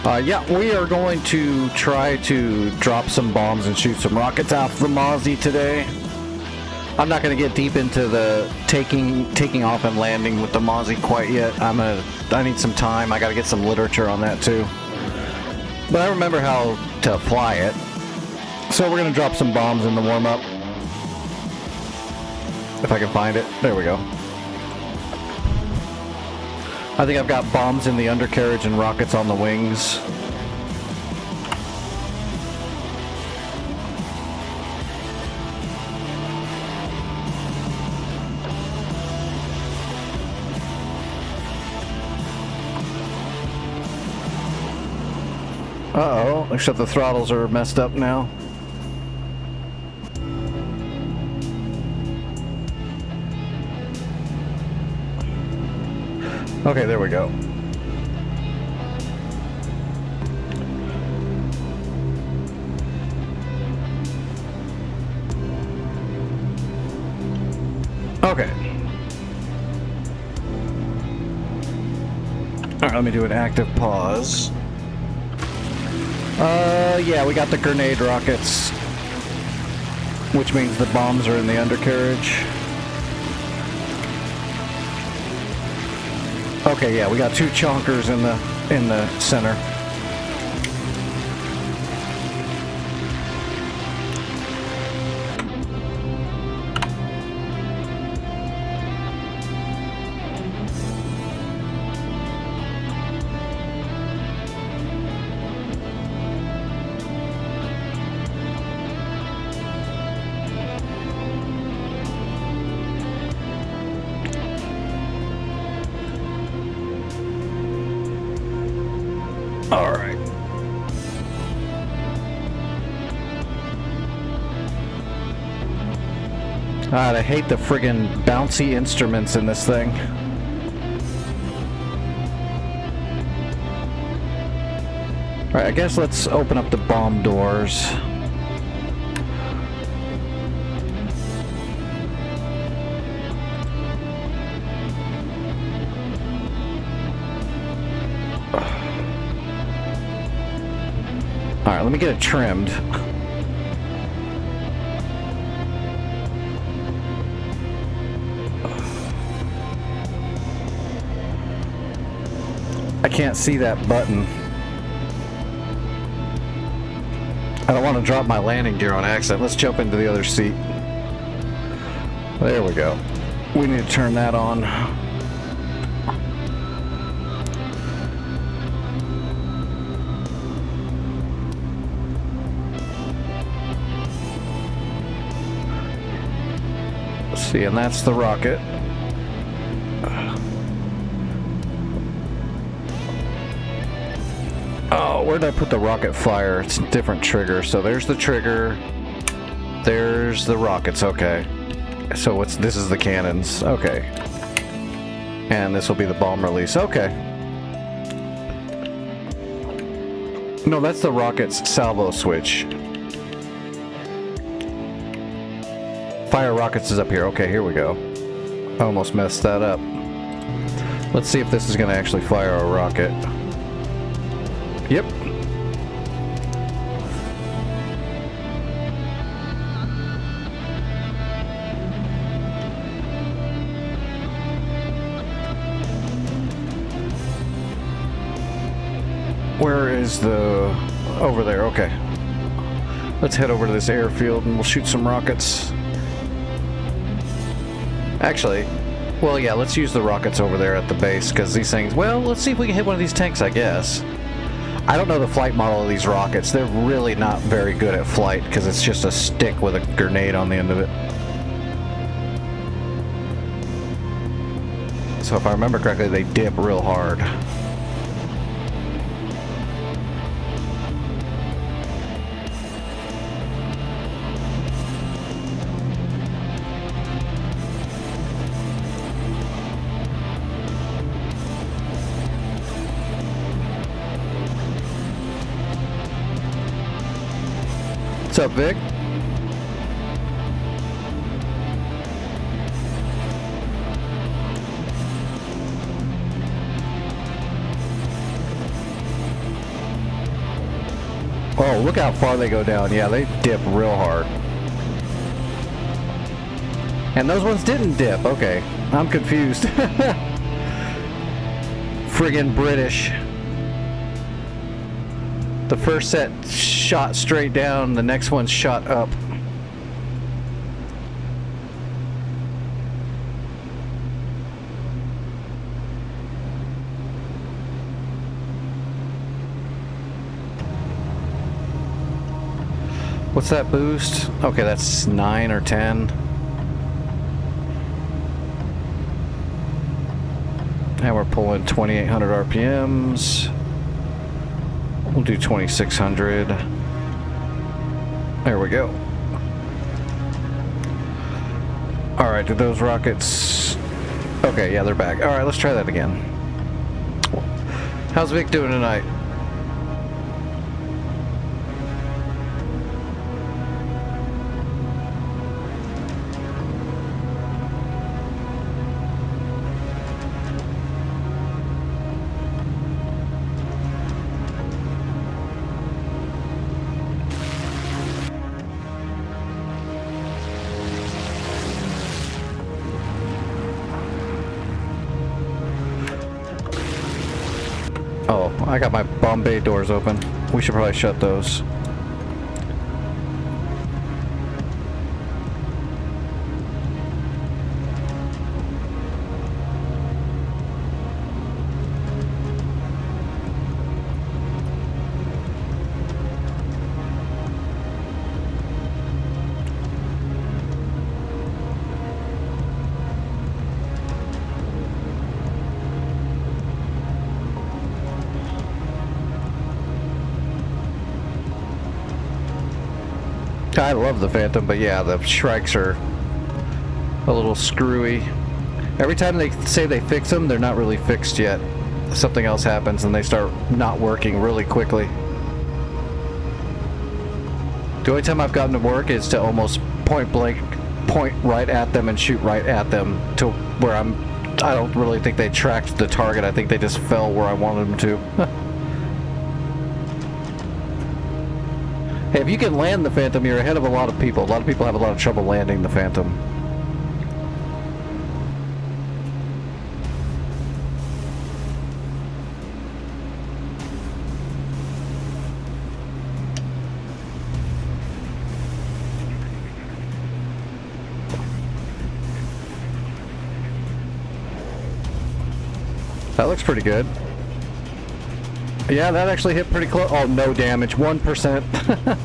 Yeah, we are going to try to drop some bombs and shoot some rockets out of the Mozzy today. I'm not going to get deep into the taking off and landing with the Mozzy quite yet. I need some time. I got to get some literature on that too. But I remember how to fly it. So we're going to drop some bombs in the warm-up. If I can find it. There we go. I think I've got bombs in the undercarriage and rockets on the wings. Uh-oh, except the throttles are messed up now. Okay, there we go. Okay. Alright, let me do an active pause. Yeah, we got the grenade rockets, which means the bombs are in the undercarriage. Okay, yeah, we got two chonkers in the center. Alright. God, I hate the friggin' bouncy instruments in this thing. Alright, I guess let's open up the bomb doors. Alright, let me get it trimmed. I can't see that button. I don't want to drop my landing gear on accident. Let's jump into the other seat. There we go. We need to turn that on. See, and that's the rocket. Oh, where did I put the rocket fire? It's a different trigger. So there's the trigger. There's the rockets. Okay. So this is the cannons. Okay. And this will be the bomb release. Okay. No, that's the rocket's salvo switch. Fire rockets is up here. Okay, here we go. I almost messed that up. Let's see if this is going to actually fire a rocket. Yep. Where is the... Over there, okay. Let's head over to this airfield and we'll shoot some rockets. Actually, well, yeah, let's use the rockets over there at the base, because these things... Well, let's see if we can hit one of these tanks, I guess. I don't know the flight model of these rockets. They're really not very good at flight, because it's just a stick with a grenade on the end of it. So if I remember correctly, they dip real hard. What's up, Vic? Oh, look how far they go down. Yeah, they dip real hard. And those ones didn't dip. Okay, I'm confused. Friggin' British. The first set shot straight down, the next one shot up. What's that boost? Okay, that's 9 or 10. And we're pulling 2,800 RPMs. We'll do 2,600. There we go. Alright, did those rockets... Okay, yeah, they're back. Alright, let's try that again. How's Vic doing tonight? Oh, I got my bomb bay doors open. We should probably shut those. I love the Phantom, but yeah, the Shrikes are a little screwy. Every time they say they fix them, they're not really fixed yet. Something else happens and they start not working really quickly. The only time I've gotten to work is to almost point blank point right at them and shoot right at them to where I don't really think they tracked the target. I think they just fell where I wanted them to. Hey, if you can land the Phantom, you're ahead of a lot of people. A lot of people have a lot of trouble landing the Phantom. That looks pretty good. Yeah, that actually hit pretty close. Oh, no damage. 1%.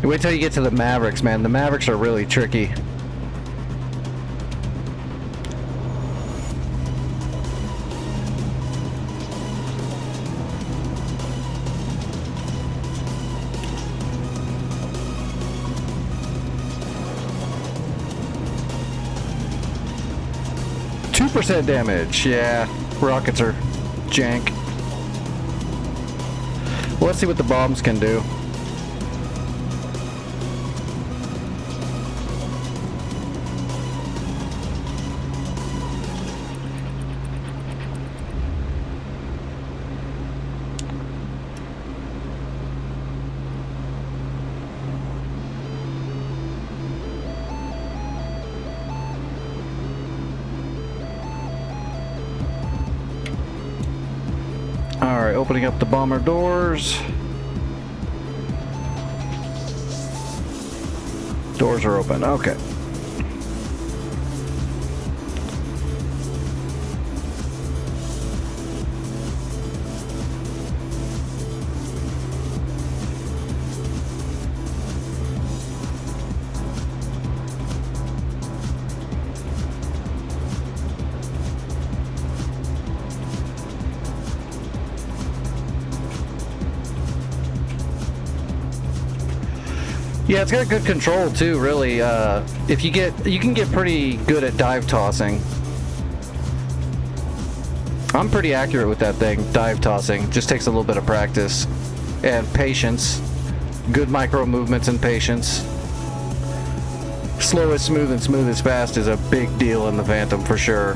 Wait till you get to the Mavericks, man. The Mavericks are really tricky. % damage. Yeah, rockets are jank. Well, let's see what the bombs can do. Alright, opening up the bomber doors. Doors are open. Okay. Yeah, it's got good control too, really. If you can get pretty good at dive tossing. I'm pretty accurate with that thing, dive tossing. Just takes a little bit of practice and patience. Good micro movements and patience. Slow is smooth and smooth is fast is a big deal in the Phantom for sure.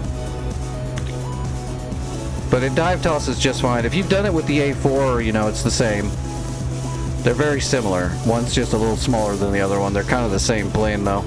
But it dive tosses just fine. If you've done it with the A4, you know, it's the same. They're very similar. One's just a little smaller than the other one. They're kind of the same plane though.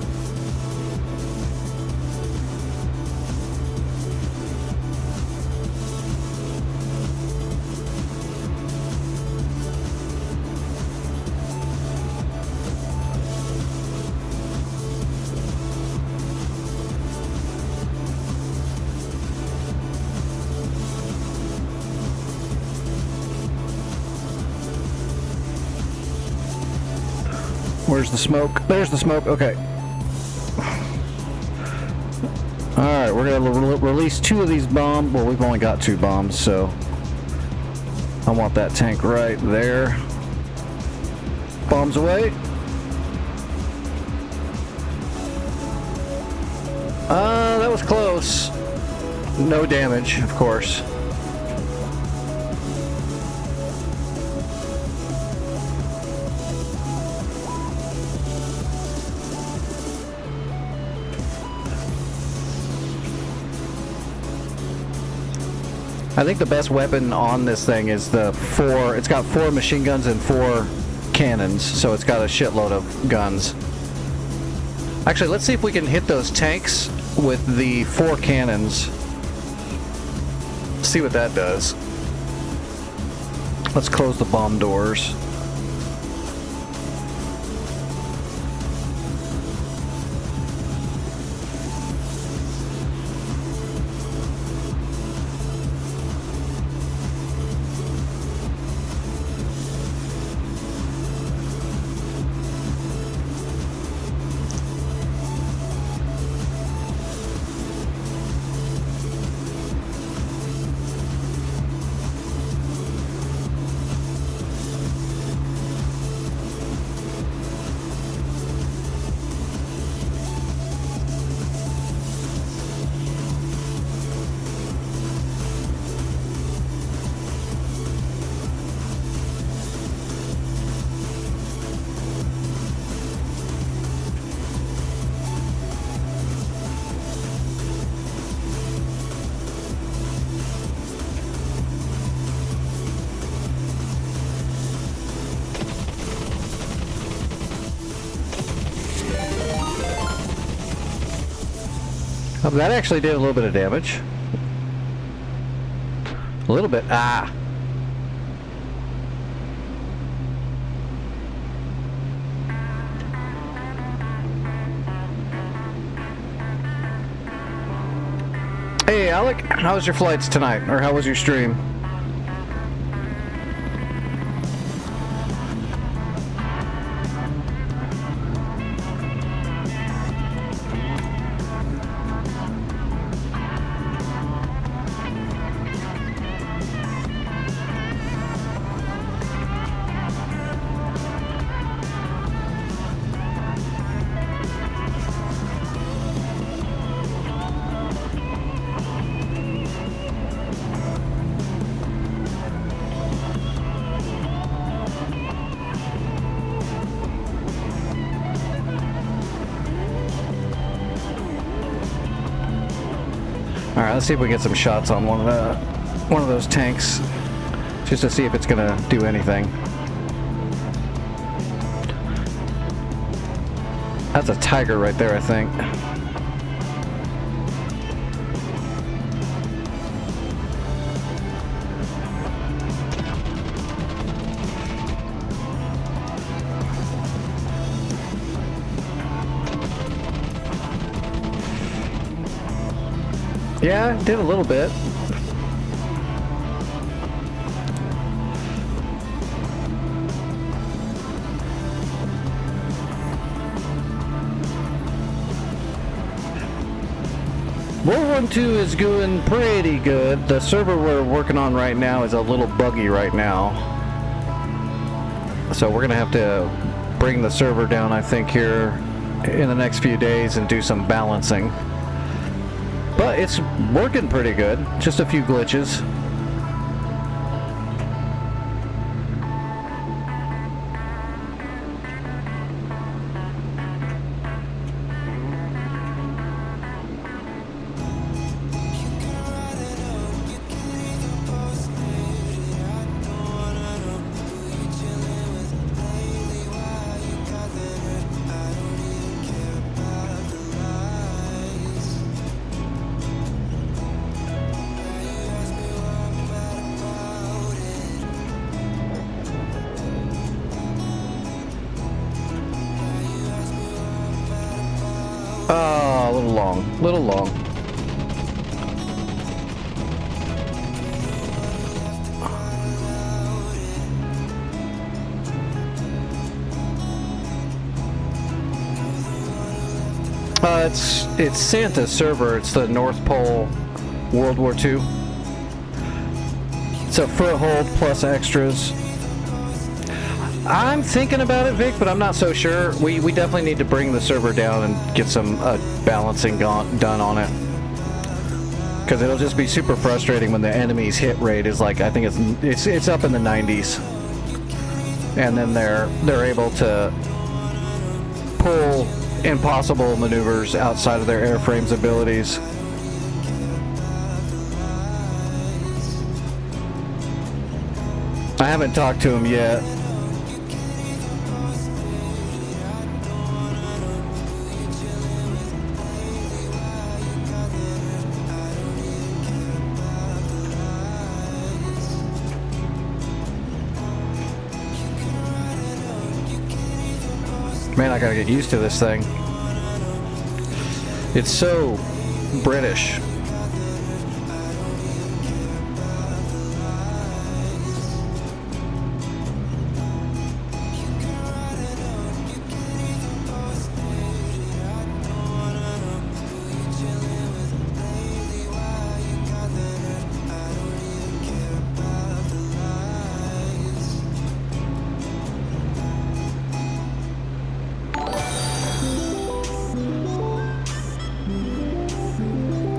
Where's the smoke? There's the smoke. Okay. Alright, we're going to release 2 of these bombs. Well, we've only got 2 bombs, so I want that tank right there. Bombs away. That was close. No damage, of course. I think the best weapon on this thing is the 4, it's got 4 machine guns and 4 cannons, so it's got a shitload of guns. Actually, let's see if we can hit those tanks with the 4 cannons. See what that does. Let's close the bomb doors. Oh, that actually did a little bit of damage. A little bit. Ah. Hey, Alec, how was your flights tonight? Or how was your stream? Alright, let's see if we get some shots on one of those tanks, just to see if it's gonna do anything. That's a Tiger right there, I think. Yeah, did a little bit. World War II is going pretty good. The server we're working on right now is a little buggy right now. So we're going to have to bring the server down, I think, here in the next few days and do some balancing. But it's working pretty good. Just a few glitches. A little long, little long. It's Santa's server. It's the North Pole World War II. It's a foothold plus extras. I'm thinking about it, Vic, but I'm not so sure. We definitely need to bring the server down and get some balancing done on it. Because it'll just be super frustrating when the enemy's hit rate is like, I think it's up in the 90s. And then they're able to pull impossible maneuvers outside of their airframe's abilities. I haven't talked to him yet. Man, I gotta get used to this thing. It's so British.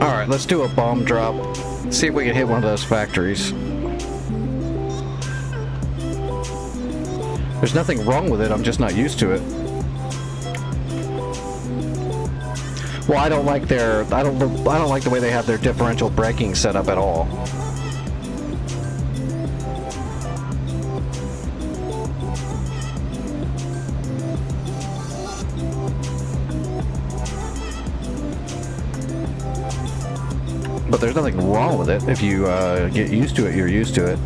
Alright, let's do a bomb drop. See if we can hit one of those factories. There's nothing wrong with it, I'm just not used to it. Well, I don't like I don't like the way they have their differential braking set up at all. But there's nothing wrong with it. If you get used to it, you're used to it.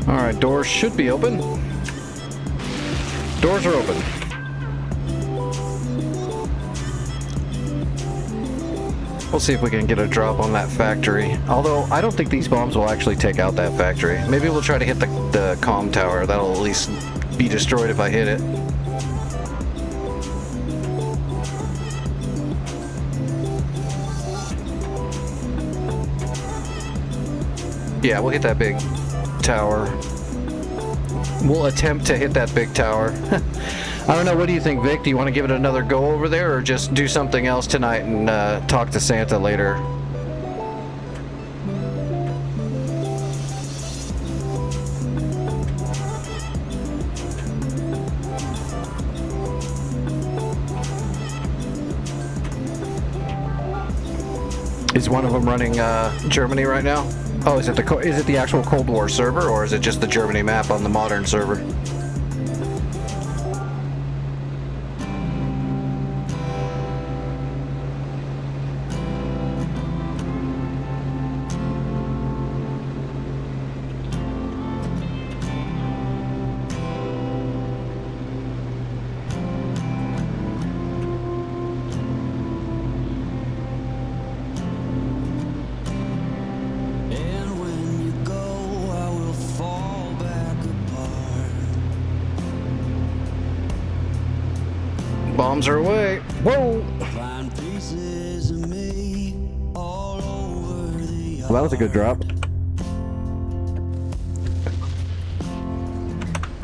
Alright, doors should be open. Doors are open. We'll see if we can get a drop on that factory. Although, I don't think these bombs will actually take out that factory. Maybe we'll try to hit the comm tower. That'll at least be destroyed if I hit it. Yeah, we'll hit that big tower. We'll attempt to hit that big tower. I don't know, what do you think, Vic? Do you want to give it another go over there, or just do something else tonight and talk to Santa later? Is one of them running Germany right now? Oh, is it the actual Cold War server, or is it just the Germany map on the modern server? bombs are away. Whoa! Well, that was a good drop.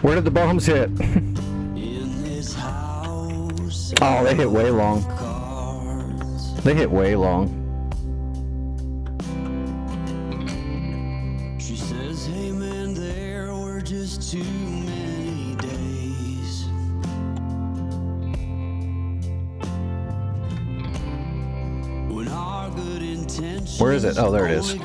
Where did the bombs hit? Oh, they hit way long. They hit way long. She says, hey man, there were just too many days. When our good intentions. Where is it? Oh, there it is.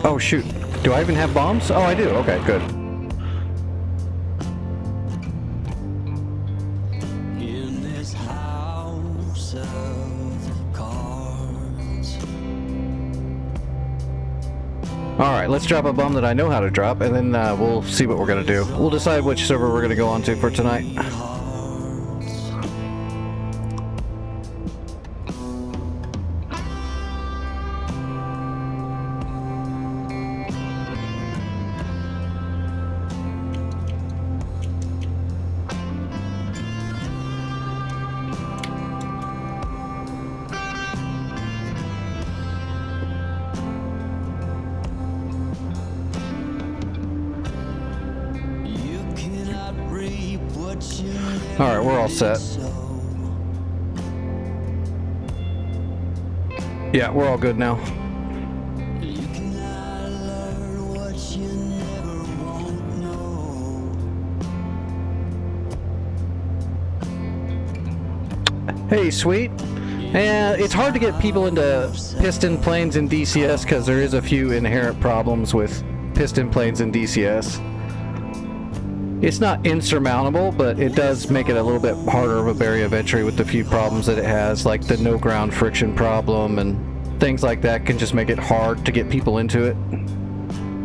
Oh shoot. Do I even have bombs? Oh, I do. Okay, good. In this house of cards. Alright, let's drop a bomb that I know how to drop, and then we'll see what we're going to do. We'll decide which server we're going to go on to for tonight. Alright, we're all set. Yeah, we're all good now. Hey, sweet. And it's hard to get people into piston planes in DCS because there is a few inherent problems with piston planes in DCS. It's not insurmountable, but it does make it a little bit harder of a barrier of entry with the few problems that it has, like the no ground friction problem and things like that can just make it hard to get people into it.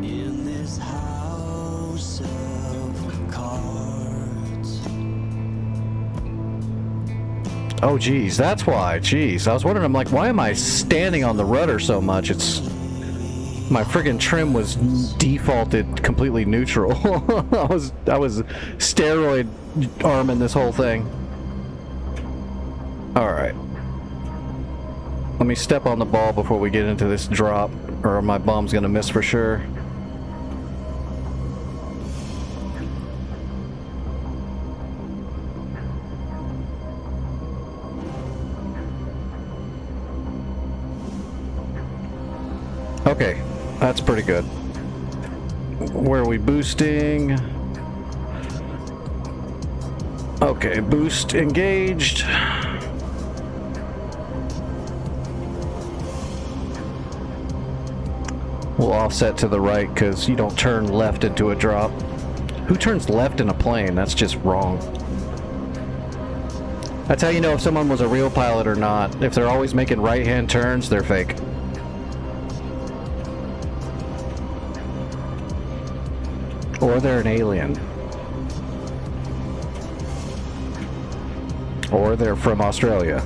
In this house of cards. Oh geez, that's why. Geez, I was wondering, I'm like, why am I standing on the rudder so much? It's my friggin' trim was defaulted completely neutral. I was steroid arming this whole thing. Alright. Let me step on the ball before we get into this drop, or my bomb's gonna miss for sure. Okay. That's pretty good. Where are we boosting? Okay, boost engaged. We'll offset to the right because you don't turn left into a drop. Who turns left in a plane? That's just wrong. That's how you know if someone was a real pilot or not. If they're always making right-hand turns, they're fake. Or they're an alien. Or they're from Australia.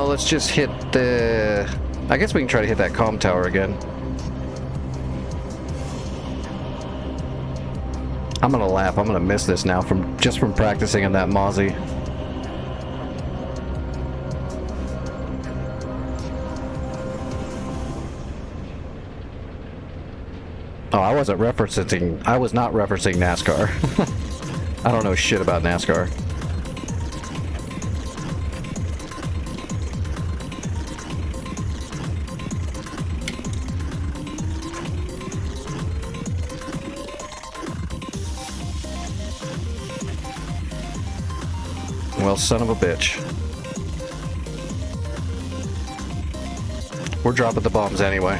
Let's just hit the... I guess we can try to hit that comm tower again. I'm gonna laugh. I'm gonna miss this now from practicing in that Mozzy. Oh, I was not referencing NASCAR. I don't know shit about NASCAR. Well, son of a bitch. We're dropping the bombs anyway.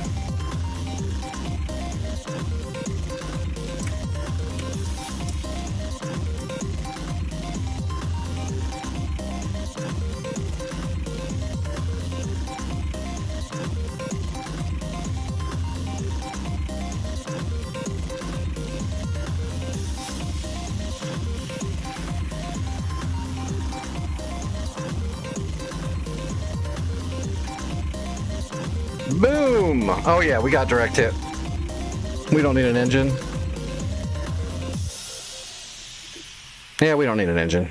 Boom! Oh yeah, we got direct hit. We don't need an engine. Yeah, we don't need an engine.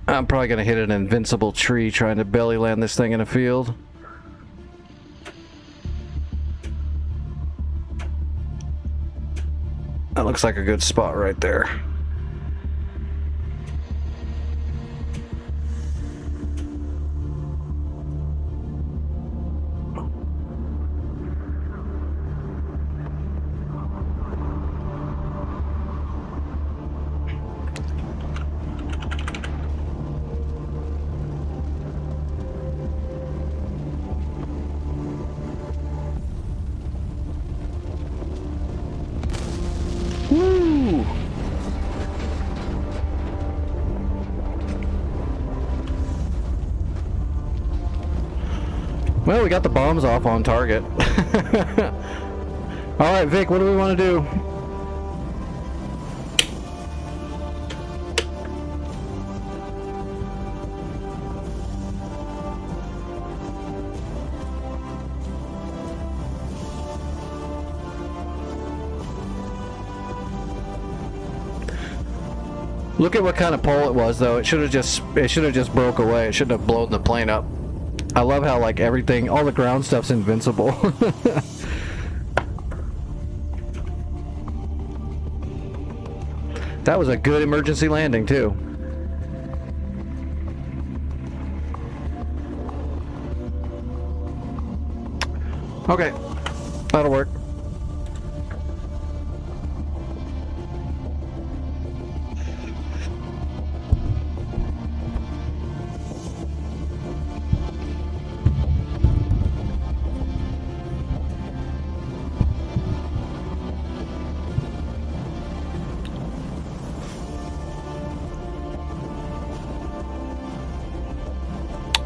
I'm probably gonna hit an invincible tree trying to belly land this thing in a field. That looks like a good spot right there. Woo! Well, we got the bombs off on target. Alright, Vic, what do we want to do? Look at what kind of pole it was, though. It should have just broke away. It shouldn't have blown the plane up. I love how like everything, all the ground stuff's invincible. That was a good emergency landing too. Okay, that'll work.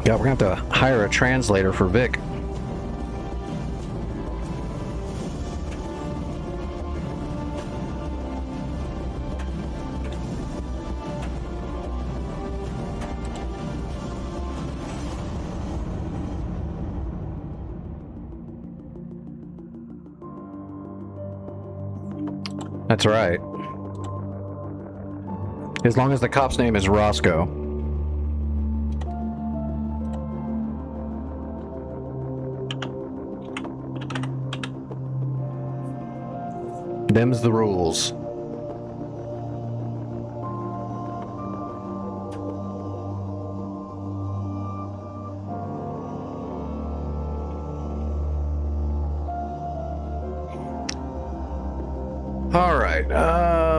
Yeah, we're gonna have to hire a translator for Vic. That's right. As long as the cop's name is Roscoe. Them's the rules. All right,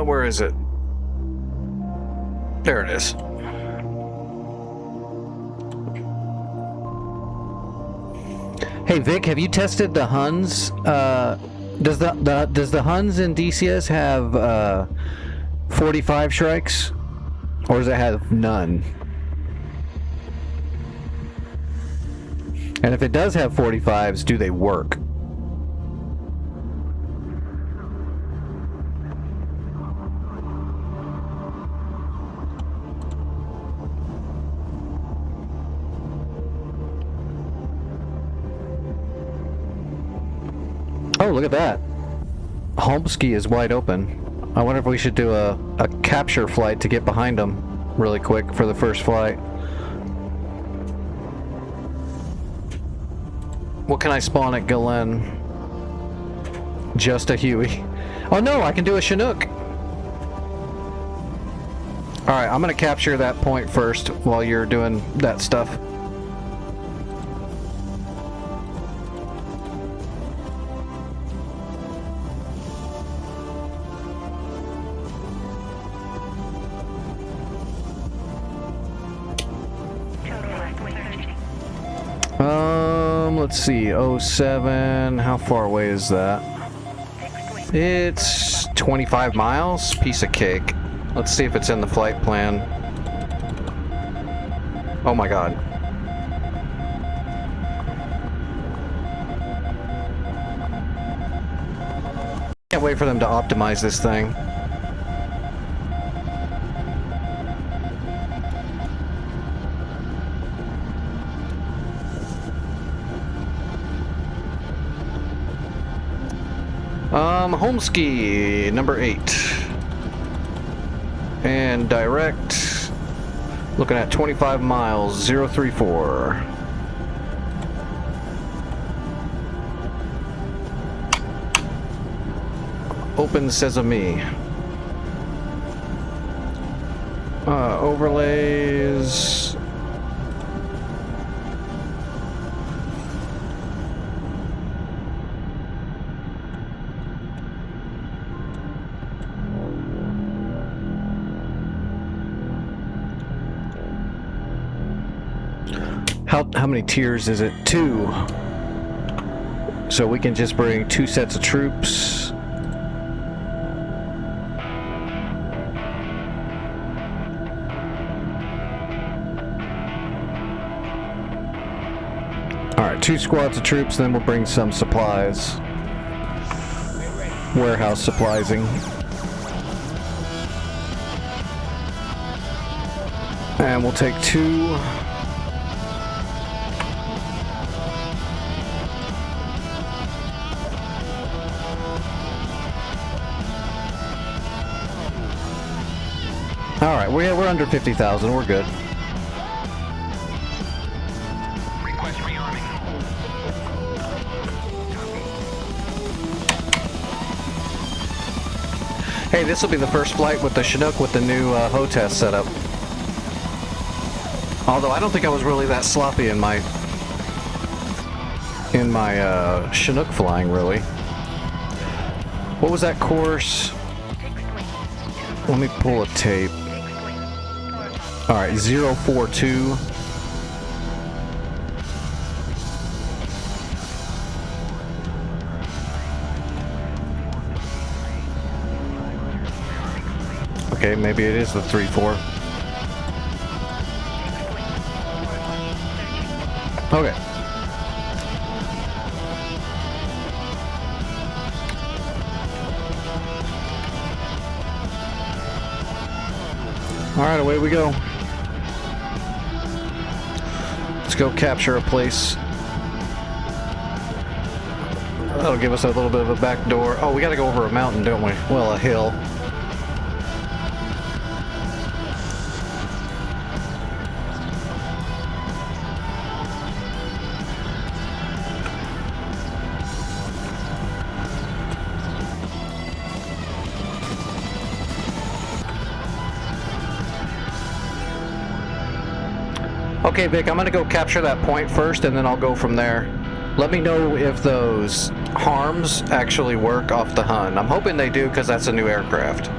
where is it? There it is. Hey Vic, have you tested the Huns? Does the Huns in DCS have 45 strikes, or does it have none? And if it does have 45s, do they work? Oh, look at that. Holmsky is wide open. I wonder if we should do a capture flight to get behind him really quick for the first flight. What can I spawn at Galen? Just a Huey. Oh no, I can do a Chinook. Alright, I'm gonna capture that point first while you're doing that stuff. Let's see, 07, how far away is that? It's 25 miles, piece of cake. Let's see if it's in the flight plan. Oh my god. Can't wait for them to optimize this thing. Homeski, number 8. And direct, looking at 25 miles, 034. Open sesame. Overlays. How many tiers is it? 2. So we can just bring 2 sets of troops. Alright, 2 squads of troops, then we'll bring some supplies. Warehouse suppliesing. And we'll take 2. Alright, we're under 50,000, we're good. Request rearming. Hey, this will be the first flight with the Chinook with the new HOTAS setup. Although I don't think I was really that sloppy in my Chinook flying, really. What was that course? Let me pull a tape. Alright, 042. Okay, maybe it is the 3-4. Okay. Alright, away we go. Let's go capture a place. That'll give us a little bit of a back door. Oh, we gotta go over a mountain, don't we? Well, a hill. Okay, Vic, I'm gonna go capture that point first, and then I'll go from there. Let me know if those harms actually work off the Hun. I'm hoping they do, because that's a new aircraft.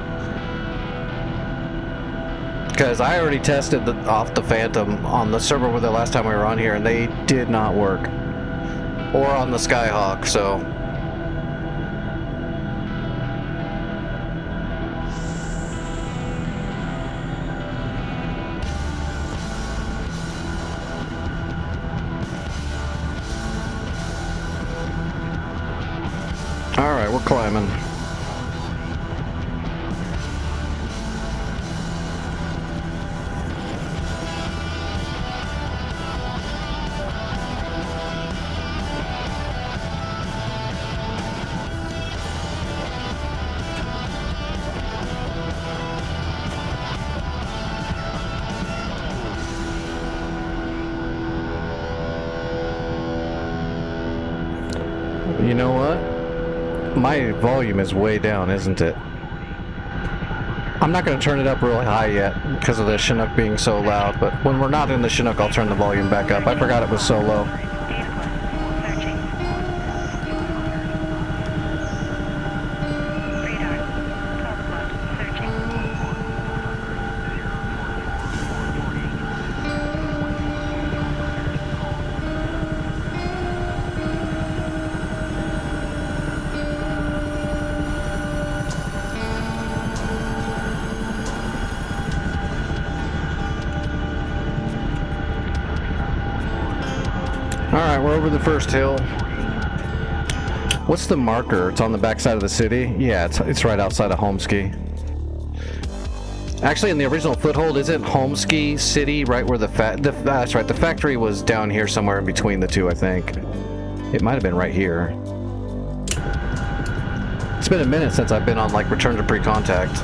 Because I already tested off the Phantom on the server with the last time we were on here, and they did not work. Or on the Skyhawk, so... Alright, we're climbing. You know what? My volume is way down, isn't it? I'm not going to turn it up really high yet because of the Chinook being so loud, but when we're not in the Chinook, I'll turn the volume back up. I forgot it was so low. Alright, we're over the first hill. What's the marker? It's on the backside of the city? Yeah, it's right outside of Homesky. Actually, in the original Foothold, isn't Homesky City right where that's right, the factory was down here somewhere in between the two, I think. It might have been right here. It's been a minute since I've been on, like, Return to Pre-Contact.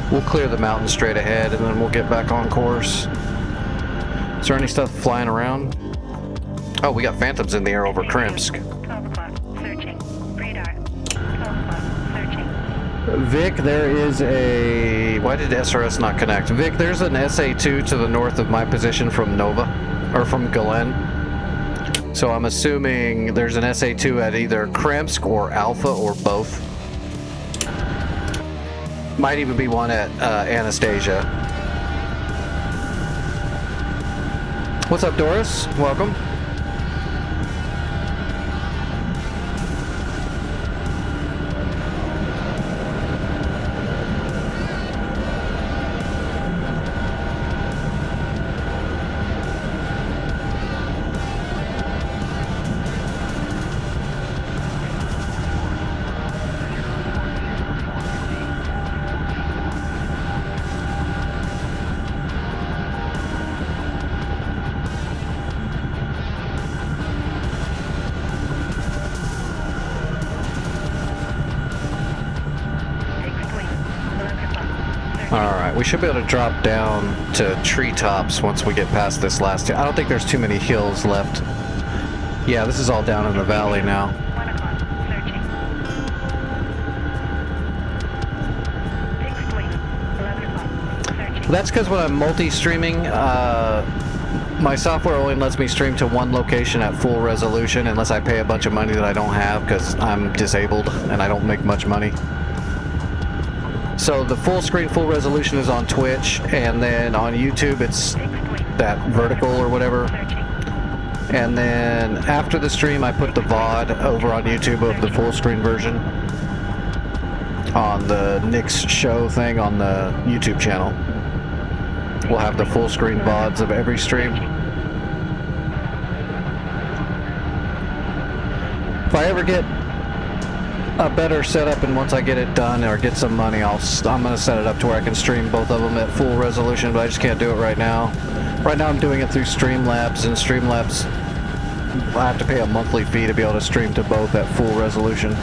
We'll clear the mountain straight ahead, and then we'll get back on course. Is there any stuff flying around? Oh, we got phantoms in the air over Krimsk. 12 o'clock. Searching. Radar. 12 o'clock. Searching. Vic, there is a... Why did SRS not connect? Vic, there's an SA-2 to the north of my position from Nova, or from Galen. So I'm assuming there's an SA-2 at either Krimsk or Alpha or both. Might even be one at Anastasia. What's up, Doris? Welcome. We should be able to drop down to treetops once we get past this last... I don't think there's too many hills left. Yeah, this is all down in the valley now. 1 o'clock. Searching. Fixed wing. 11 o'clock. Searching. That's because when I'm multi-streaming, my software only lets me stream to one location at full resolution unless I pay a bunch of money that I don't have because I'm disabled and I don't make much money. So the full screen, full resolution is on Twitch, and then on YouTube it's that vertical or whatever. And then after the stream I put the VOD over on YouTube of the full screen version on the Nick's show thing on the YouTube channel. We'll have the full screen VODs of every stream. If I ever get a better setup, and once I get it done or get some money, I'm gonna set it up to where I can stream both of them at full resolution, but I just can't do it right now. Right now I'm doing it through Streamlabs, and Streamlabs, I have to pay a monthly fee to be able to stream to both at full resolution.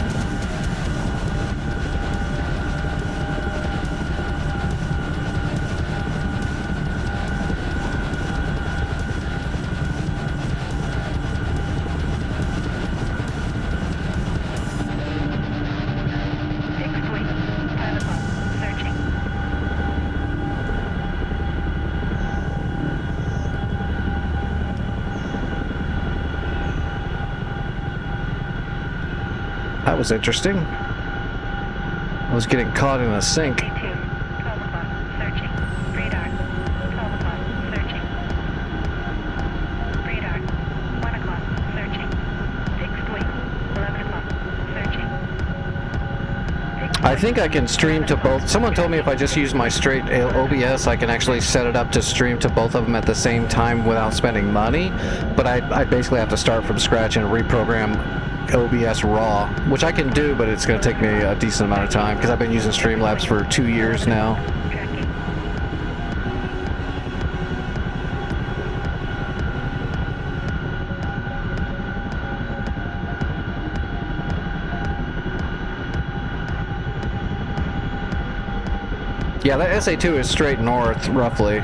That was interesting. I was getting caught in a sink. 12 o'clock. Searching. Radar. 12 o'clock. Searching. Radar. 1 o'clock. Searching. Fixed wing. 11 o'clock. Searching. I think I can stream to both. Someone told me if I just use my straight OBS, I can actually set it up to stream to both of them at the same time without spending money. But I basically have to start from scratch and reprogram OBS raw, which I can do, but it's going to take me a decent amount of time because I've been using Streamlabs for 2 years now. Yeah, that SA-2 is straight north, roughly.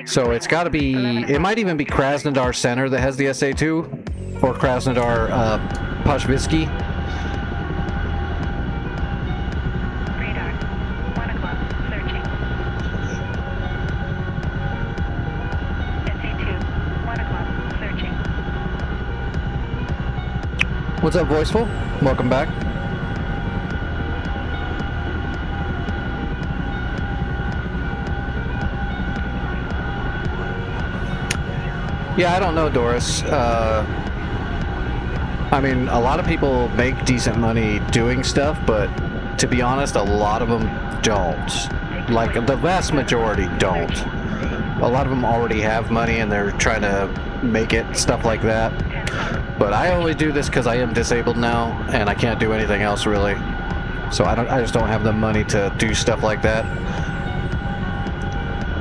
So it's got to be... It might even be Krasnodar Center that has the SA-2. Or Krasnodar Pashvisky. Radar. 1 o'clock. Searching. SA-2. 1 o'clock. Searching. What's up, Voiceful? Welcome back. Yeah, I don't know, Doris. I mean, a lot of people make decent money doing stuff, but to be honest, a lot of them don't. Like, the vast majority don't. A lot of them already have money and they're trying to make it, stuff like that. But I only do this because I am disabled now and I can't do anything else really. So I just don't have the money to do stuff like that.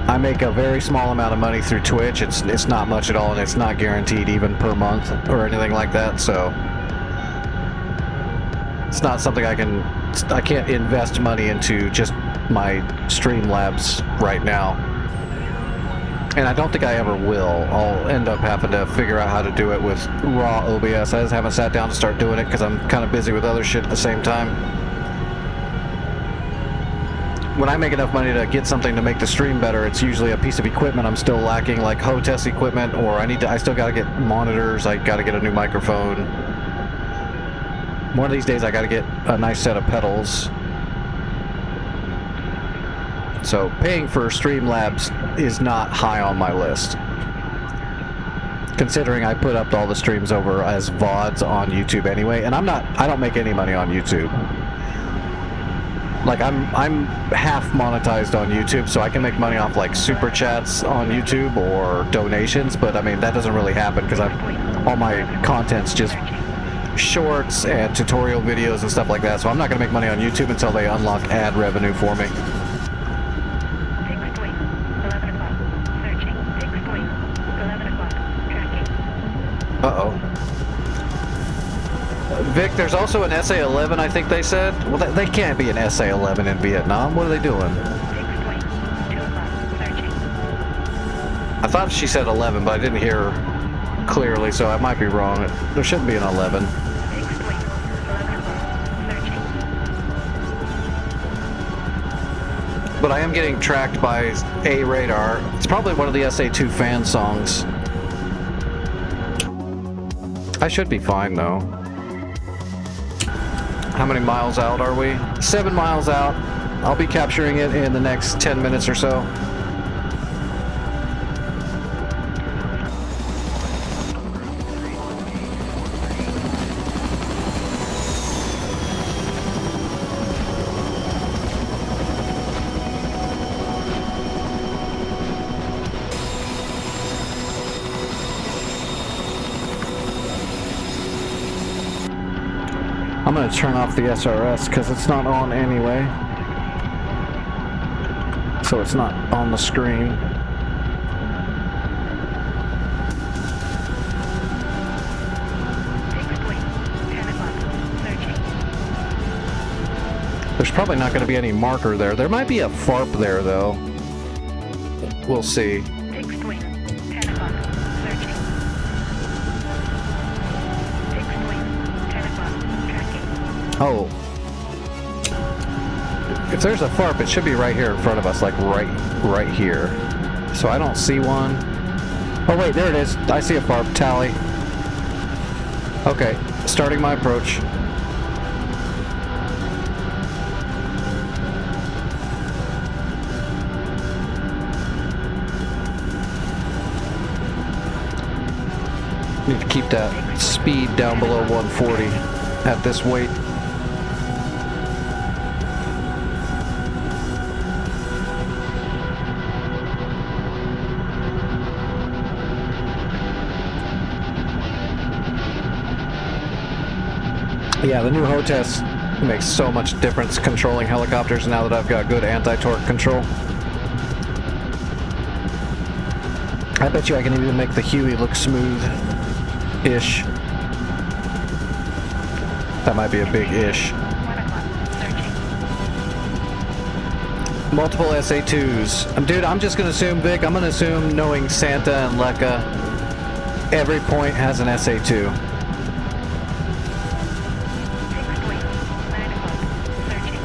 I make a very small amount of money through Twitch. It's not much at all, and it's not guaranteed even per month or anything like that. So it's not something I can't invest money into just my Streamlabs right now. And I don't think I ever will. I'll end up having to figure out how to do it with raw OBS. I just haven't sat down to start doing it because I'm kind of busy with other shit at the same time. When I make enough money to get something to make the stream better, it's usually a piece of equipment I'm still lacking, like hotess equipment, or I still gotta get monitors, I gotta get a new microphone. One of these days I gotta get a nice set of pedals. So paying for Streamlabs is not high on my list, considering I put up all the streams over as VODs on YouTube anyway, and I don't make any money on YouTube. Like, I'm half monetized on YouTube, so I can make money off like super chats on YouTube or donations, but I mean that doesn't really happen because all my content's just shorts and tutorial videos and stuff like that, so I'm not gonna make money on YouTube until they unlock ad revenue for me. Fixed wing, 11 o'clock. Searching. Fixed wing, 11 o'clock. Tracking. Uh-oh. Vic, there's also an SA-11, I think they said. Well, they can't be an SA-11 in Vietnam. What are they doing? Fixed wing, 2 o'clock. Searching. I thought she said 11, but I didn't hear clearly, so I might be wrong. There shouldn't be an 11. Fixed wing, 11 o'clock. Searching. But I am getting tracked by a radar. It's probably one of the SA-2 fan songs. I should be fine, though. How many miles out are we? 7 miles out. I'll be capturing it in the next 10 minutes or so. I'm going to turn off the SRS because it's not on anyway. So it's not on the screen. Fixed wing, 10 o'clock. Searching. There's probably not going to be any marker there. There might be a FARP there though. We'll see. Fixed wing, 10 o'clock. Searching. Fixed wing, 10 o'clock. Tracking. Oh. If there's a FARP, it should be right here in front of us, like right here. So I don't see one. Oh wait, there it is. I see a FARP. Tally. Okay, starting my approach. Need to keep that speed down below 140 at this weight. Yeah, the new HOTAS makes so much difference controlling helicopters now that I've got good anti-torque control. I bet you I can even make the Huey look smooth-ish. That might be a big ish. 1 o'clock. Searching. Multiple SA-2s. Dude, I'm just gonna assume, Vic, I'm gonna assume knowing Santa and Lekka, every point has an SA-2. Fixed wing, 9 o'clock. Searching.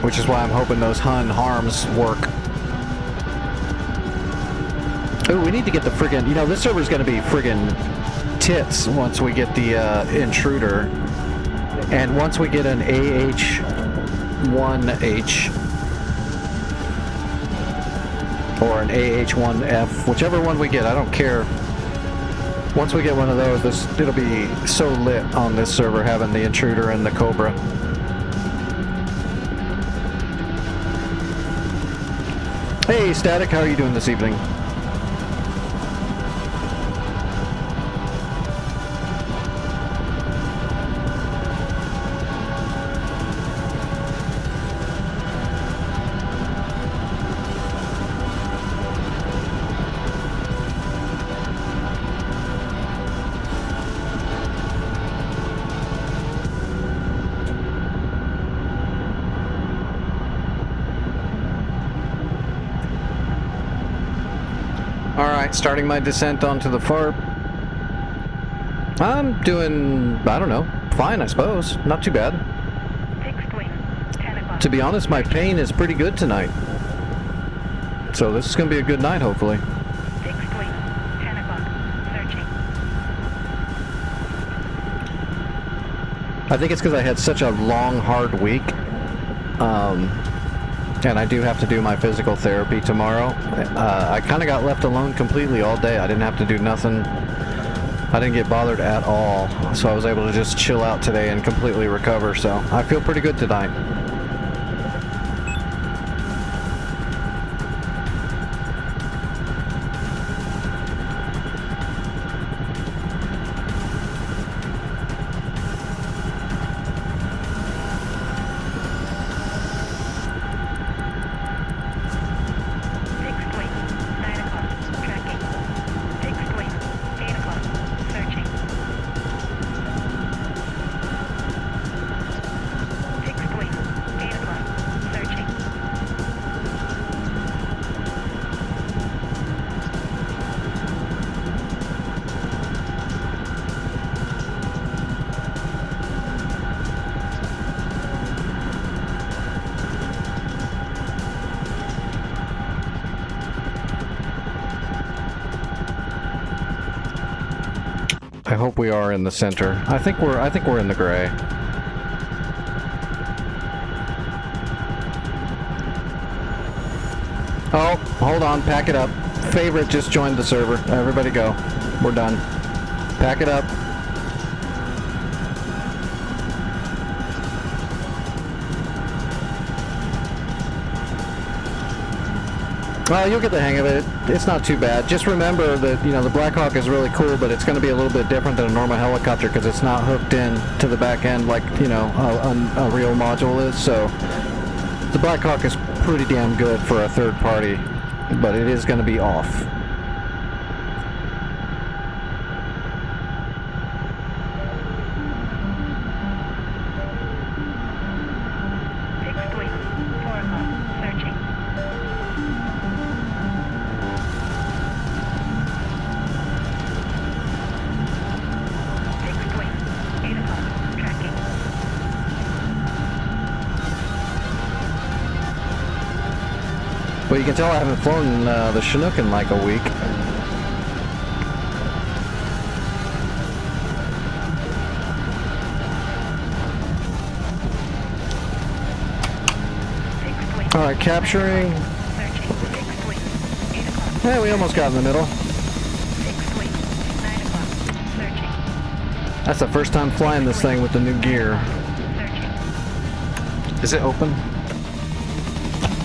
Which is why I'm hoping those Hun harms work. Ooh, we need to get the friggin', you know, this server's gonna be friggin' tits once we get the intruder. And once we get an AH-1H or an AH-1F, whichever one we get, I don't care. Once we get one of those, it'll be so lit on this server having the intruder and the Cobra. Hey, Static, how are you doing this evening? Alright, starting my descent onto the FARP. I'm doing, I don't know, fine I suppose. Not too bad. Fixed wing, 10 o'clock. To be honest, my pain is pretty good tonight. So this is going to be a good night, hopefully. Fixed wing, 10 o'clock. Searching. I think it's because I had such a long, hard week. And I do have to do my physical therapy tomorrow. I kind of got left alone completely all day. I didn't have to do nothing. I didn't get bothered at all. So I was able to just chill out today and completely recover. So I feel pretty good tonight. Fixed wing, 9 o'clock. Tracking. Fixed wing, 8 o'clock. Searching. Fixed wing, 8 o'clock. Searching. I hope we are in the center. I think we're in the gray. Oh, hold on, pack it up. Favorite just joined the server. Everybody go. We're done. Pack it up. Well, you'll get the hang of it. It's not too bad. Just remember that, you know, the Blackhawk is really cool, but it's going to be a little bit different than a normal helicopter because it's not hooked in to the back end like, you know, a real module is. So the Blackhawk is pretty damn good for a third party, but it is going to be off. Fixed wing, 4 o'clock. Searching. Fixed wing, 8 o'clock. Tracking. Well, you can tell I haven't flown the Chinook in like a week. Fixed wing. All right, capturing. Searching. Fixed wing, 8 o'clock. Yeah, we almost got in the middle. Fixed wing, 9 o'clock. Searching. That's the first time flying this thing with the new gear. Searching. Is it open?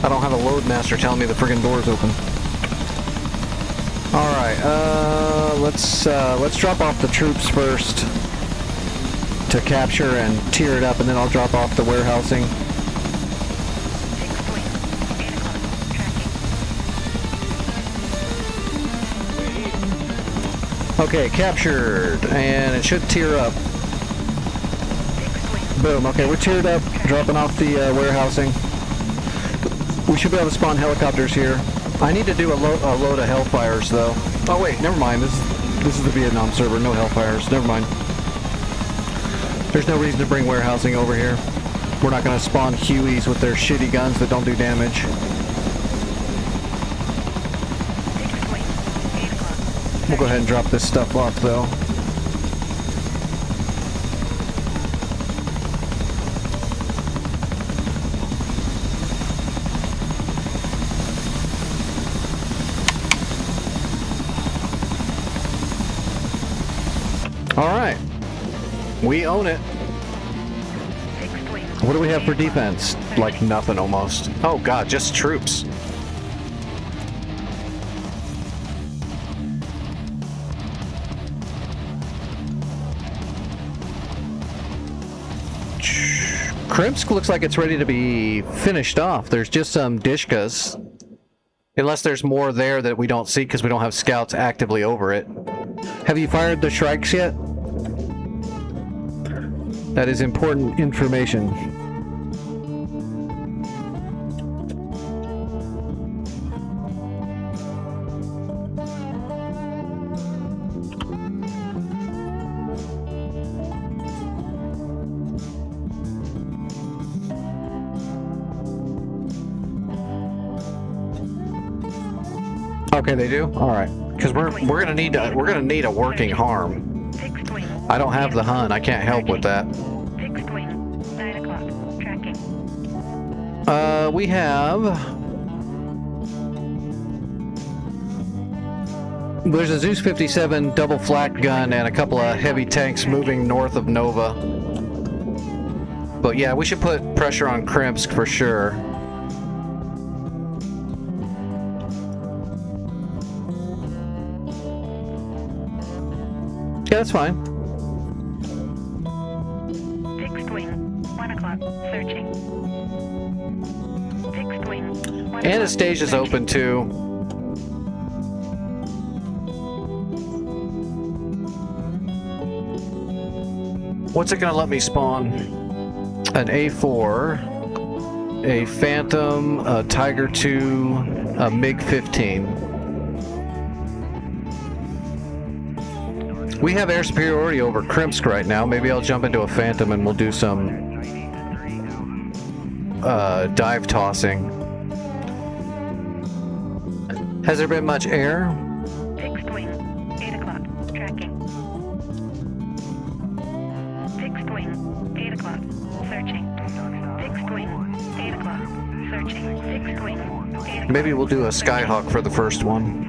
I don't have a load master telling me the friggin' door's open. All right, let's drop off the troops first to capture and tear it up, and then I'll drop off the warehousing. Fixed wing, 8 o'clock. Tracking. Okay, captured, and it should tear up. Fixed wing. Boom. Okay, we're tiered up, dropping off the warehousing. We should be able to spawn helicopters here. I need to do a load of Hellfires, though. Oh wait, never mind. This is the Vietnam server. No Hellfires. Never mind. There's no reason to bring warehousing over here. We're not going to spawn Hueys with their shitty guns that don't do damage. Fixed wing, 8 o'clock. We'll go ahead and drop this stuff off, though. All right. We own it. Fixed wing. What do we have for defense? Like nothing almost. Oh god, just troops. Krimsk looks like it's ready to be finished off. There's just some Dishkas. Unless there's more there that we don't see because we don't have scouts actively over it. Have you fired the Shrikes yet? That is important information. Okay, they do. All right, because we're gonna need a working harm. Fixed wing. I don't have the Hun. I can't help with that. Fixed wing. 9 o'clock. Tracking. We have. There's a Zeus 57 double flak gun and a couple of heavy tanks moving north of Nova. But yeah, we should put pressure on Krimsk for sure. Yeah, that's fine. Fixed wing. 1 o'clock. Searching. Fixed wing. 1 Anastasia's o'clock. open too. What's it gonna let me spawn? An A4, a Phantom, a Tiger 2, a MiG-15. We have air superiority over Krimsk right now. Maybe I'll jump into a Phantom and we'll do some dive tossing. Has there been much air? Fixed wing. 8 o'clock. Tracking. Fixed wing. 8 o'clock. Searching. Fixed wing. 8 o'clock. Searching. Fixed wing. 8 o'clock. Maybe we'll do a Skyhawk for the first one.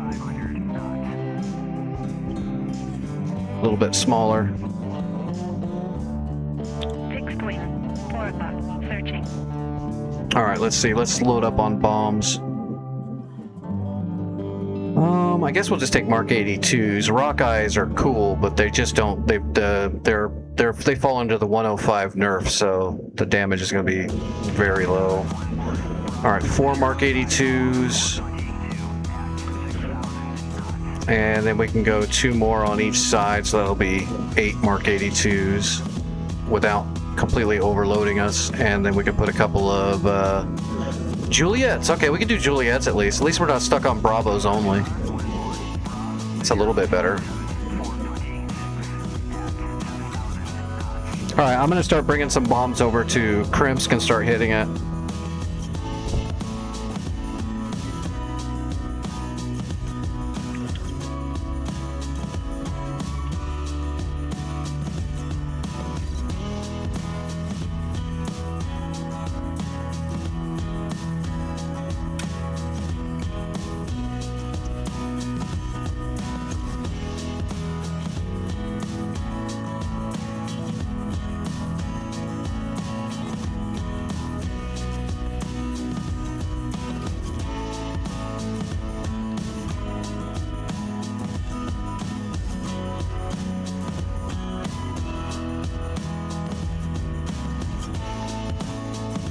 A little bit smaller. Fixed wing. 4 o'clock. Searching. All right, let's see. Let's load up on bombs. I guess we'll just take Mark 82s. Rock Eyes are cool, but they just don't. They fall under the 105 nerf, so the damage is going to be very low. All right, 4 Mark 82s, and then we can go 2 more on each side, so that'll be 8 Mark 82s without completely overloading us, and then we can put a couple of Juliets. Okay, we can do Juliets at least. At least we're not stuck on Bravos only. It's a little bit better. All right, I'm gonna start bringing some bombs over to Krimsk and start hitting it.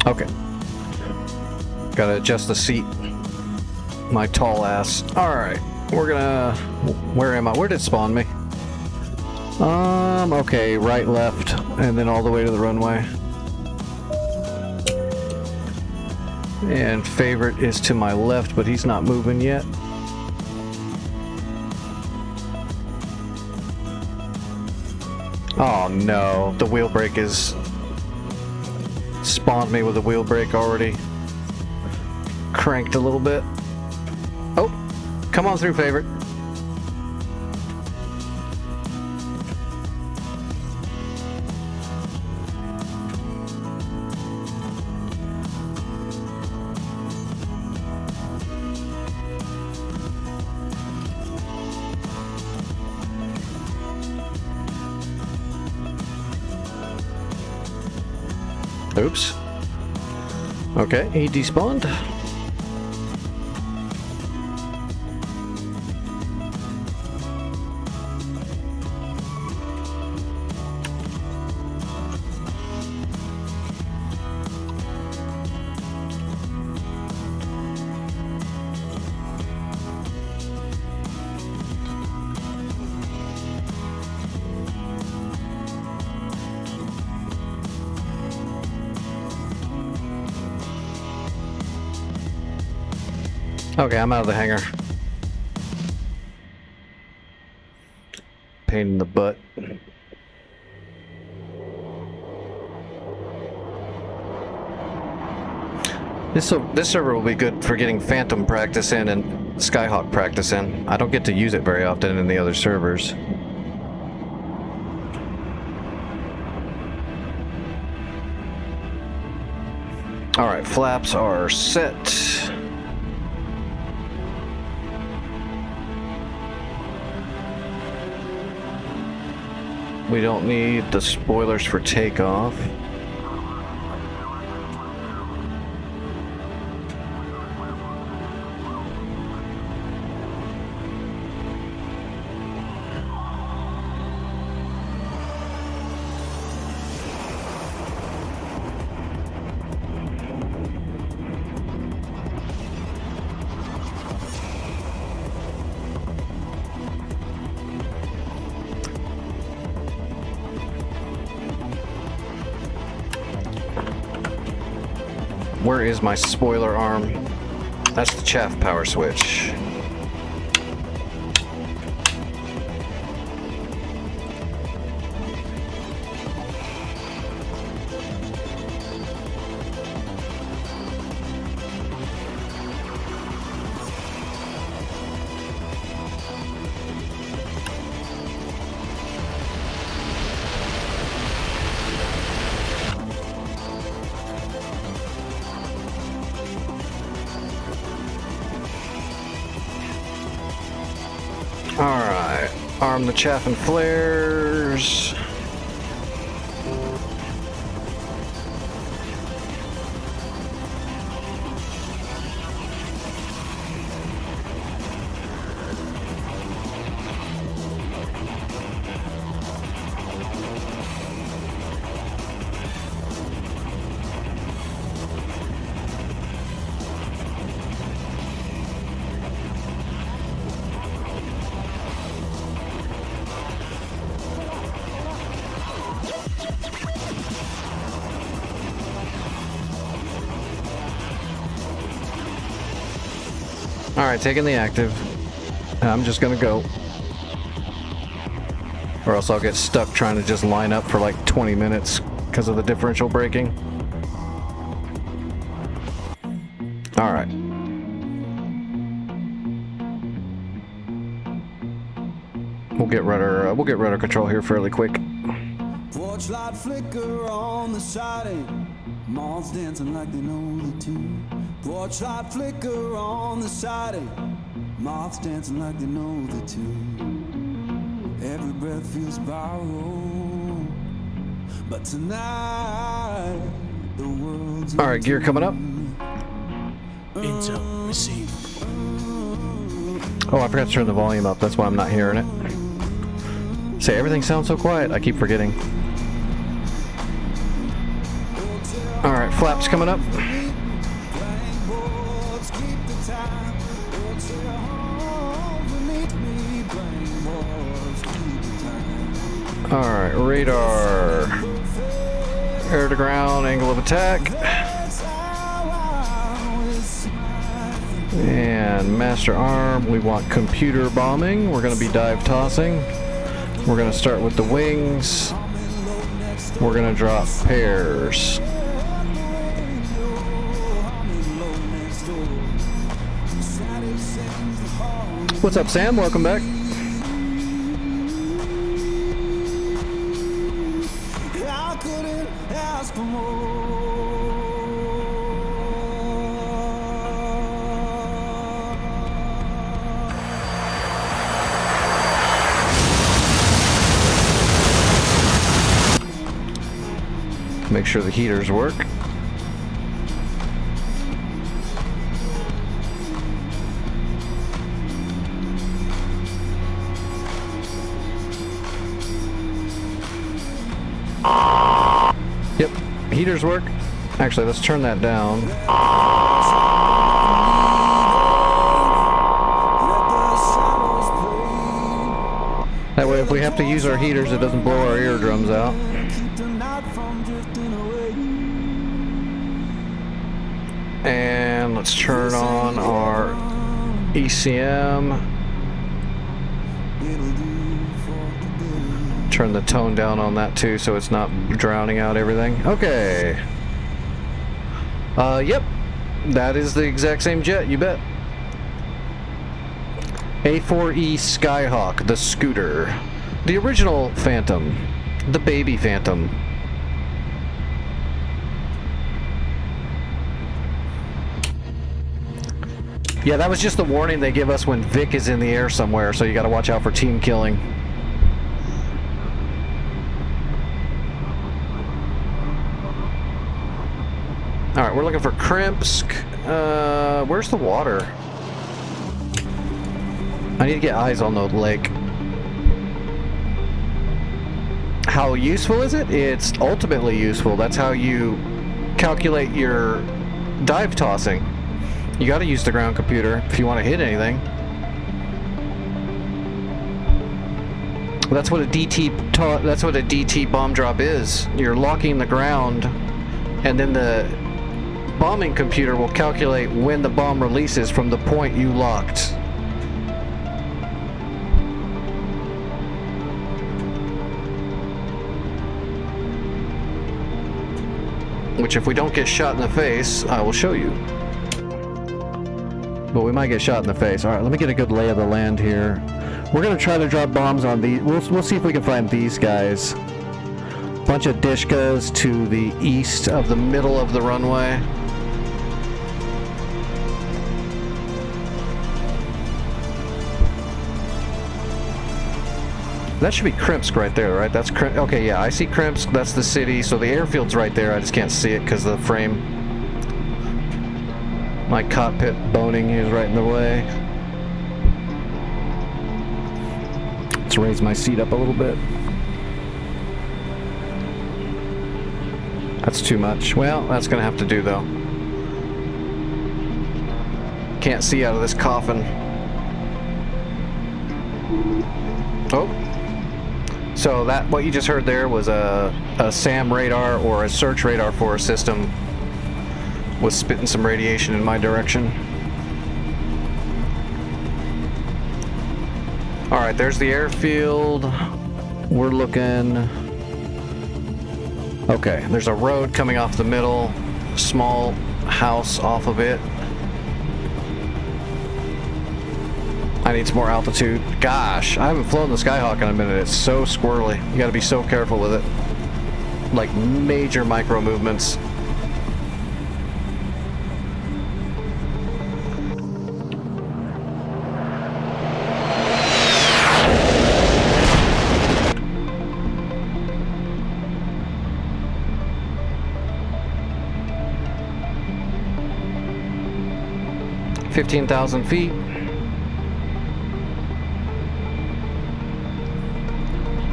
Okay. Gotta adjust the seat. My tall ass. Alright. We're gonna... Where am I? Where did it spawn me? Okay. Right, left, and then all the way to the runway. And favorite is to my left, but he's not moving yet. Oh no. The wheel brake is... Spawned me with a wheel brake already. Cranked a little bit. Oh, come on through, favorite. Oops. Okay, he despawned. Okay, I'm out of the hangar. Pain in the butt. This server will be good for getting Phantom practice in and Skyhawk practice in. I don't get to use it very often in the other servers. Alright, flaps are set. We don't need the spoilers for takeoff. Where is my spoiler arm? That's the chaff power switch. Alright, arm the chaff and flares. Alright, taking the active. I'm just gonna go. Or else I'll get stuck trying to just line up for like 20 minutes because of the differential braking. Alright. We'll get rudder control here fairly quick. Porch light flicker on the siding. Moths dancing like they know the tune. Porch light flicker on the siding. Moths dancing like they know the tune. Every breath feels borrowed. But tonight, the world's Alright, gear coming up. Intel received. Oh, I forgot to turn the volume up. That's why I'm not hearing it. Say, everything sounds so quiet. I keep forgetting. Alright, flaps coming up. Alright, radar. Air to ground, angle of attack. And master arm, we want computer bombing. We're going to be dive tossing. We're going to start with the wings. We're going to drop pairs. What's up, Sam? Welcome back. I couldn't ask for more. Make sure the heaters work. Yep, heaters work. Actually, let's turn that down. That way, if we have to use our heaters, it doesn't blow our eardrums out. And let's turn on our ECM. Turn the tone down on that too, so it's not drowning out everything. Okay. Yep. That is the exact same jet, you bet. A4E Skyhawk, the scooter. The original Phantom. The baby Phantom. Yeah, that was just the warning they give us when Vic is in the air somewhere, so you gotta watch out for team killing. Alright, we're looking for Krimsk. Where's the water? I need to get eyes on the lake. How useful is it? It's ultimately useful. That's how you calculate your dive tossing. You gotta use the ground computer if you want to hit anything. That's what a DT bomb drop is. You're locking the ground, and then the bombing computer will calculate when the bomb releases from the point you locked. Which, if we don't get shot in the face, I will show you. But we might get shot in the face. Alright, let me get a good lay of the land here. We're going to try to drop bombs on these. We'll see if we can find these guys. Bunch of Dishkas to the east of the middle of the runway. That should be Krimsk right there, right? That's Krimsk. Okay, yeah, I see Krimsk. That's the city. So the airfield's right there. I just can't see it because of the frame. My cockpit boning is right in the way. Let's raise my seat up a little bit. That's too much. Well, that's gonna have to do though. Can't see out of this coffin. Oh. So that, what you just heard there was a SAM radar or a search radar for a system was spitting some radiation in my direction. Alright, there's the airfield. We're looking... Okay, there's a road coming off the middle, small house off of it. I need some more altitude. Gosh, I haven't flown the Skyhawk in a minute. It's so squirrely. You gotta be so careful with it. Like major micro movements. $15,000 feet.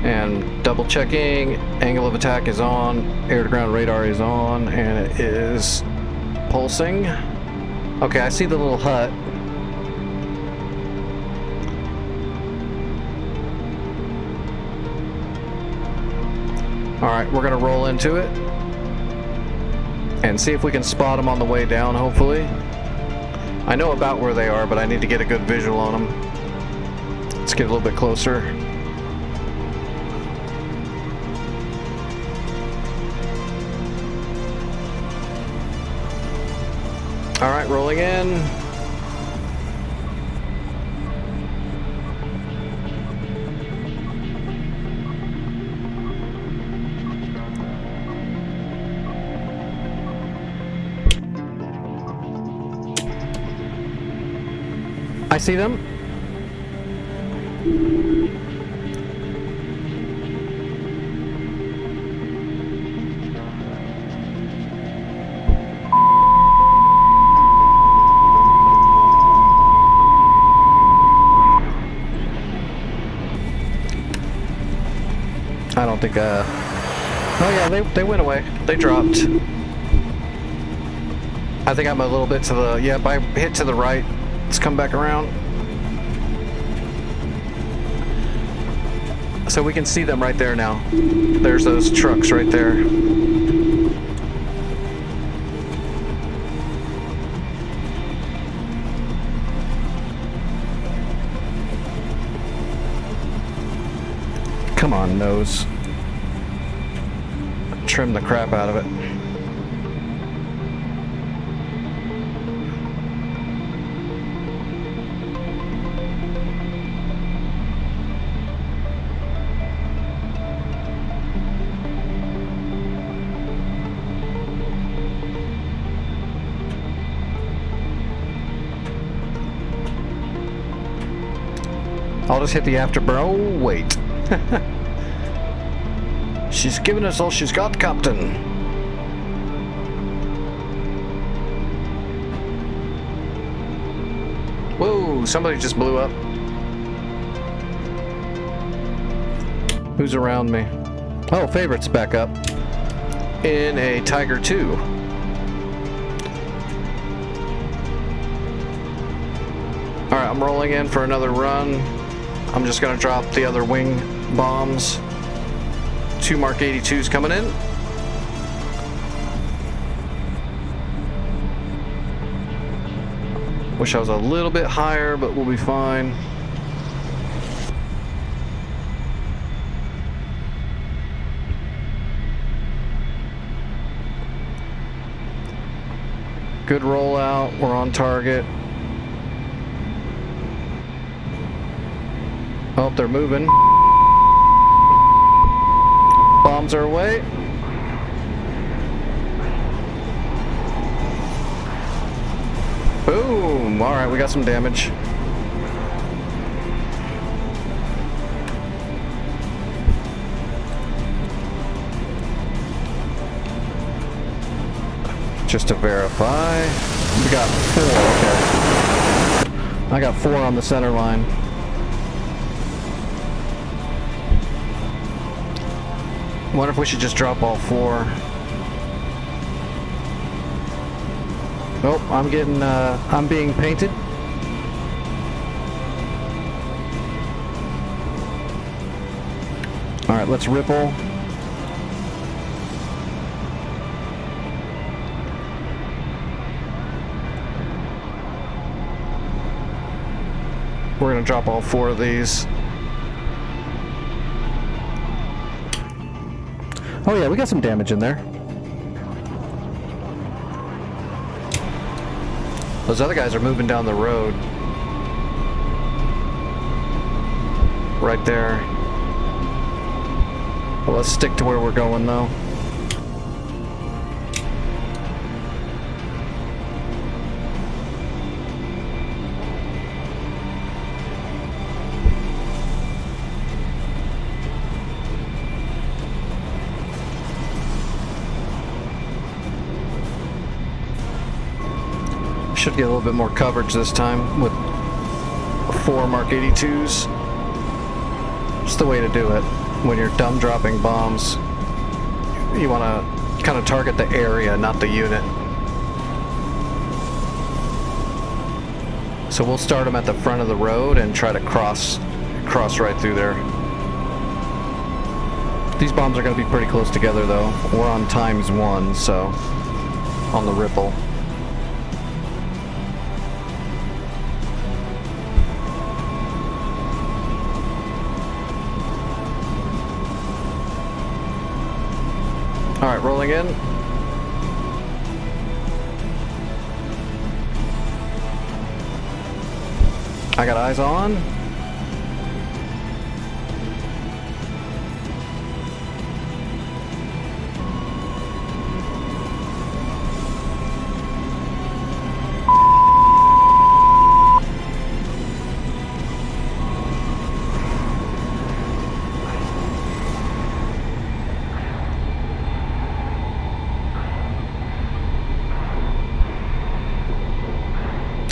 And double checking, angle of attack is on, air to ground radar is on, and it is pulsing. Okay, I see the little hut. Alright, we're gonna roll into it and see if we can spot them on the way down, hopefully. I know about where they are, but I need to get a good visual on them. Let's get a little bit closer. All right, rolling in. I see them. don't think, oh yeah, they went away. They dropped. I think I'm a little bit to the, yep, I hit to the right. Let's come back around. So we can see them right there now. There's those trucks right there. Come on, nose. Trim the crap out of it. I'll just hit the afterburner. Oh, wait. She's giving us all she's got, Captain. Whoa, somebody just blew up. Who's around me? Oh, Favorite's back up. In a Tiger 2. Alright, I'm rolling in for another run. I'm just gonna drop the other wing bombs. 2 Mark 82s coming in. Wish I was a little bit higher, but we'll be fine. Good rollout. We're on target. Oh, they're moving. Bombs are away. Boom! Alright, we got some damage. Just to verify. We got 4, okay. I got 4 on the center line. Wonder if we should just drop all 4. Oh, I'm getting, I'm being painted. Alright, let's ripple. We're gonna drop all 4 of these. Oh yeah, we got some damage in there. Those other guys are moving down the road. Right there. Well, let's stick to where we're going though. Should get a little bit more coverage this time with 4 Mark 82s. It's the way to do it. When you're dumb dropping bombs, you want to kind of target the area, not the unit. So we'll start them at the front of the road and try to cross right through there. These bombs are going to be pretty close together though. We're on ×1, so on the ripple. Alright, rolling in. I got eyes on.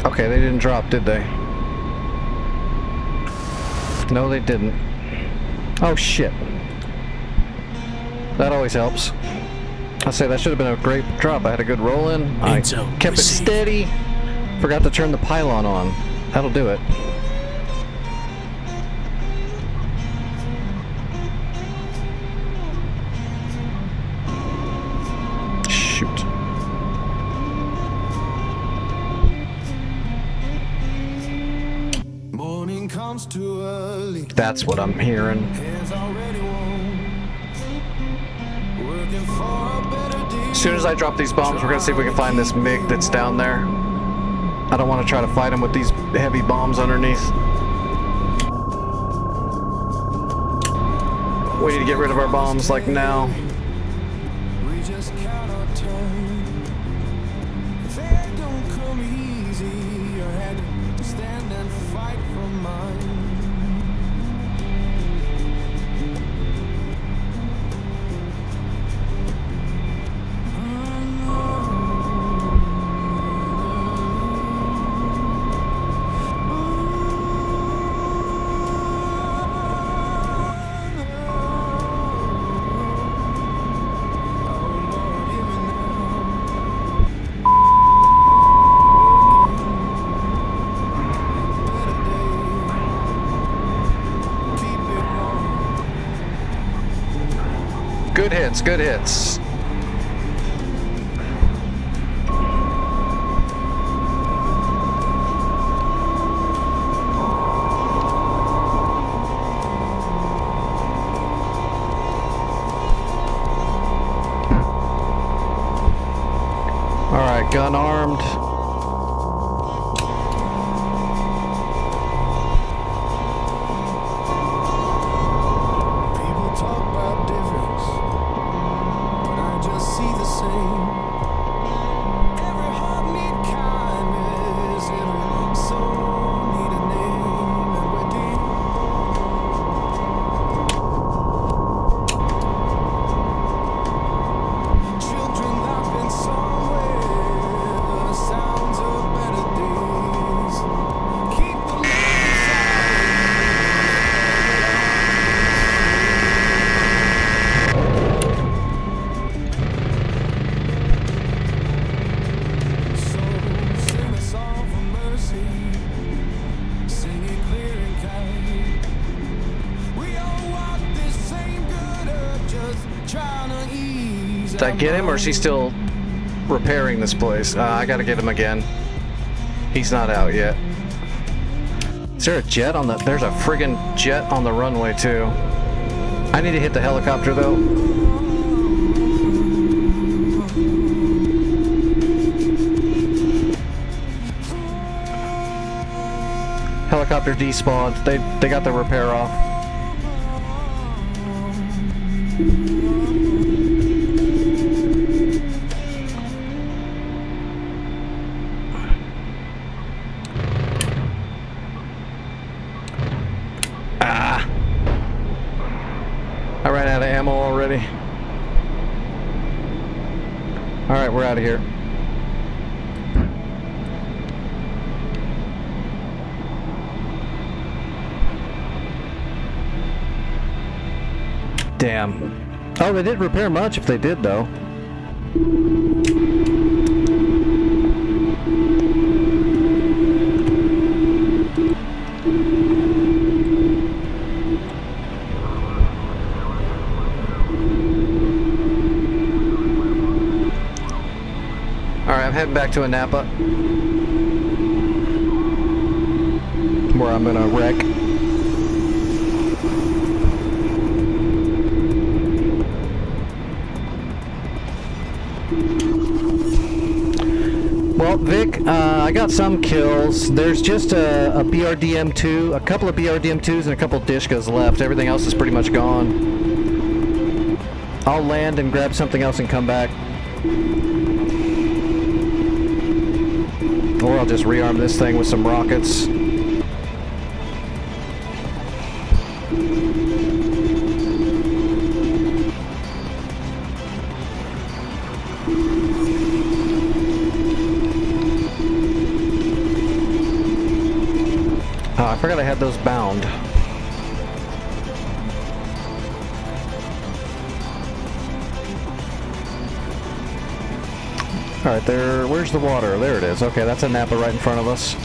Okay, they didn't drop, did they? No, they didn't. Oh, shit. That always helps. I say that should have been a great drop. I had a good roll in. I Intel kept it received. steady. Forgot to turn the pylon on. That'll do it. Shoot. Morning comes too early. That's what I'm hearing. Hands already warm. Working for a better day. As soon as I drop these bombs, we're gonna see if we can find this MiG that's down there. I don't want to try to fight him with these heavy bombs underneath. We need to get rid of our bombs like now. We just cannot turn. They don't come easy. I had to stand and fight for mine. Good hits, good hits. All right, gun armed. People talk about difference, but I just see the same. Every heart need kindness, every soul need a name, and we're deep. Children laughing somewhere, sounds of better days. Keep the lights So sing a song for mercy, sing it clear and kind. We all walk this same good earth, just trying to ease. Did I get him, or is he still repairing this place? I gotta get him again. He's not out yet. Is there a jet on the... There's a friggin' jet on the runway, too. I need to hit the helicopter, though. Helicopter despawned. They got the repair off. Ah! I ran out of ammo already. All right, we're out of here. Damn. Oh, they didn't repair much if they did, though. Alright, I'm heading back to Anapa, where I'm gonna wreck. Well, Vic, I got some kills. There's just a BRDM2, a couple of BRDM2s, and a couple of Dishkas left. Everything else is pretty much gone. I'll land and grab something else and come back. Or I'll just rearm this thing with some rockets. I forgot I had those bound. Alright, there. Where's the water? There it is. Okay, that's a Napa right in front of us.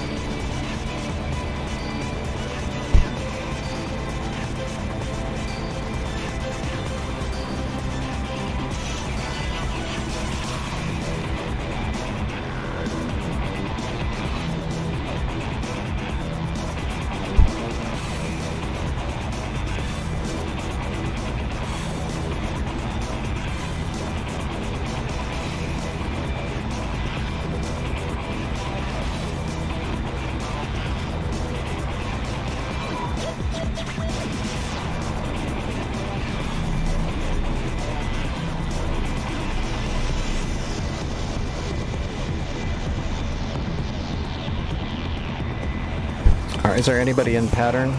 Alright, is there anybody in pattern?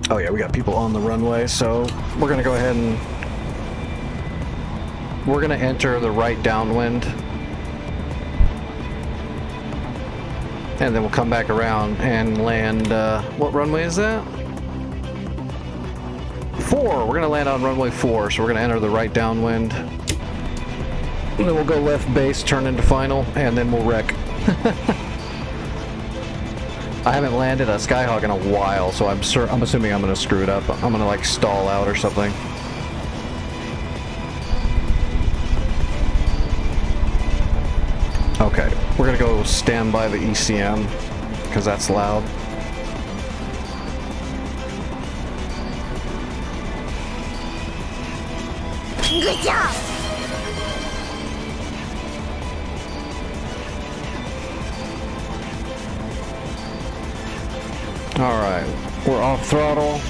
Oh yeah, we got people on the runway, so we're gonna go ahead and we're gonna enter the right downwind. And then we'll come back around and land, what runway is that? 4! We're gonna land on runway 4, so we're gonna enter the right downwind. And then we'll go left base, turn into final, and then we'll wreck. I haven't landed a Skyhawk in a while, so I'm assuming I'm gonna screw it up. I'm gonna like stall out or something. Okay, we're gonna go stand by the ECM because that's loud. Good job! Alright, we're off throttle.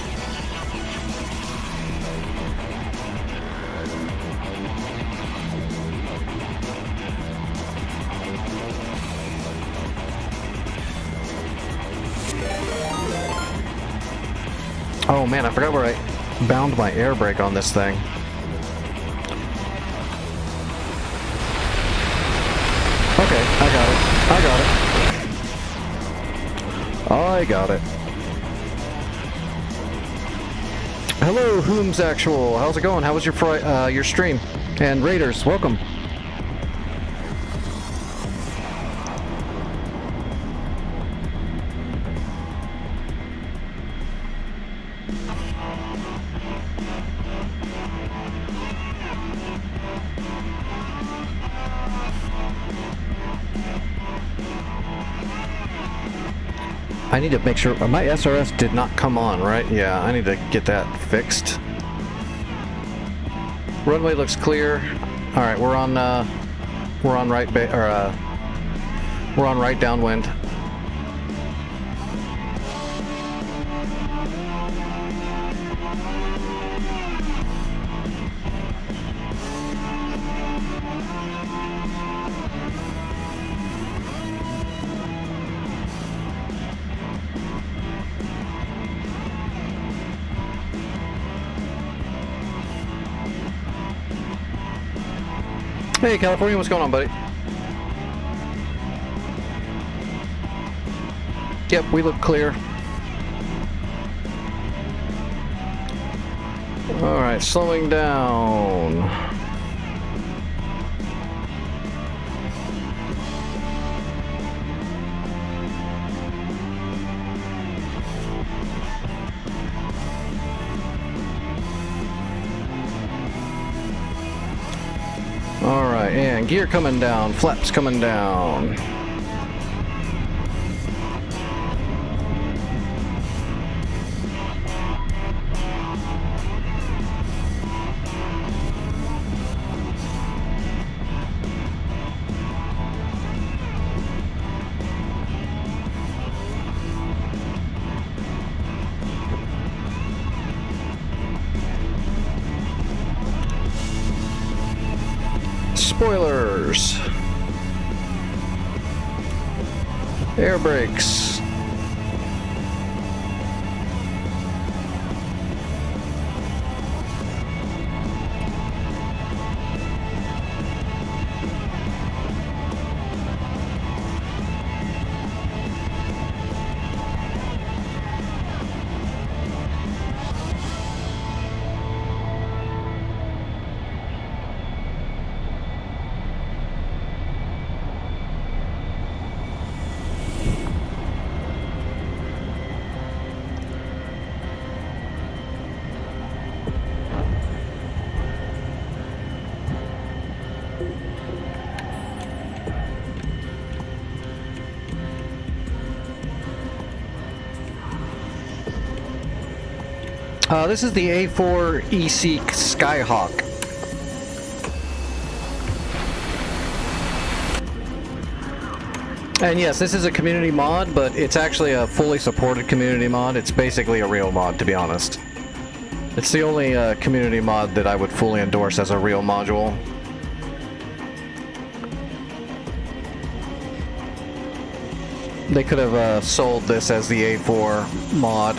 Oh man, I forgot where I bound my air brake on this thing. Okay, I got it. I got it. Hello, Whom's Actual. How's it going? How was your stream? And Raiders, welcome. I need to make sure my SRS did not come on, right? Yeah, I need to get that fixed. Runway looks clear. All right, we're on right downwind. Hey, California, what's going on, buddy? Yep, we look clear. Alright, slowing down. Alright, and gear coming down, flaps coming down. Spoilers. Air brakes. This is the A4 EC Skyhawk. And yes, this is a community mod, but it's actually a fully supported community mod. It's basically a real mod, to be honest. It's the only community mod that I would fully endorse as a real module. They could have sold this as the A4 mod.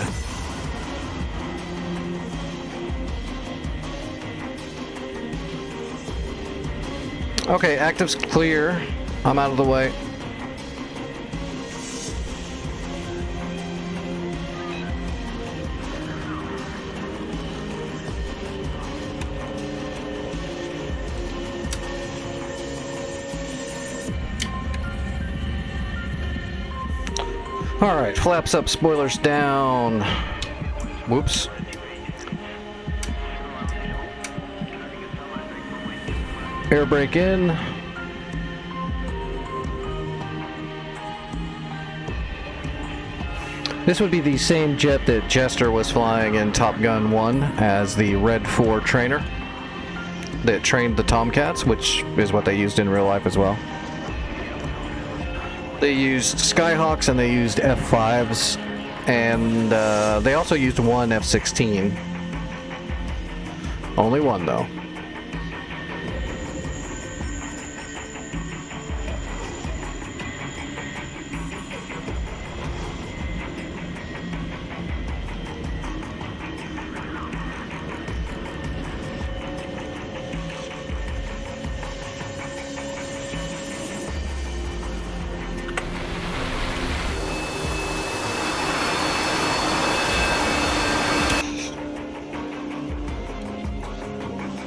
Okay, active's clear. I'm out of the way. Alright, flaps up, spoilers down. Whoops. Air brake in. This would be the same jet that Jester was flying in Top Gun 1 as the Red 4 trainer that trained the Tomcats, which is what they used in real life as well. They used Skyhawks and they used F5s, and they also used one F-16. Only one, though.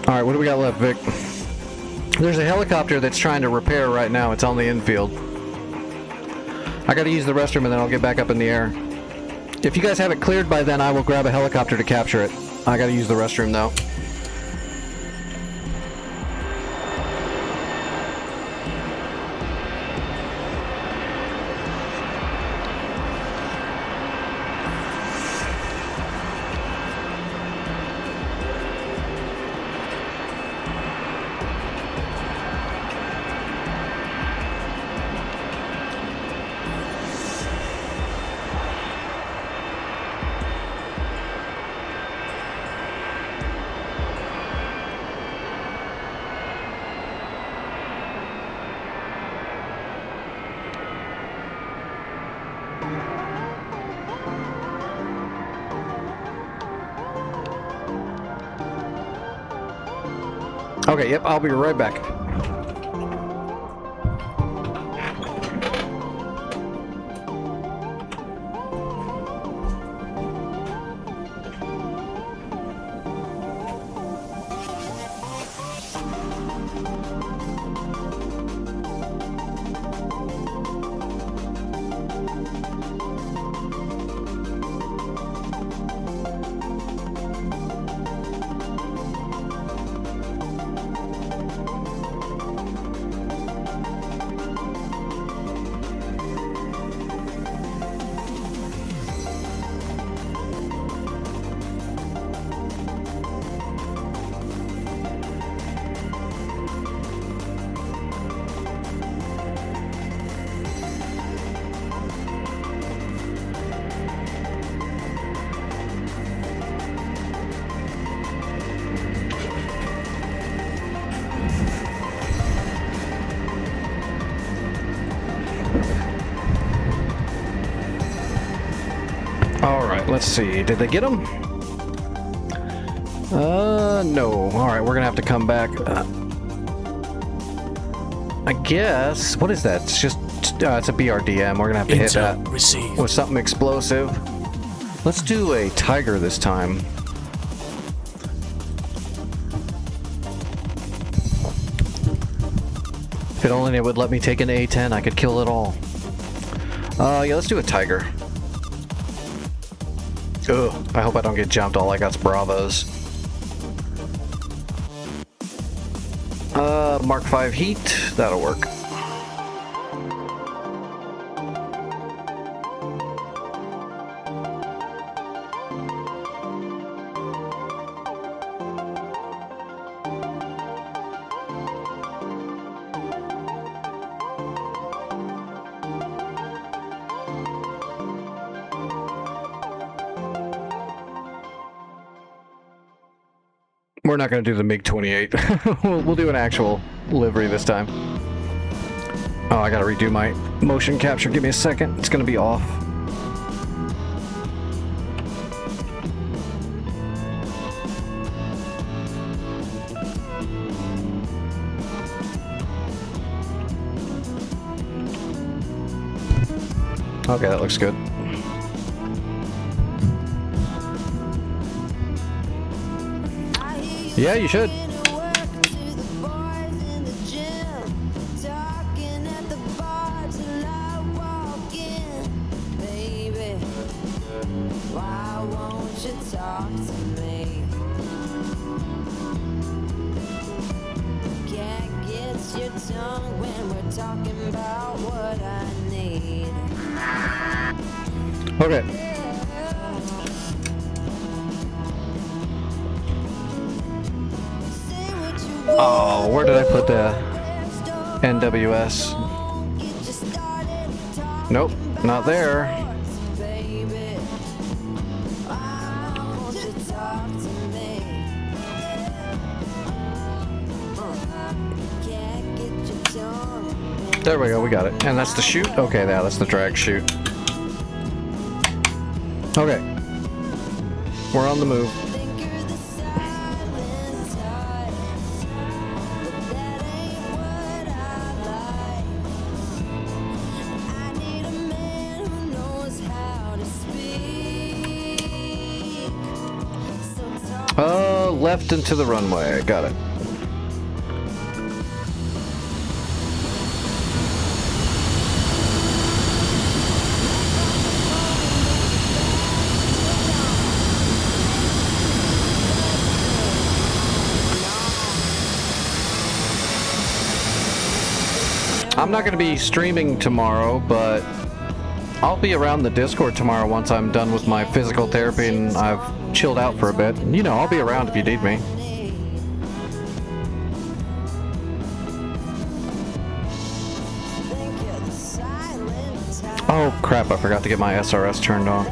Alright, what do we got left, Vic? There's a helicopter that's trying to repair right now. It's on the infield. I gotta use the restroom and then I'll get back up in the air. If you guys have it cleared by then, I will grab a helicopter to capture it. I gotta use the restroom though. Okay, yep, I'll be right back. Alright, let's see. Did they get him? No. Alright, we're gonna have to come back. I guess... What is that? It's just... it's a BRDM. We're gonna have to hit that with something explosive. Let's do a Tiger this time. If it only would let me take an A-10, I could kill it all. Yeah, let's do a Tiger. Ugh, I hope I don't get jumped. All I got's Bravos. Mark 5 heat. That'll work. we're not going to do the MiG-28. we'll do an actual livery this time. Oh, I got to redo my motion capture. Give me a second. It's going to be off. Okay, that looks good. Yeah, you should. Okay. Oh, where did I put the NWS? Nope, not there. There we go, we got it. And that's the chute? Okay, yeah, that's the drag chute. Okay. We're on the move. Left into the runway. Got it. I'm not going to be streaming tomorrow, but I'll be around the Discord tomorrow once I'm done with my physical therapy and I've chilled out for a bit. You know, I'll be around if you need me. Oh crap, I forgot to get my SRS turned on.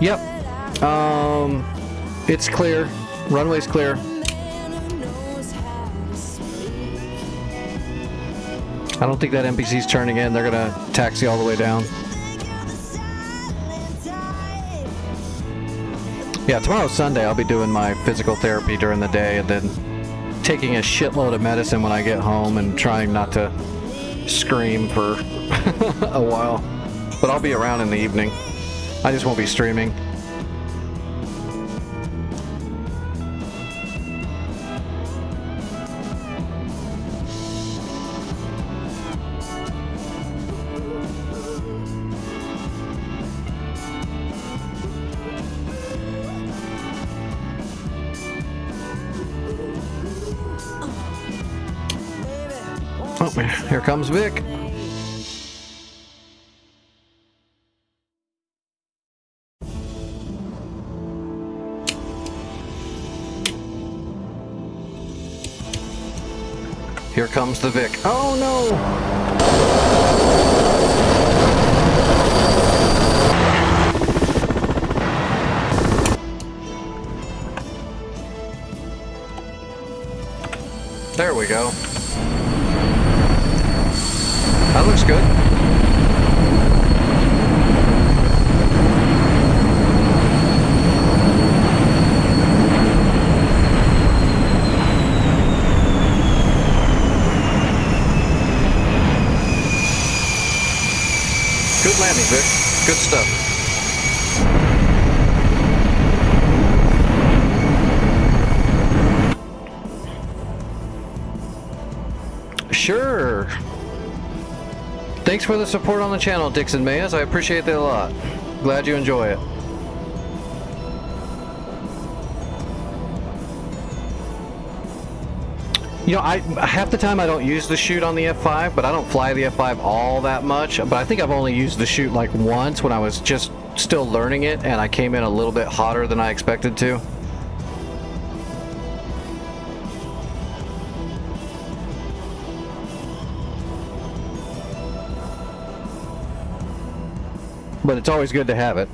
Yep. It's clear. Runway's clear. I don't think that NPC's turning in. They're gonna taxi all the way down. Yeah, tomorrow's Sunday. I'll be doing my physical therapy during the day and then taking a shitload of medicine when I get home and trying not to scream for a while. But I'll be around in the evening. I just won't be streaming. Oh, here comes Vic. Here comes the Vic. Oh no! There we go. That looks good. Good landing, Vic. Good stuff. Sure. Thanks for the support on the channel, Dixon Mayes. I appreciate that a lot. Glad you enjoy it. You know, half the time I don't use the chute on the F5, but I don't fly the F5 all that much. But I think I've only used the chute like once when I was just still learning it, and I came in a little bit hotter than I expected to. But it's always good to have it.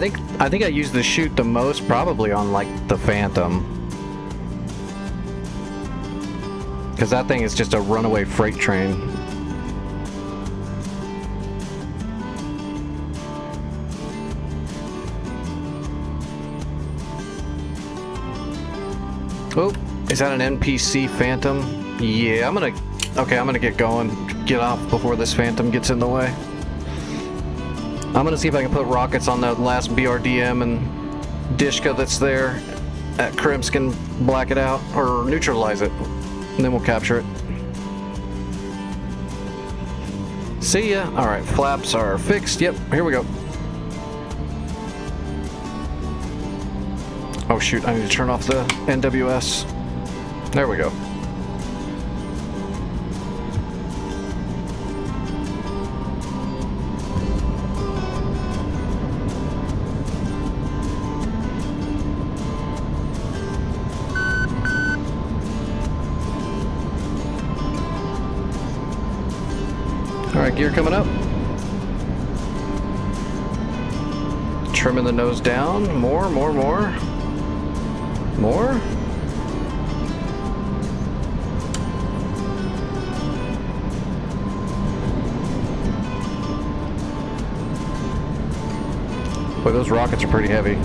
I think I use the chute the most probably on like the Phantom. Because that thing is just a runaway freight train. Oh, is that an NPC Phantom? Yeah, I'm gonna get going. Get off before this Phantom gets in the way. I'm gonna see if I can put rockets on the last BRDM and Dishka that's there at Krimsk and black it out, or neutralize it, and then we'll capture it. See ya. Alright, flaps are fixed. Yep, here we go. Oh shoot, I need to turn off the NWS. There we go. Alright, gear coming up. Trimming the nose down. More. More? Boy, those rockets are pretty heavy.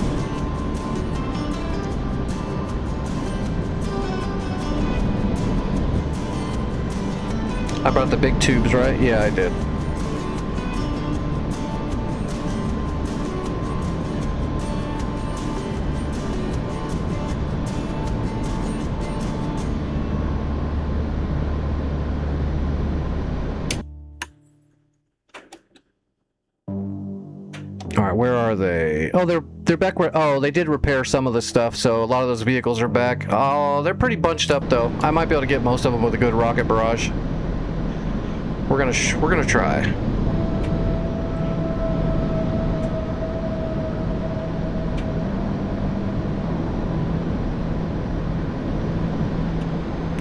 I brought the big tubes, right? Yeah, I did. Alright, where are they? Oh, they're back where... Oh, they did repair some of the stuff, so a lot of those vehicles are back. Oh, they're pretty bunched up, though. I might be able to get most of them with a good rocket barrage. We're gonna try.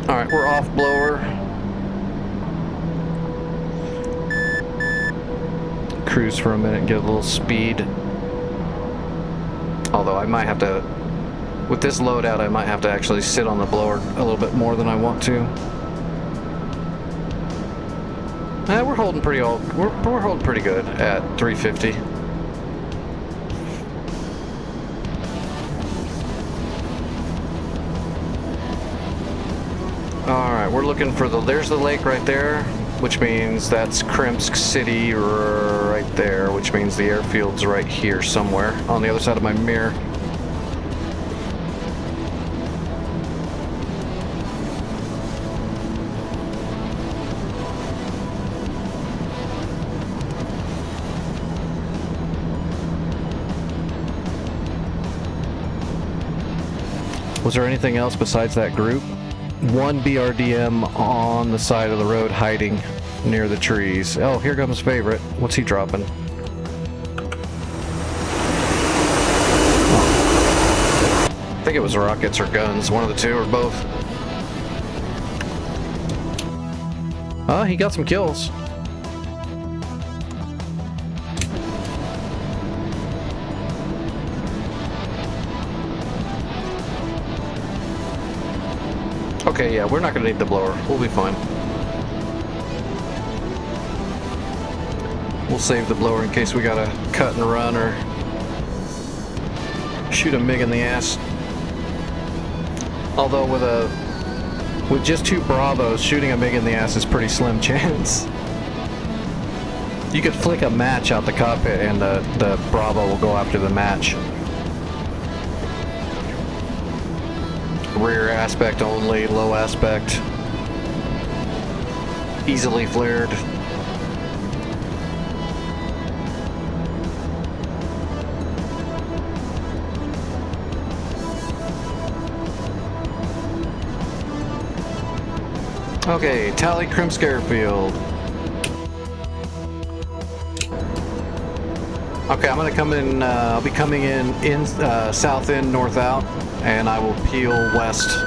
Alright, we're off blower. Cruise for a minute and get a little speed. Although I might have to, with this loadout, I might have to actually sit on the blower a little bit more than I want to. We're holding pretty we're holding pretty good at 350. All right, we're looking for there's the lake right there, which means that's Krimsk City right there, which means the airfield's right here somewhere on the other side of my mirror. Was there anything else besides that group? One BRDM on the side of the road hiding near the trees. Oh, here comes favorite. What's he dropping? Oh. I think it was rockets or guns, one of the two or both. He got some kills. Okay, yeah, we're not gonna need the blower. We'll be fine. We'll save the blower in case we gotta cut and run or shoot a MiG in the ass. Although with just two Bravos, shooting a MiG in the ass is pretty slim chance. You could flick a match out the cockpit and the Bravo will go after the match. Rear aspect only, low aspect, easily flared. Okay, tally Krimsk Airfield. Okay, I'm gonna come in, I'll be coming in south in, north out, and I will peel west.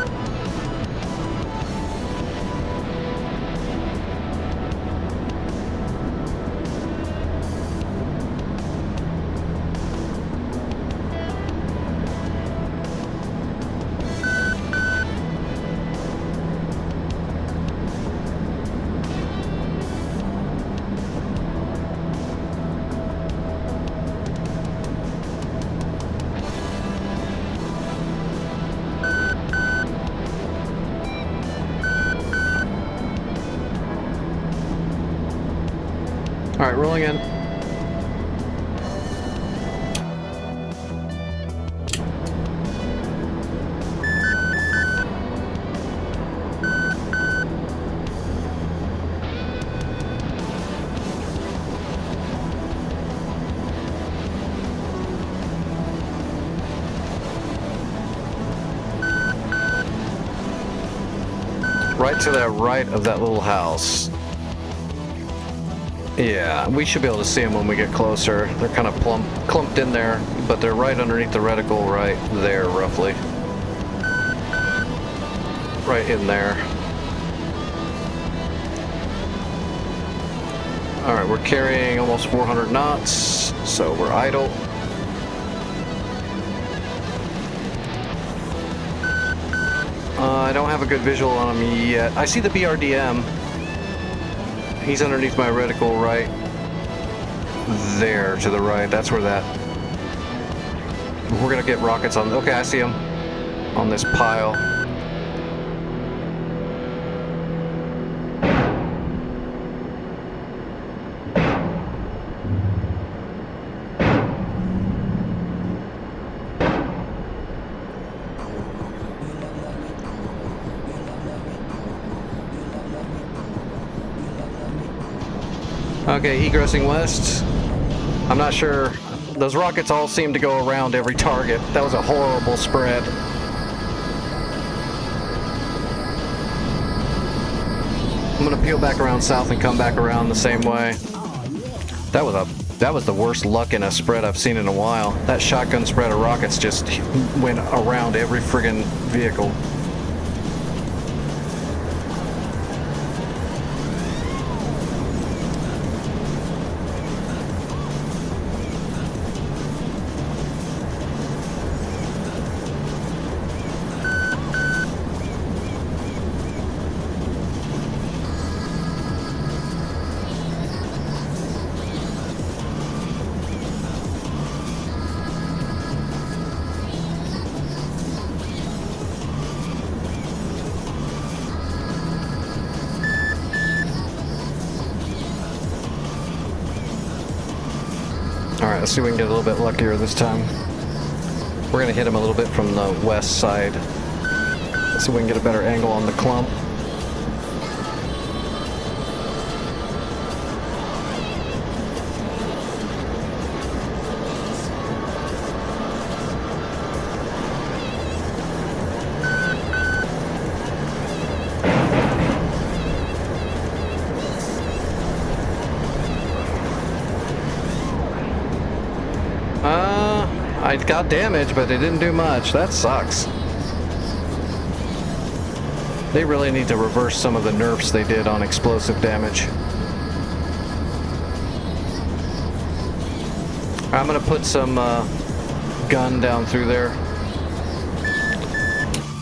All right, rolling in. Right to the right of that little house. Yeah, we should be able to see them when we get closer. They're kind of clumped in there, but they're right underneath the reticle right there, roughly. Right in there. Alright, we're carrying almost 400 knots, so we're idle. I don't have a good visual on him yet. I see the BRDM. He's underneath my reticle right there to the right. That's where that... We're gonna get rockets on... Okay, I see him on this pile. Okay, egressing west. I'm not sure. Those rockets all seem to go around every target. That was a horrible spread. I'm gonna peel back around south and come back around the same way. That was the worst luck in a spread I've seen in a while. That shotgun spread of rockets just went around every friggin' vehicle. Alright, let's see if we can get a little bit luckier this time. We're going to hit him a little bit from the west side. So we can get a better angle on the clump. I got damage, but it didn't do much. That sucks. They really need to reverse some of the nerfs they did on explosive damage. I'm gonna put some gun down through there.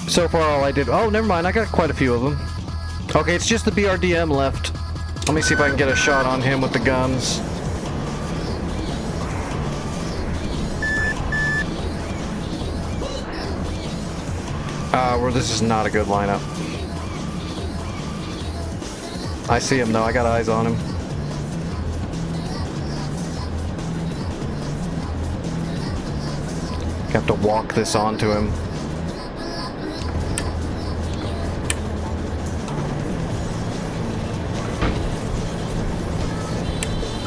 So far all I did... Oh, never mind. I got quite a few of them. Okay, it's just the BRDM left. Let me see if I can get a shot on him with the guns. Well, this is not a good lineup. I see him though, I got eyes on him. Have to walk this onto him.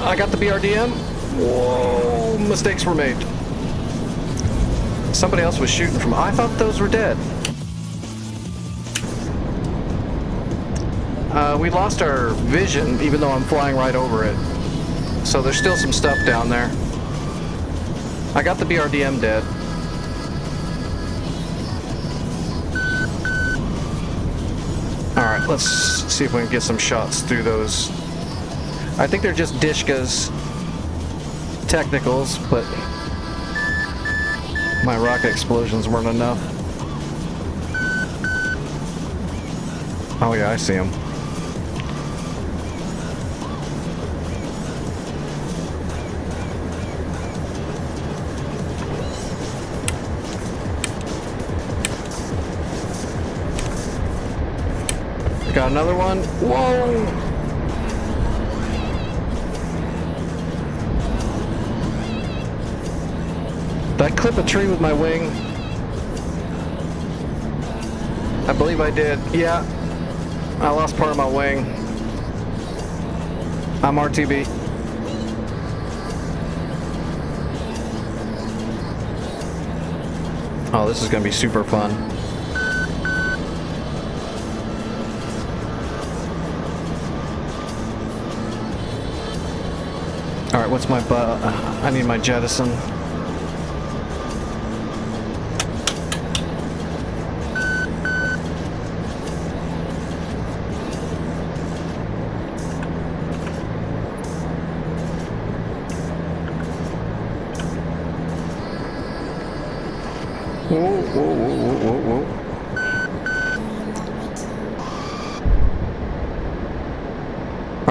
I got the BRDM. Whoa, mistakes were made. Somebody else was shooting from... I thought those were dead. We lost our vision, even though I'm flying right over it. So there's still some stuff down there. I got the BRDM dead. Alright, let's see if we can get some shots through those. I think they're just Dishka's technicals, but my rocket explosions weren't enough. Oh yeah, I see him. Got another one. Whoa! Did I clip a tree with my wing? I believe I did. Yeah. I lost part of my wing. I'm RTB. Oh, this is gonna be super fun. Alright, what's my I need my jettison. Whoa, whoa, whoa, whoa, whoa, whoa.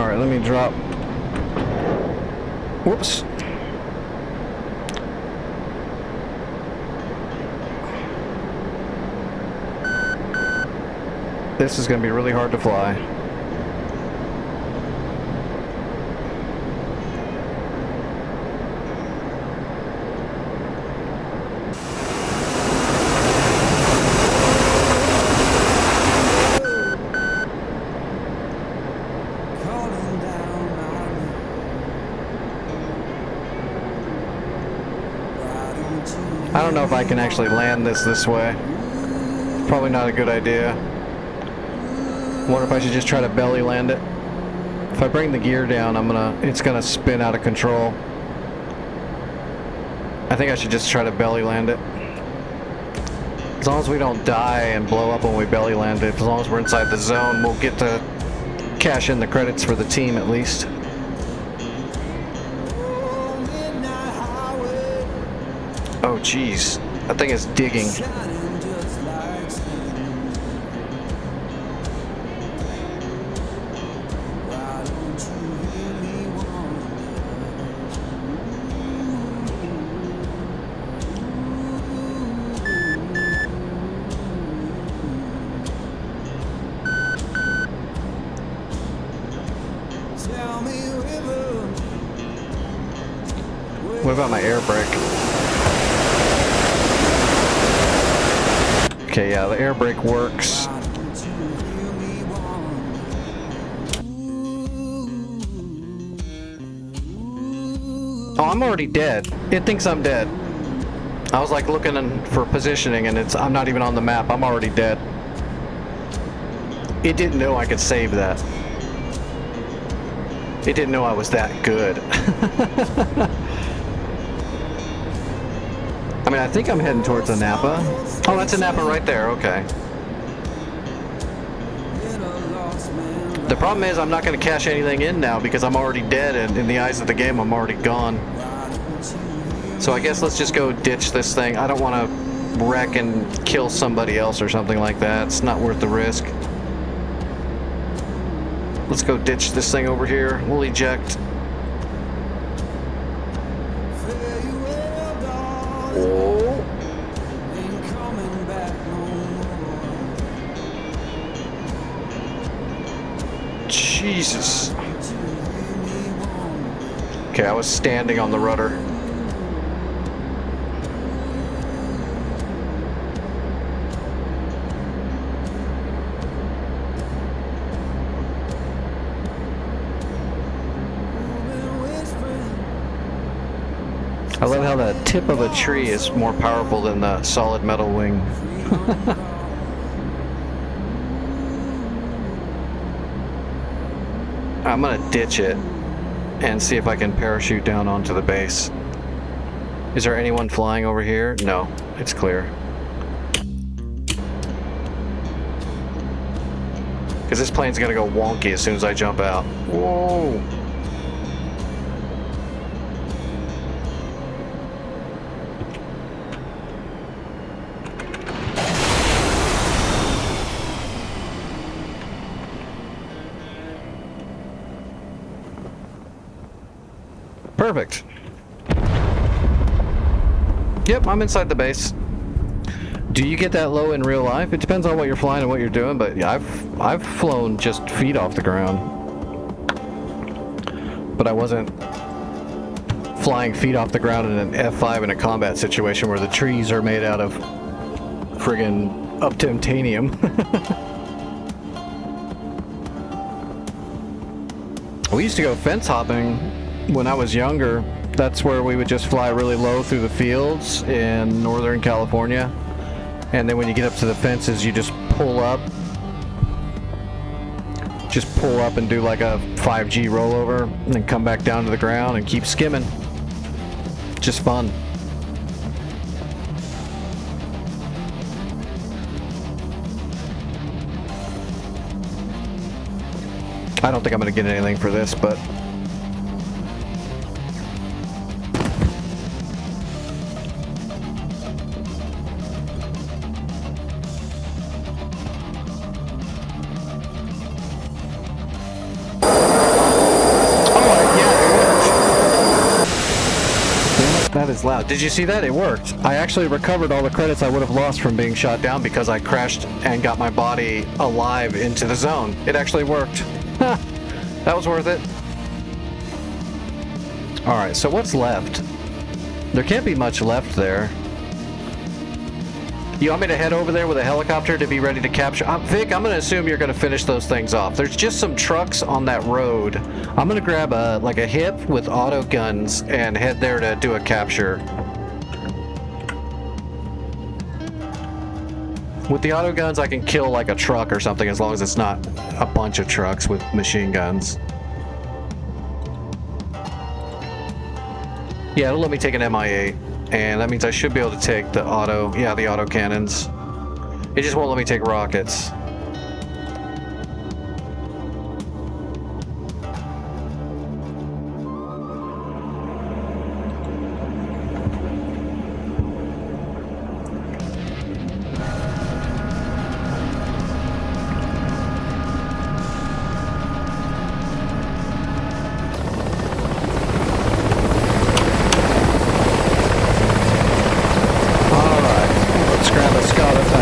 Alright, let me drop. Whoops. This is going to be really hard to fly. Calling down my name. Why don't you I don't know if I can actually land this way. Probably not a good idea. Wonder if I should just try to belly land it. If I bring the gear down, it's gonna spin out of control. I think I should just try to belly land it. As long as we don't die and blow up when we belly land it, as long as we're inside the zone, we'll get to cash in the credits for the team at least. midnight highway Oh jeez, that thing is digging. shining just like sin? Why don't you hear me Tell me, river, What about my air brake? Okay, yeah, the air brake works. why don't you hear me Oh, I'm already dead. It thinks I'm dead. I was like looking for positioning and I'm not even on the map. I'm already dead. It didn't know I could save that. It didn't know I was that good. I mean, I think I'm heading towards a Napa. Oh, that's a Napa right there. Okay. The problem is I'm not going to cash anything in now because I'm already dead, and in the eyes of the game, I'm already gone. So I guess let's just go ditch this thing. I don't want to wreck and kill somebody else or something like that. It's not worth the risk. Let's go ditch this thing over here. We'll eject. Oh. Jesus. Okay, I was standing on the rudder. I love how the tip of a tree is more powerful than the solid metal wing. I'm gonna ditch it and see if I can parachute down onto the base. Is there anyone flying over here? No, it's clear. Because this plane's gonna go wonky as soon as I jump out. Whoa! Perfect. Yep, I'm inside the base. Do you get that low in real life? It depends on what you're flying and what you're doing, but yeah, I've flown just feet off the ground. But I wasn't flying feet off the ground in an F5 in a combat situation where the trees are made out of friggin' up-titanium. We used to go fence hopping when I was younger. That's where we would just fly really low through the fields in Northern California. And then when you get up to the fences, you just pull up. Just pull up and do like a 5G rollover and then come back down to the ground and keep skimming. Just fun. I don't think I'm going to get anything for this, but that is loud. Did you see that? It worked. I actually recovered all the credits I would have lost from being shot down because I crashed and got my body alive into the zone. It actually worked. That was worth it. Alright, so what's left? There can't be much left there. You want me to head over there with a helicopter to be ready to capture? Vic, I'm going to assume you're going to finish those things off. There's just some trucks on that road. I'm going to grab a hip with auto guns and head there to do a capture. With the auto guns, I can kill like a truck or something as long as it's not a bunch of trucks with machine guns. Yeah, it'll let me take an MI8. And that means I should be able to take the auto cannons. It just won't let me take rockets.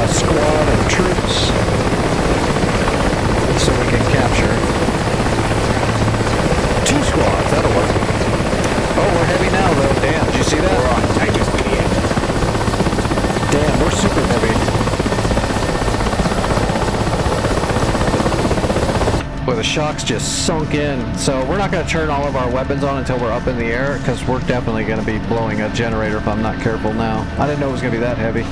Squad of troops so we can capture 2 squads. That'll work. Oh, we're heavy now though. Damn, did you see that? We're on tightest medium. Damn, we're super heavy. Boy, the shocks just sunk in. So we're not going to turn all of our weapons on until we're up in the air because we're definitely going to be blowing a generator if I'm not careful now. I didn't know it was going to be that heavy.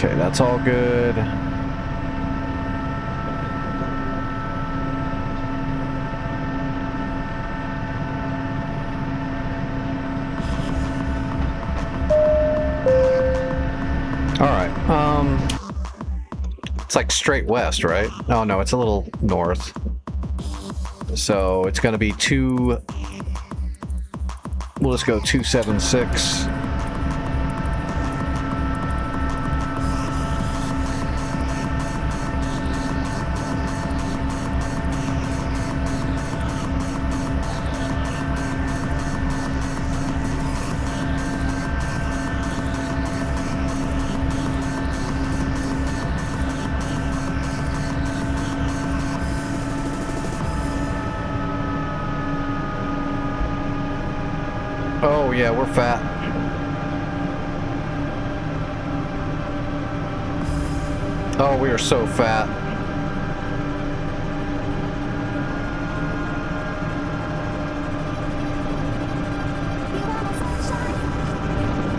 Okay, that's all good. All right. It's like straight west, right? Oh no, it's a little north. So it's going to be we'll just go 276. Oh yeah, we're fat. Oh, we are so fat.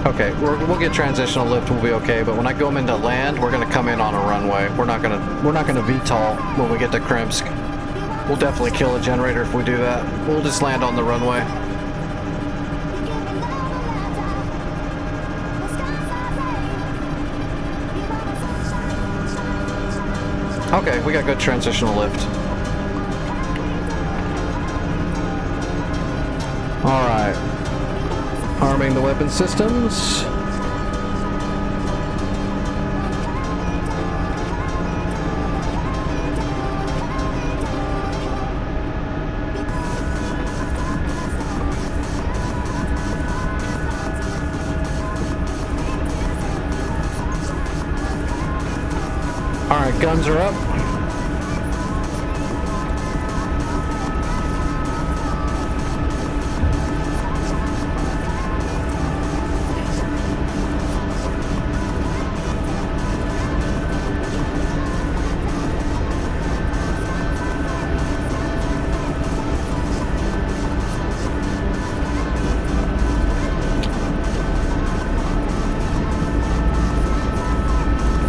Okay, we'll get transitional lift. We'll be okay. But when I go into land, we're gonna come in on a runway. We're not gonna VTOL when we get to Krimsk. We'll definitely kill a generator if we do that. We'll just land on the runway. Okay, we got good transitional lift. Alright. Arming the weapon systems. Alright, guns are up.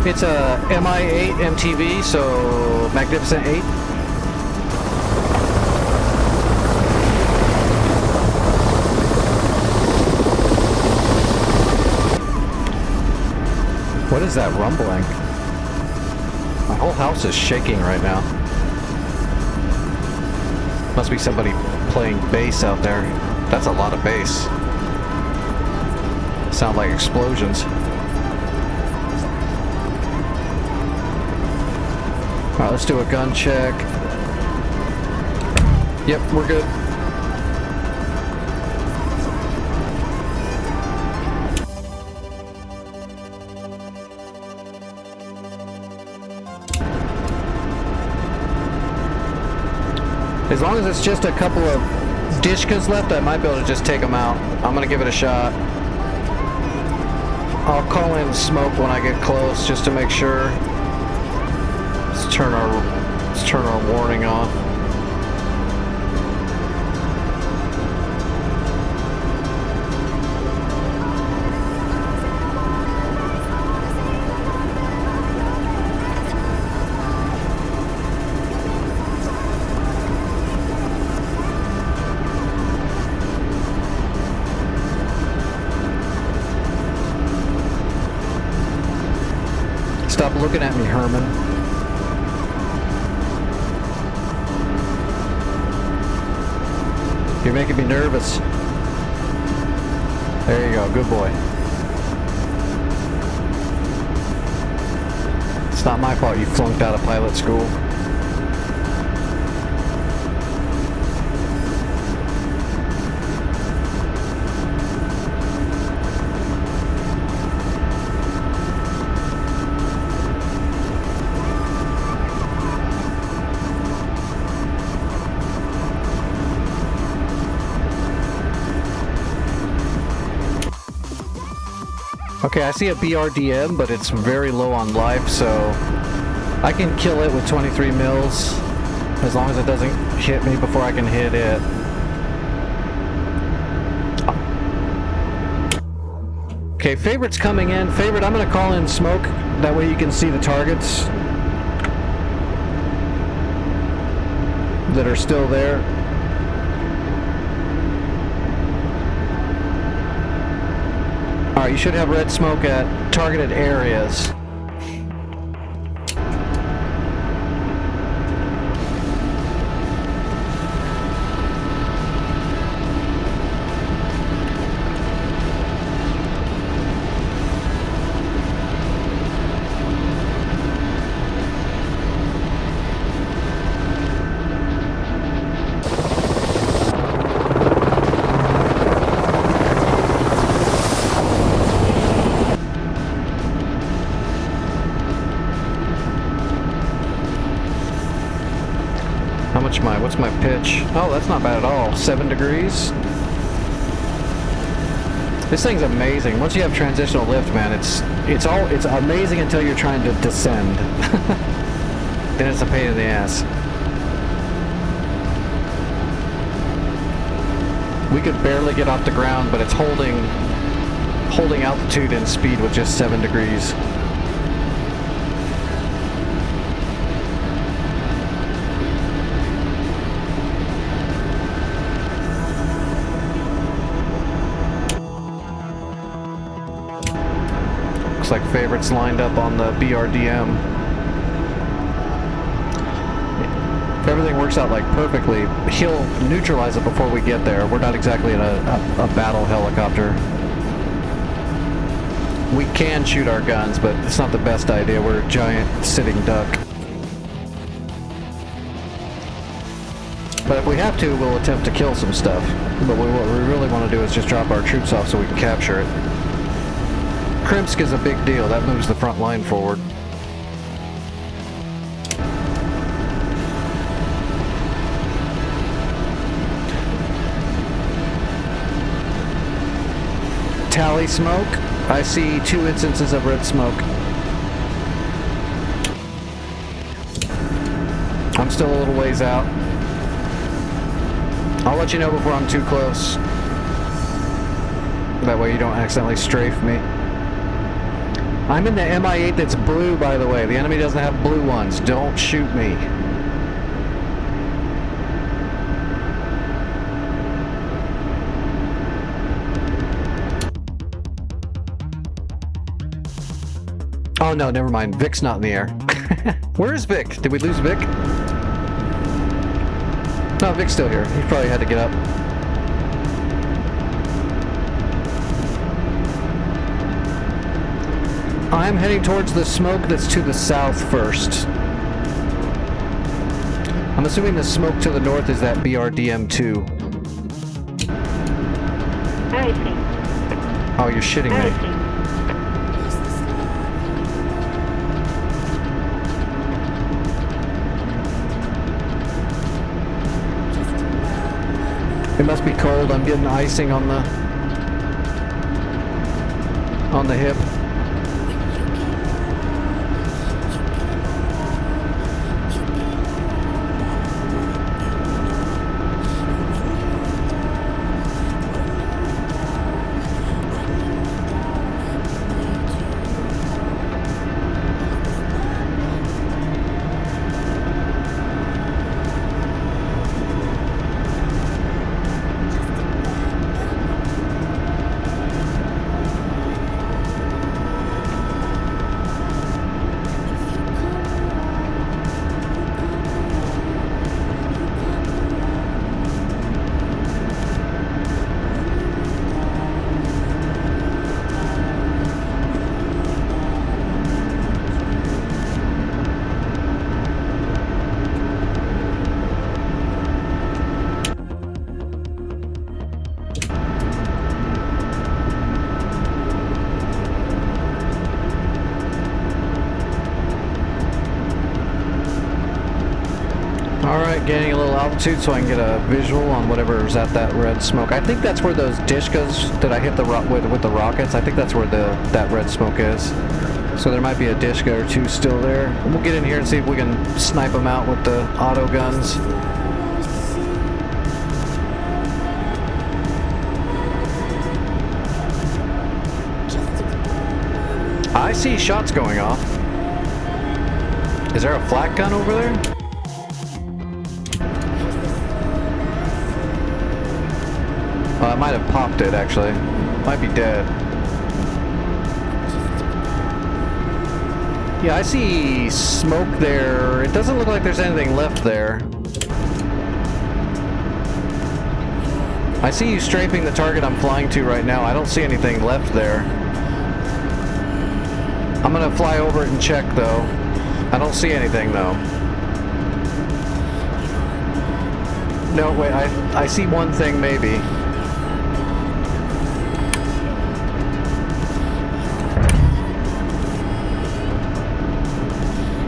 It's a MI8 MTV, so Magnificent 8. What is that rumbling? My whole house is shaking right now. Must be somebody playing bass out there. That's a lot of bass. Sound like explosions. Alright, let's do a gun check. Yep, we're good. As long as it's just a couple of Dishkas left, I might be able to just take them out. I'm gonna give it a shot. I'll call in smoke when I get close, just to make sure. Let's turn our warning off. Stop looking at me, Herman. You're making me nervous. There you go, good boy. It's not my fault you flunked out of pilot school. Okay, I see a BRDM, but it's very low on life, so I can kill it with 23 mils as long as it doesn't hit me before I can hit it. Okay, Favorite's coming in. Favorite, I'm gonna call in smoke. That way you can see the targets that are still there. Alright, you should have red smoke at targeted areas. What's my pitch? Oh, that's not bad at all. 7 degrees. This thing's amazing. Once you have transitional lift, man, it's amazing until you're trying to descend. Then it's a pain in the ass. We could barely get off the ground, but it's holding altitude and speed with just 7 degrees. Looks like Favorite's lined up on the BRDM. If everything works out like perfectly, he'll neutralize it before we get there. We're not exactly in a battle helicopter. We can shoot our guns, but it's not the best idea. We're a giant sitting duck. But if we have to, we'll attempt to kill some stuff. But what we really want to do is just drop our troops off so we can capture it. Krimsk is a big deal. That moves the front line forward. Tally smoke. I see 2 instances of red smoke. I'm still a little ways out. I'll let you know before I'm too close. That way you don't accidentally strafe me. I'm in the MI8 that's blue, by the way. The enemy doesn't have blue ones. Don't shoot me. Oh no, never mind. Vic's not in the air. Where is Vic? Did we lose Vic? No, Vic's still here. He probably had to get up. I'm heading towards the smoke that's to the south first. I'm assuming the smoke to the north is that BRDM2. I see. Oh, you're shitting I me. see. It must be cold. I'm getting icing on the hip. Alright, gaining a little altitude so I can get a visual on whatever's at that red smoke. I think that's where those Dishkas that I hit with the rockets, I think that's where that red smoke is. So there might be a Dishka or two still there. We'll get in here and see if we can snipe them out with the auto guns. I see shots going off. Is there a flak gun over there? I might have popped it, actually. Might be dead. Yeah, I see smoke there. It doesn't look like there's anything left there. I see you strafing the target I'm flying to right now. I don't see anything left there. I'm gonna fly over it and check, though. I don't see anything, though. No, wait, I see one thing, maybe.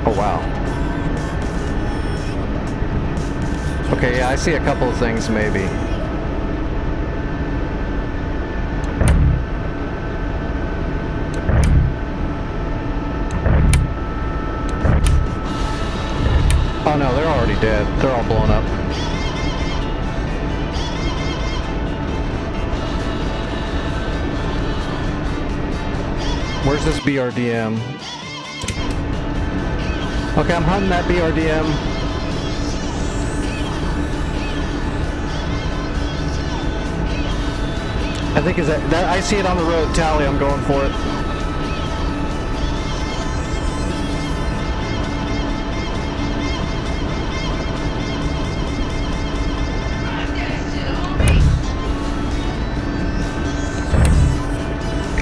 Oh, wow. Okay, yeah, I see a couple of things, maybe. Oh no, they're already dead. They're all blown up. Where's this BRDM? Okay, I'm hunting that BRDM. I think is that I see it on the road, Tally, I'm going for it.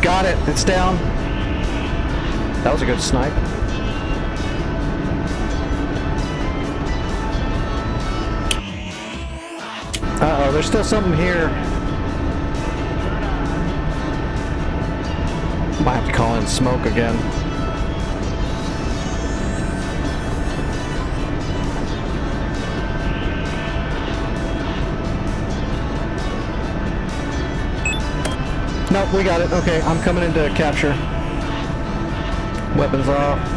Got it, it's down. That was a good snipe. Uh-oh, there's still something here. Might have to call in smoke again. Nope, we got it. Okay, I'm coming in to capture. Weapons off.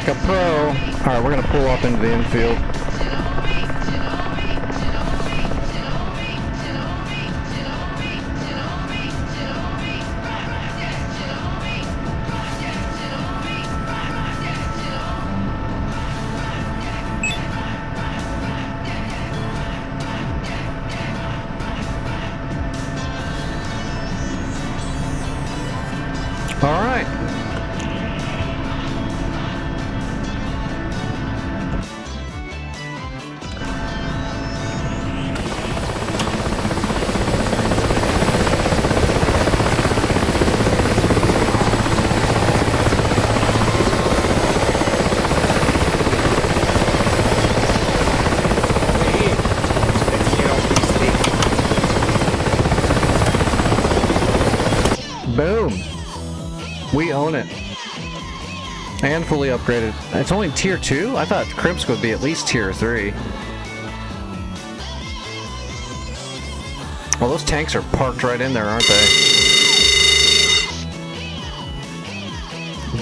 like a pro. Alright, we're gonna pull up into the infield. Alright. Boom. We own it. And fully upgraded. It's only tier 2? I thought Crimps would be at least tier 3. Well, those tanks are parked right in there, aren't they?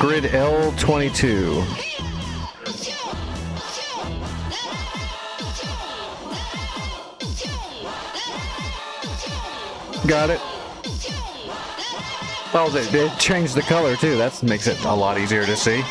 Grid L22. Got it. Oh, they changed the color too. That makes it a lot easier to see.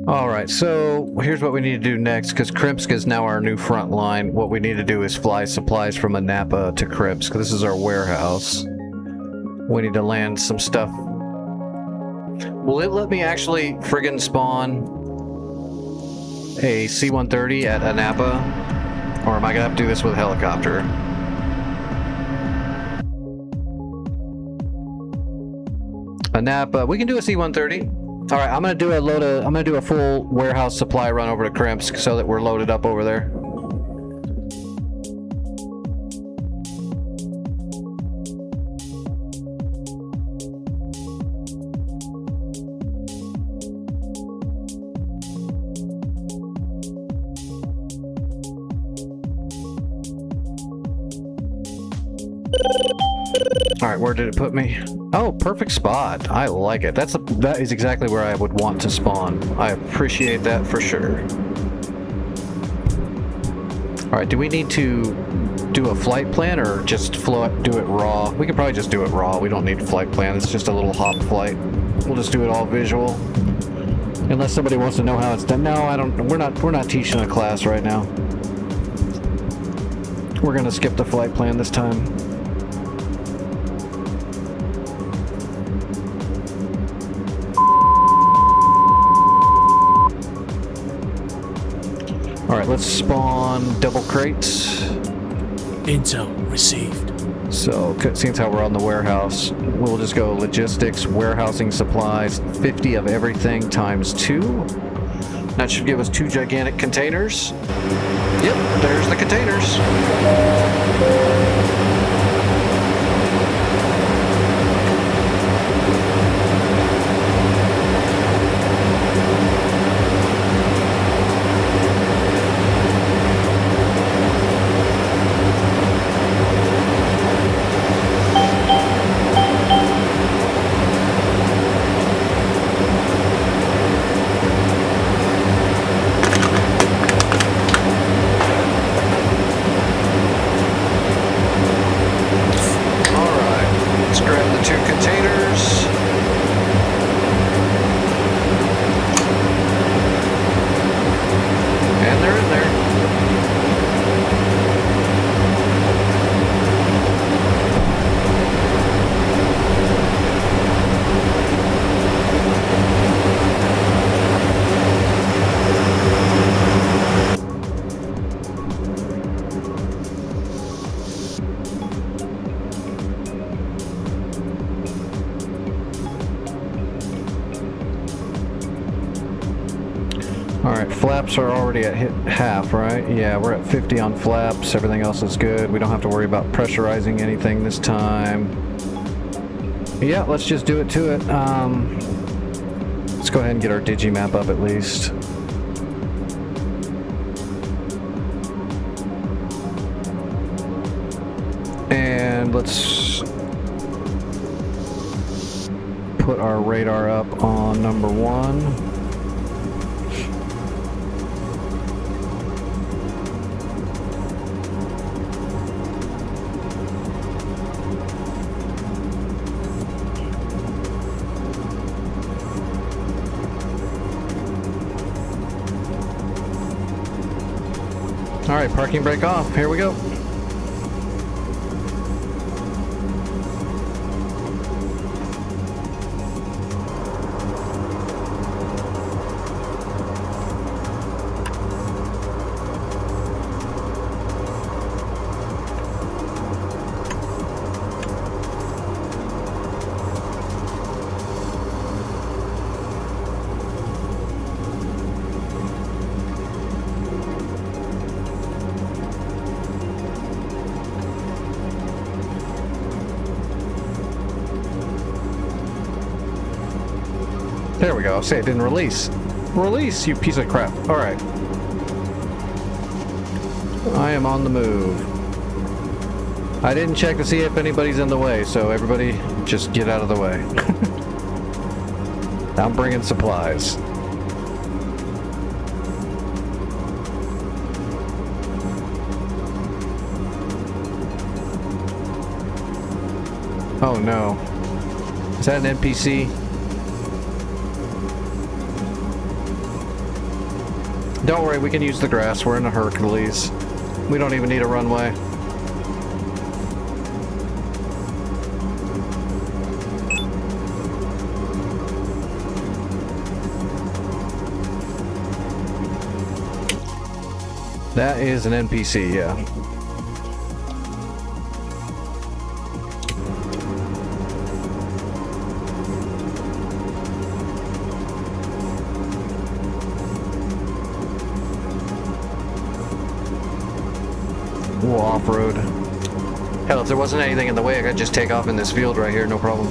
Alright, so here's what we need to do next, because Krimsk is now our new front line. What we need to do is fly supplies from Anapa to Krimsk. This is our warehouse. We need to land some stuff. Will it let me actually friggin' spawn a C-130 at Anapa? Or am I gonna have to do this with a helicopter? Anapa, we can do a C-130. Alright, I'm gonna do a full warehouse supply run over to Krimsk so that we're loaded up over there. Alright, where did it put me? Oh, perfect spot. I like it. That is exactly where I would want to spawn. I appreciate that for sure. Alright, do we need to do a flight plan or just do it raw? We could probably just do it raw. We don't need a flight plan. It's just a little hop flight. We'll just do it all visual. Unless somebody wants to know how it's done. No, I don't. We're not teaching a class right now. We're gonna skip the flight plan this time. Alright, let's spawn double crates. Intel received. So, since how we're on the warehouse, we'll just go logistics, warehousing supplies, 50 of everything times 2. That should give us 2 gigantic containers. Yep, there's the containers. Alright, flaps are already at half, right? Yeah, we're at 50 on flaps. Everything else is good. We don't have to worry about pressurizing anything this time. Yeah, let's just do it to it. Let's go ahead and get our digimap up at least. let's put our radar up on number 1. All right, parking brake off. Here we go. There we go. Say it didn't release. Release, you piece of crap. All right. I am on the move. I didn't check to see if anybody's in the way, so everybody just get out of the way. I'm bringing supplies. Oh no. Is that an NPC? Don't worry, we can use the grass. We're in a Hercules. We don't even need a runway. That is an NPC, yeah. We'll off-road. Hell, if there wasn't anything in the way, I could just take off in this field right here, no problem.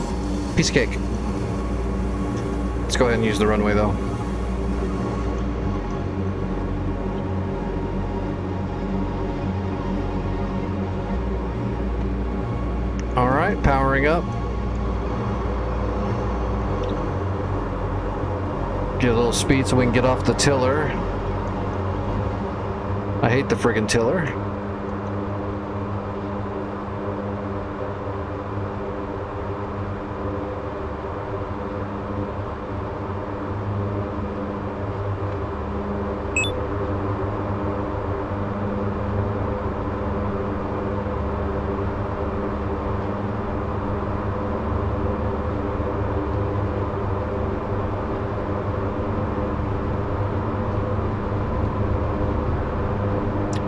Piece of cake. Let's go ahead and use the runway, though. Alright, powering up. Get a little speed so we can get off the tiller. I hate the friggin' tiller.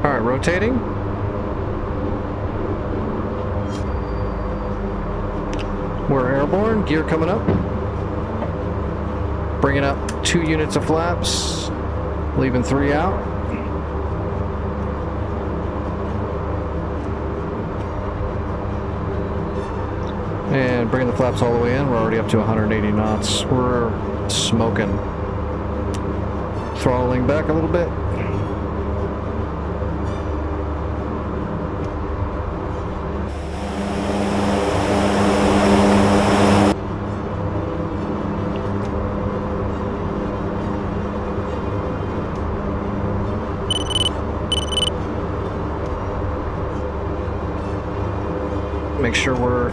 Alright, rotating. We're airborne, gear coming up. Bringing up 2 units of flaps, leaving 3 out. And bringing the flaps all the way in, we're already up to 180 knots. We're smoking. Throttling back a little bit. Make sure we're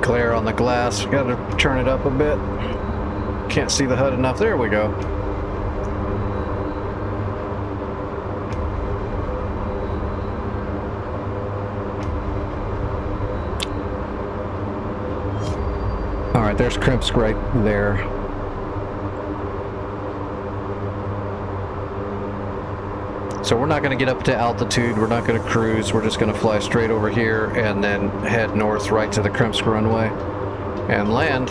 glare on the glass. We gotta turn it up a bit. Can't see the HUD enough. There we go. Alright, there's Krimpsk right there. So we're not going to get up to altitude, we're not going to cruise, we're just going to fly straight over here and then head north right to the Krimpsk runway and land.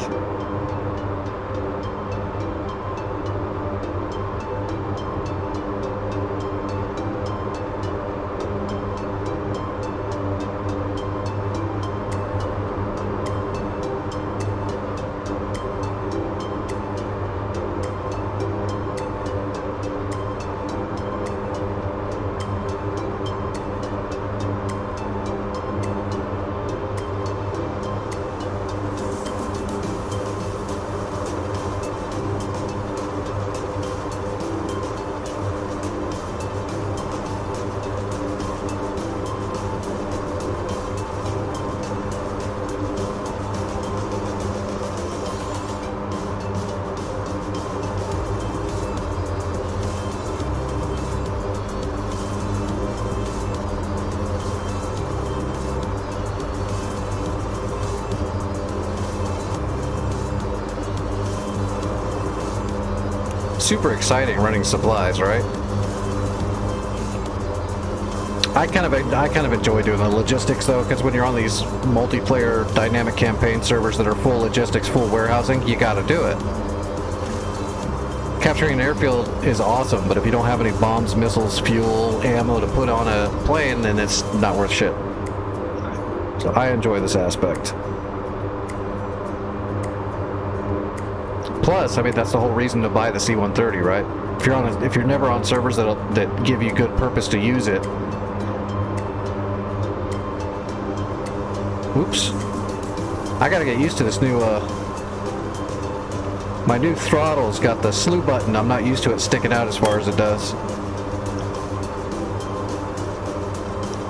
super exciting running supplies, right? I kind of enjoy doing the logistics though, because when you're on these multiplayer dynamic campaign servers that are full logistics, full warehousing, you got to do it. Capturing an airfield is awesome, but if you don't have any bombs, missiles, fuel, ammo to put on a plane, then it's not worth shit. So I enjoy this aspect. Plus, I mean, that's the whole reason to buy the C-130, right? If you're never on servers that give you good purpose to use it. Oops. I gotta get used to this new, my new throttle's got the slew button. I'm not used to it sticking out as far as it does.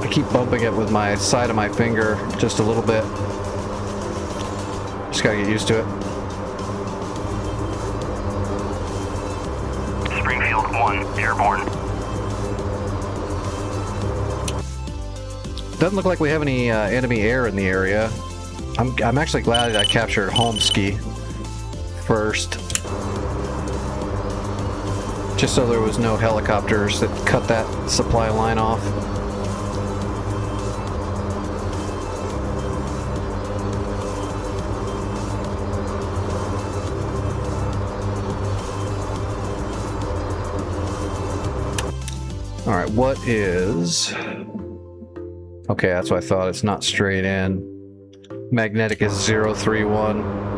I keep bumping it with my side of my finger just a little bit. Just gotta get used to it. Springfield 1, airborne. Doesn't look like we have any enemy air in the area. I'm actually glad I captured Homsky first. Just so there was no helicopters that cut that supply line off. Alright, what is... Okay, that's what I thought. It's not straight in. Magnetic is 031.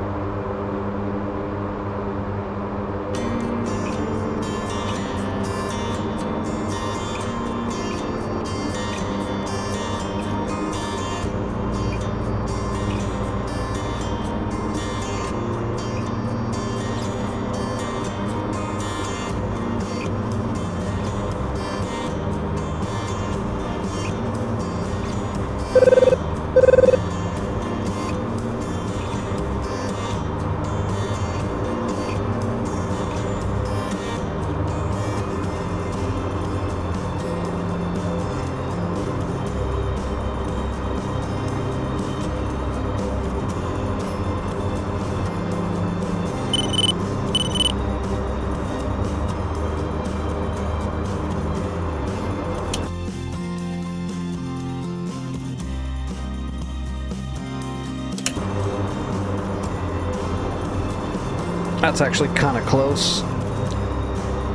That's actually kind of close.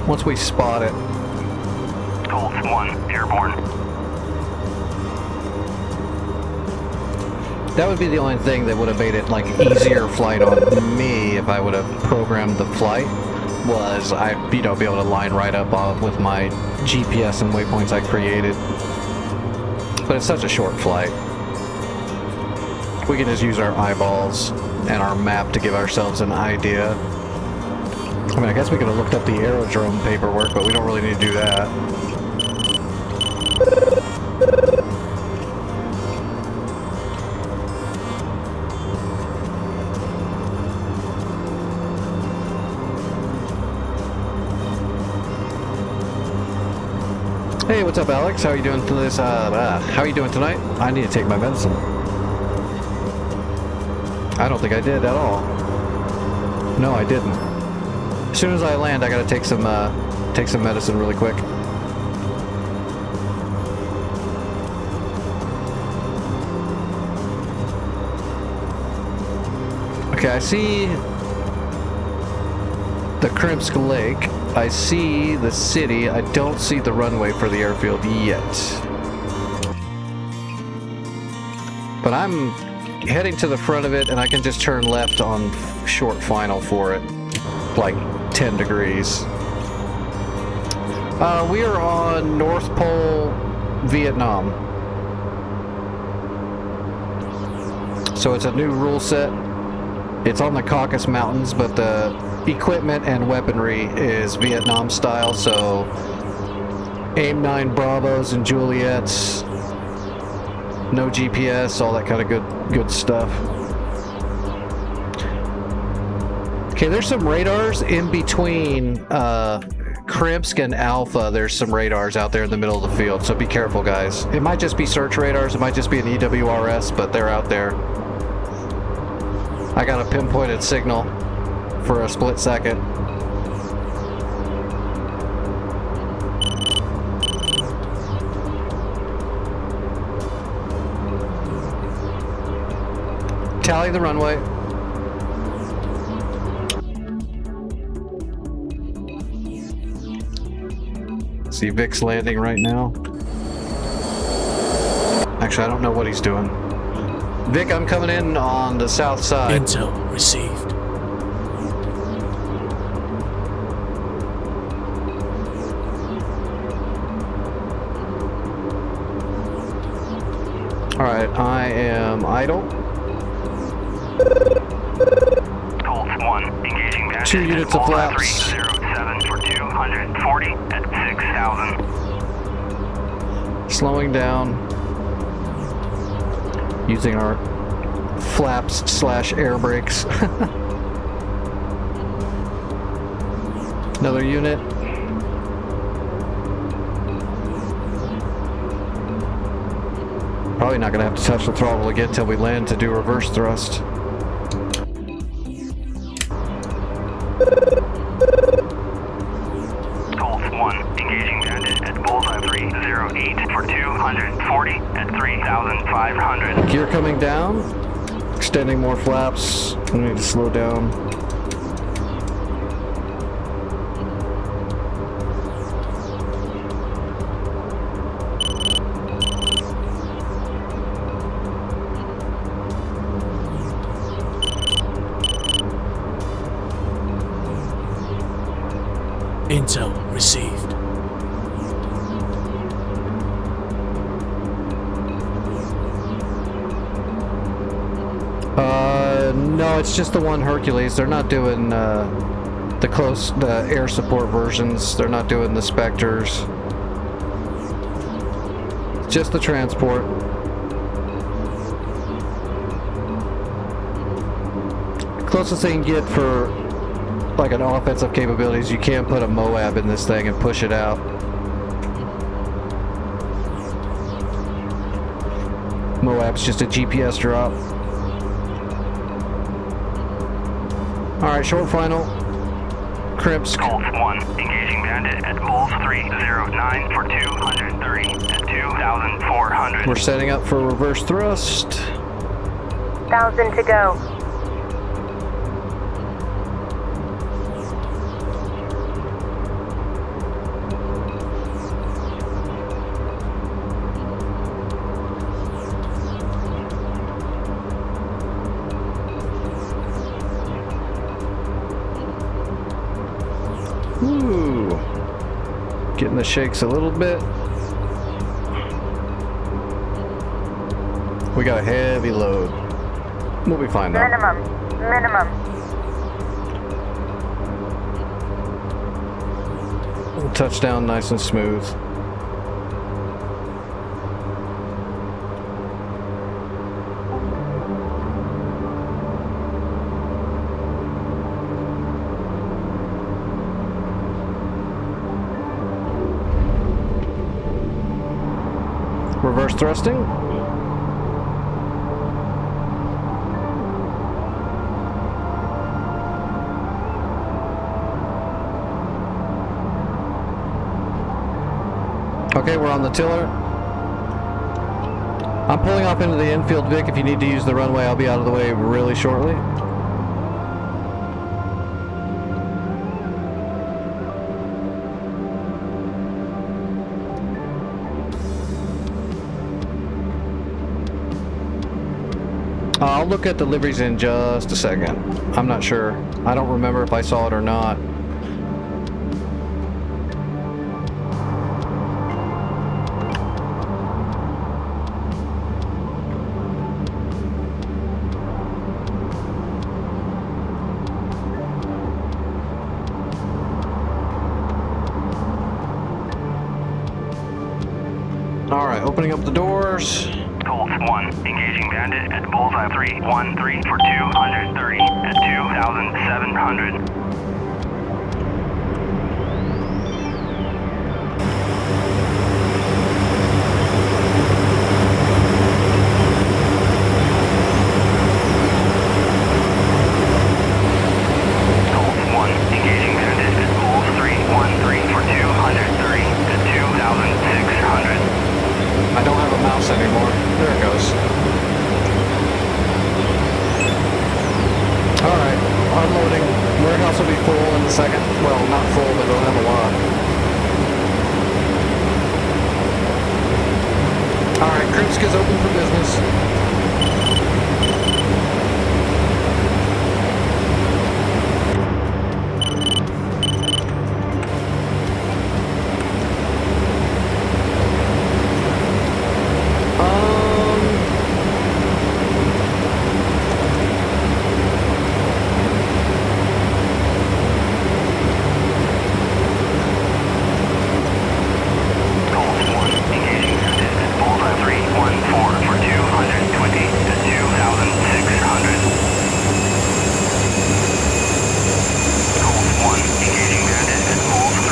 Once we spot it. Golf 1, airborne. That would be the only thing that would have made it like easier flight on me if I would have programmed the flight. Was be able to line right up with my GPS and waypoints I created. But it's such a short flight. We can just use our eyeballs and our map to give ourselves an idea. I mean, I guess we could have looked up the aerodrome paperwork, but we don't really need to do that. Hey, what's up, Alex? How are you doing to this? How are you doing tonight? I need to take my medicine. I don't think I did at all. No, I didn't. As soon as I land, I gotta take some medicine really quick. Okay, I see the Krimsk Lake. I see the city. I don't see the runway for the airfield yet. But I'm heading to the front of it, and I can just turn left on short final for it. Like 10 degrees. We are on North Pole, Vietnam. So it's a new rule set. It's on the Caucasus Mountains, but the equipment and weaponry is Vietnam style, so AIM 9 Bravos and Juliets, no GPS, all that kind of good stuff. Okay, there's some radars in between Krimsk and Alpha. There's some radars out there in the middle of the field, so be careful, guys. It might just be search radars, it might just be an EWRS, but they're out there. I got a pinpointed signal for a split second. Tally the runway. See Vic's landing right now. Actually, I don't know what he's doing. Vic, I'm coming in on the south side. Intel received. Alright, I am idle. Colts 1, engaging bandit. 2 units of flaps. 307 for 240 at 6,000. Slowing down. Using our flaps / air brakes. Another unit. Probably not going to have to touch the throttle again until we land to do reverse thrust. Colts 1, engaging bandit at bullseye 308 for 240 at 3,500. Gear coming down. Extending more flaps. We need to slow down. Intel received. No, it's just the one Hercules. They're not doing the air support versions. They're not doing the Spectres. Just the transport. Closest they can get for like an offensive capabilities, you can put a Moab in this thing and push it out. Moab's just a GPS drop. Alright, short final. Crimps. Colts 1, engaging bandit at bulls 309 for 230 at 2,400. We're setting up for reverse thrust. 1,000 to go. Ooh. Getting the shakes a little bit. We got a heavy load. We'll be fine though. Minimum. Touchdown nice and smooth. Reverse thrusting. Okay, we're on the tiller. I'm pulling off into the infield, Vic. If you need to use the runway, I'll be out of the way really shortly. I'll look at the liveries in just a second. I'm not sure. I don't remember if I saw it or not. Alright, opening up the doors. Colts 1, engaging bandit at bullseye 313 for 230 at 2,700. Colts 1, engaging bandit at bulls 313 for 230 at 2,600. I don't have a mouse anymore. There it goes. full in a second. Well, not full, but they'll have a lot. Alright, Krupska's open for business.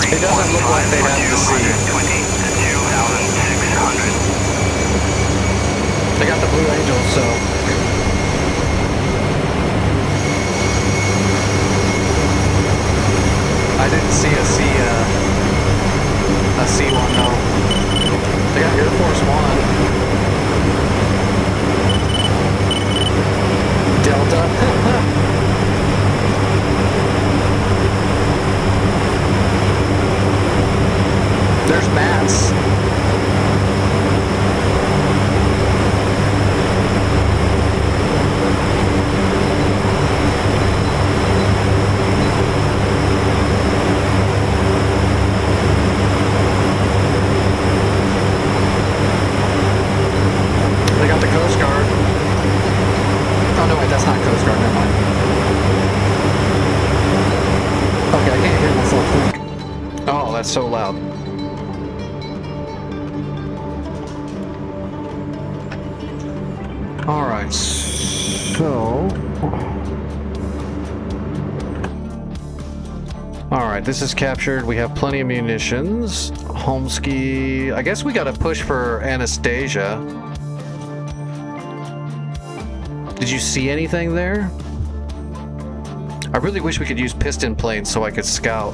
It doesn't look like they have the sea. They got the Blue Angels, so... I didn't see a C1, no. They got Air Force One. Delta. There's Mats. They got the Coast Guard. Oh no, wait, that's not Coast Guard, never mind. Okay, I can't hear myself think. Oh, that's so loud. Alright, so... Alright, this is captured. We have plenty of munitions. Homesky... I guess we gotta push for Anastasia. Did you see anything there? I really wish we could use piston planes so I could scout.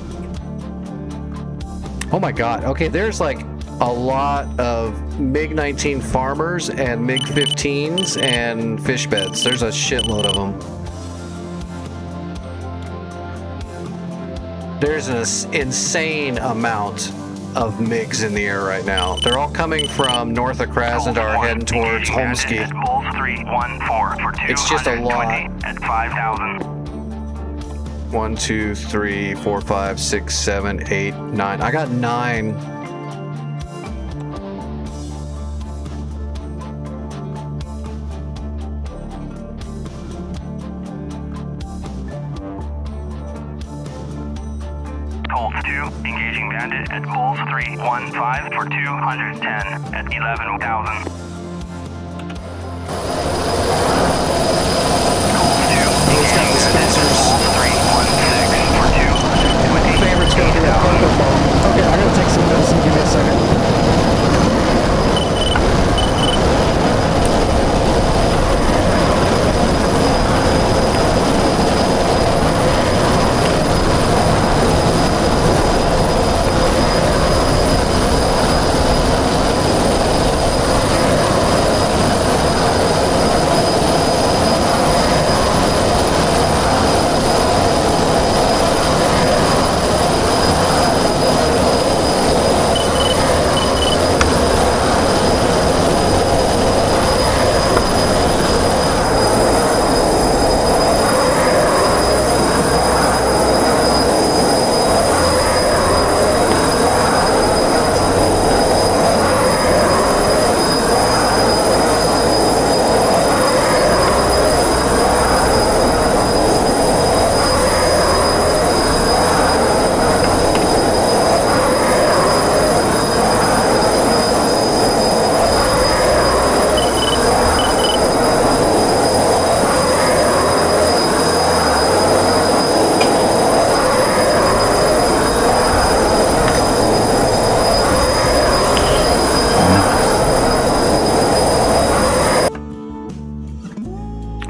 Oh my god, okay, there's like a lot of MiG-19 farmers and MiG-15s and fish beds. There's a shitload of them. There's an insane amount of MiGs in the air right now. They're all coming from north of Krasnodar heading towards Homesky. It's just a lot. At 5,000. 1, 2, 3, 4, 5, 6, 7, 8, 9. I got 9. Colts 2, engaging bandit at Bulls 315 for 210 at 11,000. He's got the Spencers. Bulls 316 for 220. Favorite's gonna be a purple ball. Okay, I gotta take some medicine. Give me a second.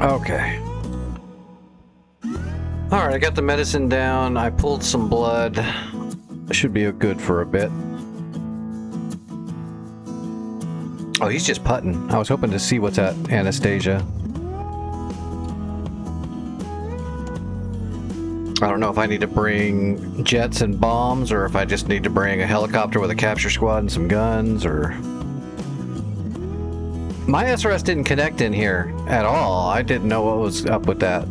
Okay. Alright, I got the medicine down. I pulled some blood. I should be good for a bit. Oh, he's just putting. I was hoping to see what's at Anastasia. I don't know if I need to bring jets and bombs, or if I just need to bring a helicopter with a capture squad and some guns, or... My SRS didn't connect in here at all. I didn't know what was up with that.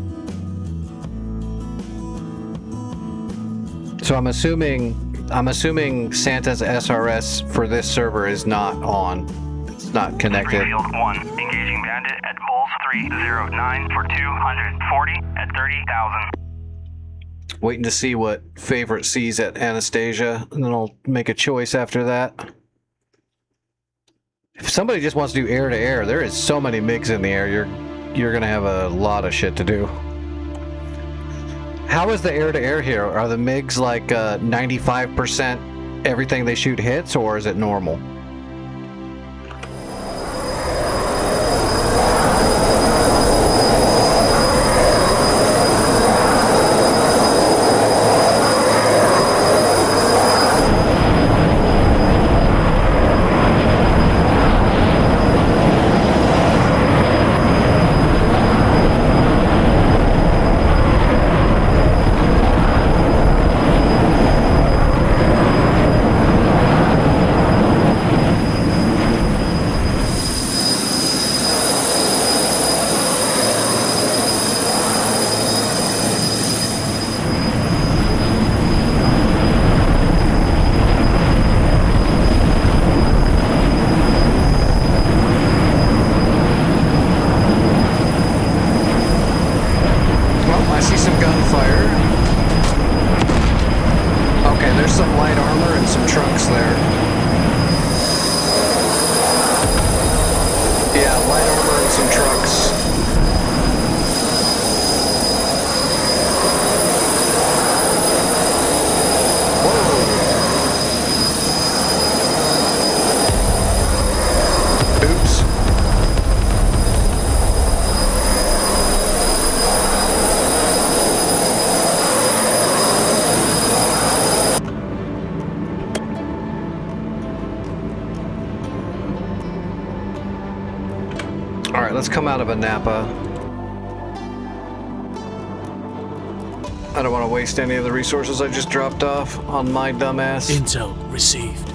So I'm assuming Santa's SRS for this server is not on. It's not connected. Greenfield 1, engaging bandit at Bulls 309 for 240 at 30,000. Waiting to see what favorite sees at Anastasia, and then I'll make a choice after that. If somebody just wants to do air to air, there is so many MiGs in the air. You're gonna have a lot of shit to do. How is the air to air here? Are the MiGs like 95% everything they shoot hits, or is it normal? Let's come out of a Napa. I don't want to waste any of the resources I just dropped off on my dumbass. Intel received.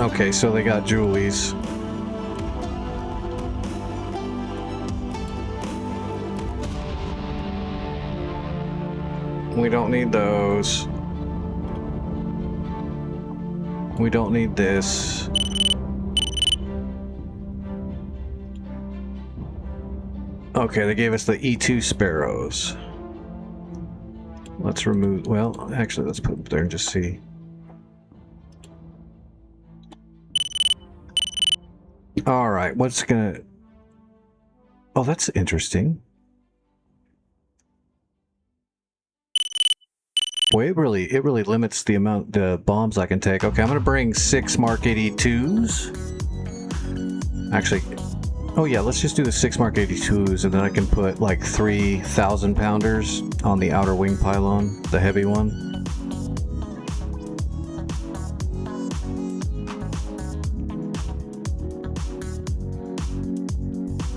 Okay, so they got Julies. We don't need those. We don't need this. Okay, they gave us the E2 Sparrows. Let's remove, well, actually, let's put them there and just see. All right, what's gonna... Oh, that's interesting. Boy, it really limits the amount the bombs I can take. Okay, I'm gonna bring 6 Mark 82s. Actually, oh yeah, let's just do the 6 Mark 82s, and then I can put like 3 1,000-pounders on the outer wing pylon, the heavy one.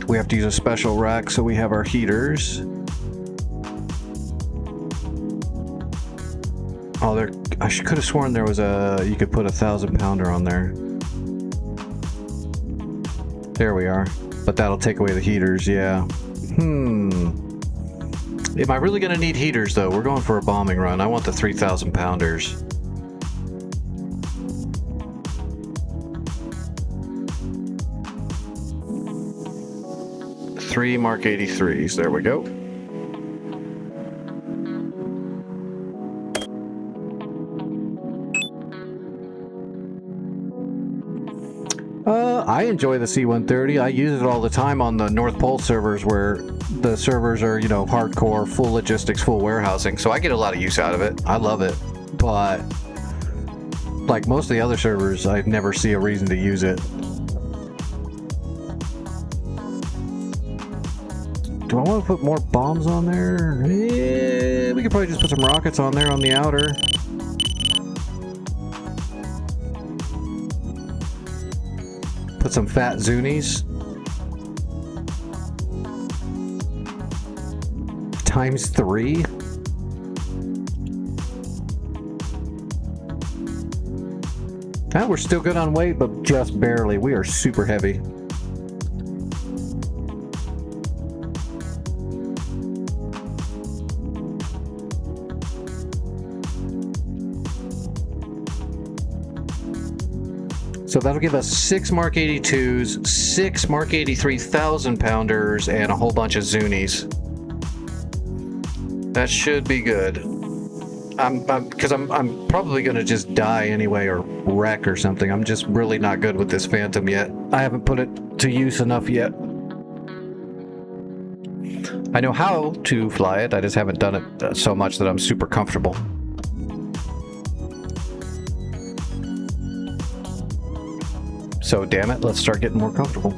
We have to use a special rack, so we have our heaters. Oh, there! I could have sworn there was a... You could put a 1,000-pounder on there. There we are. But that'll take away the heaters, yeah. Am I really gonna need heaters, though? We're going for a bombing run. I want the 3,000-pounders. Three Mark 83s. There we go. I enjoy the C-130. I use it all the time on the North Pole servers, where the servers are, you know, hardcore, full logistics, full warehousing. So I get a lot of use out of it. I love it. But like most of the other servers, I never see a reason to use it. Do I want to put more bombs on there? Yeah, we could probably just put some rockets on there on the outer. Put some fat Zunies. Times 3. We're still good on weight, but just barely. We are super heavy. So that'll give us 6 Mark 82s, 6 Mark 83 1,000-pounders, and a whole bunch of Zunies. That should be good. Because I'm probably gonna just die anyway or wreck or something. I'm just really not good with this Phantom yet. I haven't put it to use enough yet. I know how to fly it, I just haven't done it so much that I'm super comfortable. So damn it, let's start getting more comfortable.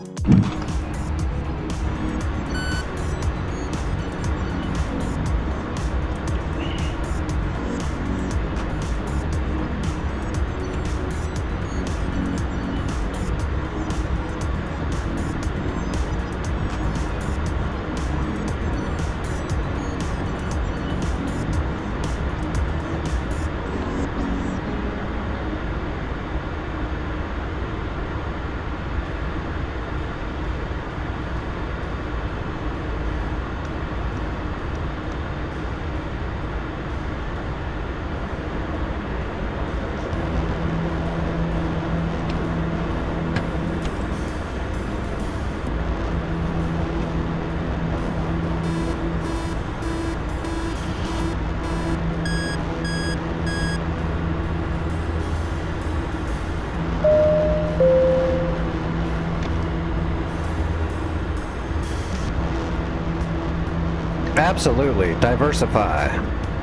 Absolutely, diversify.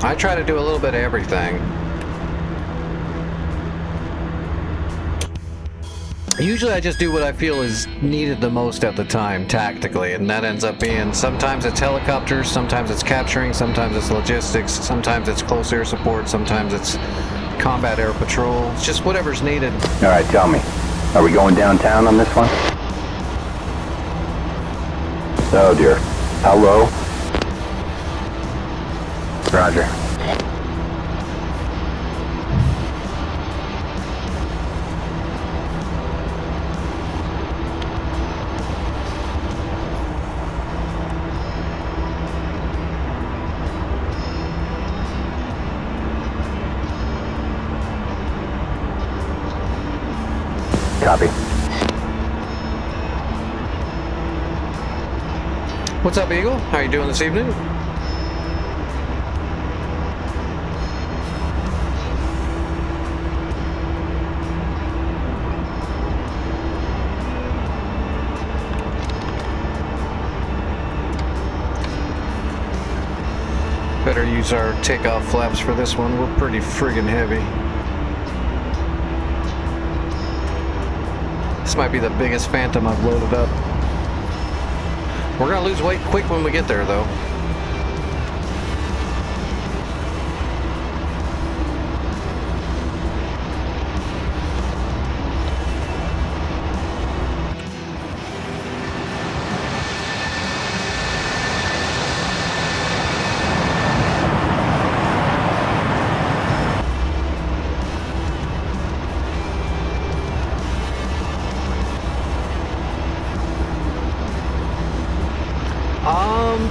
I try to do a little bit of everything. Usually I just do what I feel is needed the most at the time, tactically, and that ends up being sometimes it's helicopters, sometimes it's capturing, sometimes it's logistics, sometimes it's close air support, sometimes it's combat air patrol. It's just whatever's needed. Alright, tell me. Are we going downtown on this one? Oh dear. How low? Roger. Copy. What's up, Eagle? How you doing this evening? Better use our takeoff flaps for this one. We're pretty friggin' heavy. This might be the biggest Phantom I've loaded up. We're gonna lose weight quick when we get there, though.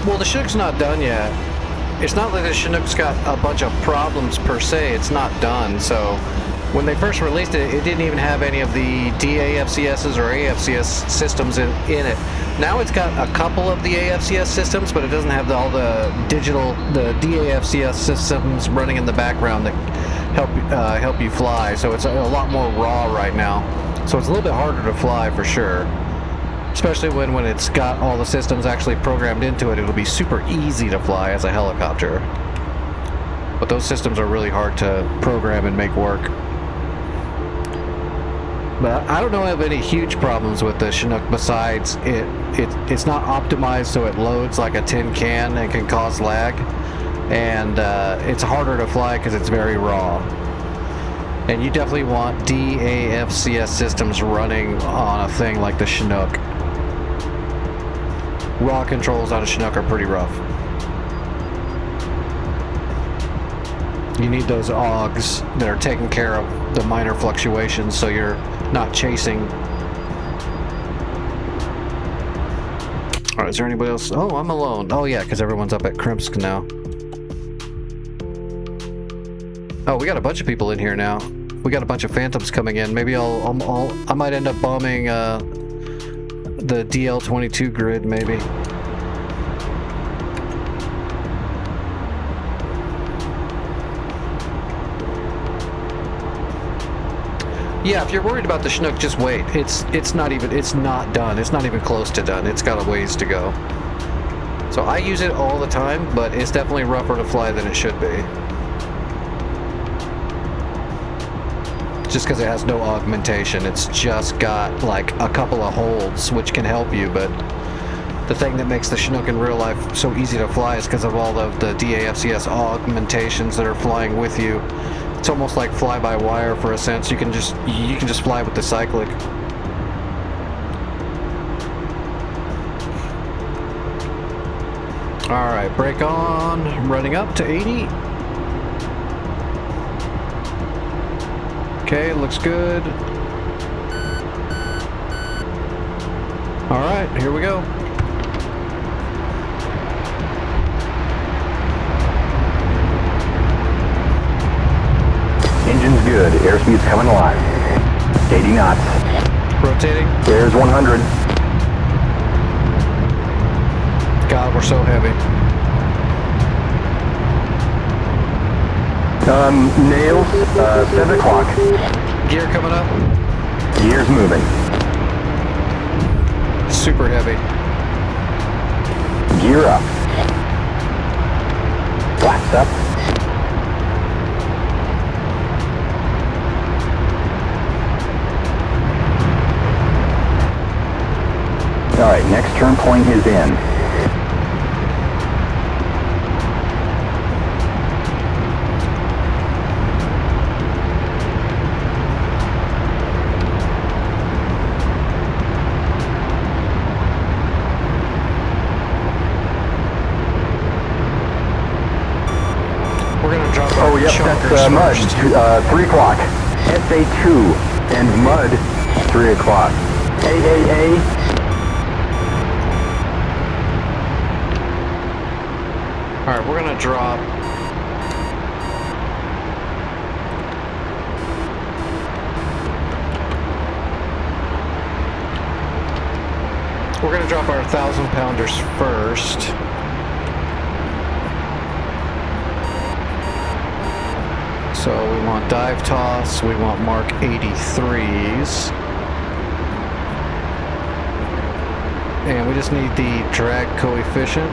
Well, the Chinook's not done yet. It's not like the Chinook's got a bunch of problems per se. It's not done. So when they first released it, it didn't even have any of the DAFCSs or AFCS systems in it. Now it's got a couple of the AFCS systems, but it doesn't have all the DAFCS systems running in the background that help you fly. So it's a lot more raw right now. So it's a little bit harder to fly for sure. Especially when it's got all the systems actually programmed into it, it'll be super easy to fly as a helicopter. But those systems are really hard to program and make work. But I don't know of any huge problems with the Chinook besides it's not optimized so it loads like a tin can and can cause lag. And it's harder to fly because it's very raw. And you definitely want DAFCS systems running on a thing like the Chinook. Raw controls on a Chinook are pretty rough. You need those AUGs that are taking care of the minor fluctuations so you're not chasing. Alright, is there anybody else? Oh, I'm alone. Oh yeah, because everyone's up at Krimsk now. Oh, we got a bunch of people in here now. We got a bunch of phantoms coming in. Maybe I might end up bombing the DL-22 grid, maybe. Yeah, if you're worried about the Chinook, just wait. It's not done. It's not even close to done. It's got a ways to go. So I use it all the time, but it's definitely rougher to fly than it should be. Just because it has no augmentation. It's just got like a couple of holds, which can help you, but the thing that makes the Chinook in real life so easy to fly is because of all of the DAFCS augmentations that are flying with you. It's almost like fly-by-wire for a sense. You can just fly with the cyclic. All right, brake on, running up to 80. Okay, looks good. All right, here we go. Engine's good. Airspeed's coming alive. 80 knots. Rotating. There's 100. God, we're so heavy. Nails, 7 o'clock. Gear coming up. Gear's moving. Super heavy. Gear up. Flaps up. Alright, next turn point is in. We're gonna drop our Oh, yep, that's Mud. 3 o'clock. SA2 and Mud, 3 o'clock. AAA. Alright, we're gonna drop. We're gonna drop our 1,000-pounders first. So we want dive toss, we want Mark 83s. And we just need the drag coefficient.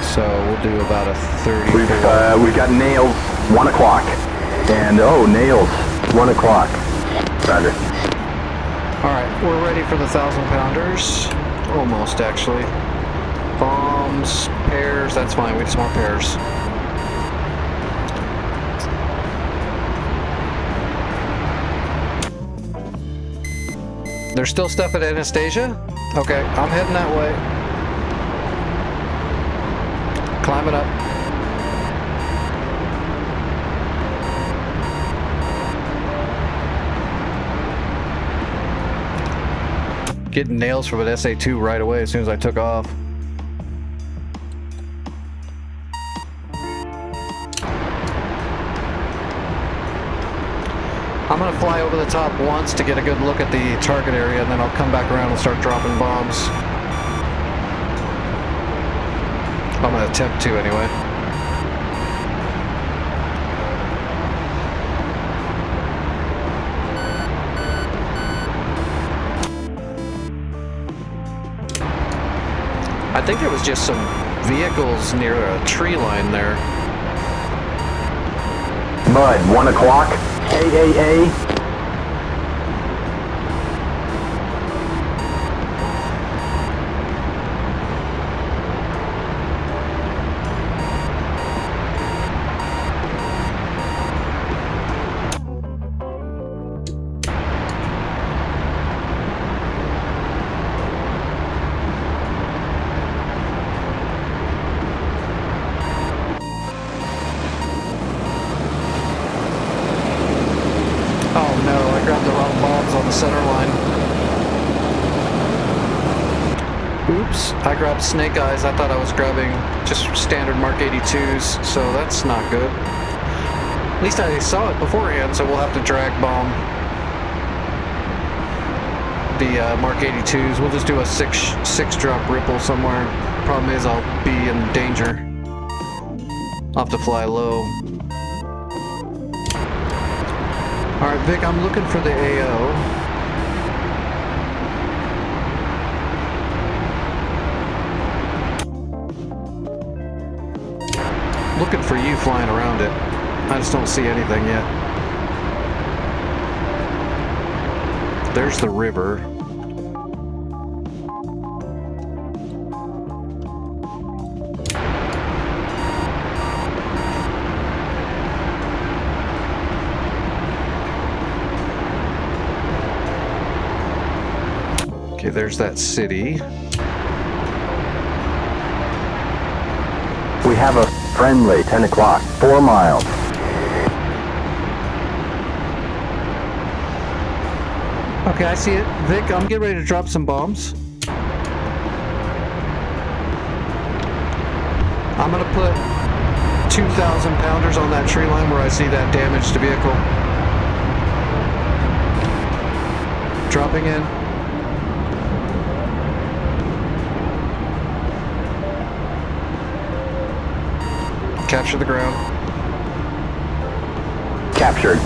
So we'll do about a 34. We've got nails, 1 o'clock. And, nails, 1 o'clock. Roger. Alright, we're ready for the 1,000-pounders. Almost, actually. Bombs, pairs, that's fine, we just want pairs. There's still stuff at Anastasia? Okay, I'm heading that way. Climbing up. Getting nails from an SA2 right away as soon as I took off. I'm gonna fly over the top once to get a good look at the target area, and then I'll come back around and start dropping bombs. I'm gonna attempt to anyway. I think there was just some vehicles near a tree line there. Mud, 1 o'clock. AAA. Oops, I grabbed Snake Eyes. I thought I was grabbing just standard Mark 82s, so that's not good. At least I saw it beforehand, so we'll have to drag bomb the Mark 82s. We'll just do a six drop ripple somewhere. Problem is I'll be in danger. I'll have to fly low. Alright, Vic, I'm looking for the AO. Looking for you flying around it. I just don't see anything yet. There's the river. Okay, there's that city. We have a friendly 10 o'clock, 4 miles. Okay, I see it. Vic, I'm getting ready to drop some bombs. I'm gonna put 2,000 pounders on that tree line where I see that damaged vehicle. Dropping in. Capture the ground. Captured.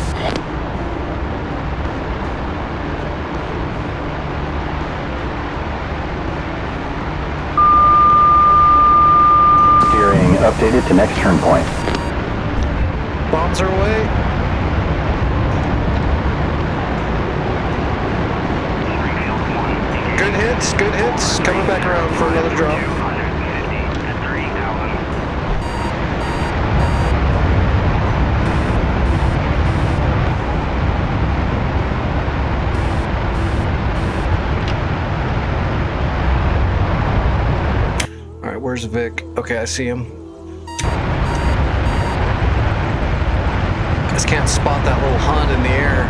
Steering updated to next turn point. Bombs are away. Good hits, good hits. Coming back around for another drop. 250 at 3,000. Alright, where's Vic? Okay, I see him. I just can't spot that little Hunt in the air.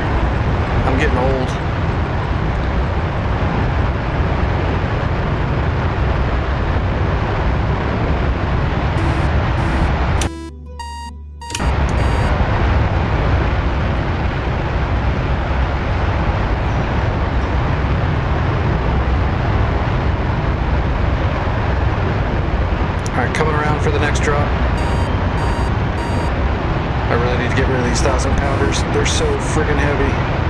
I'm getting old. Alright, coming around for the next drop. I really need to get rid of these 1,000 pounders. They're so friggin' heavy.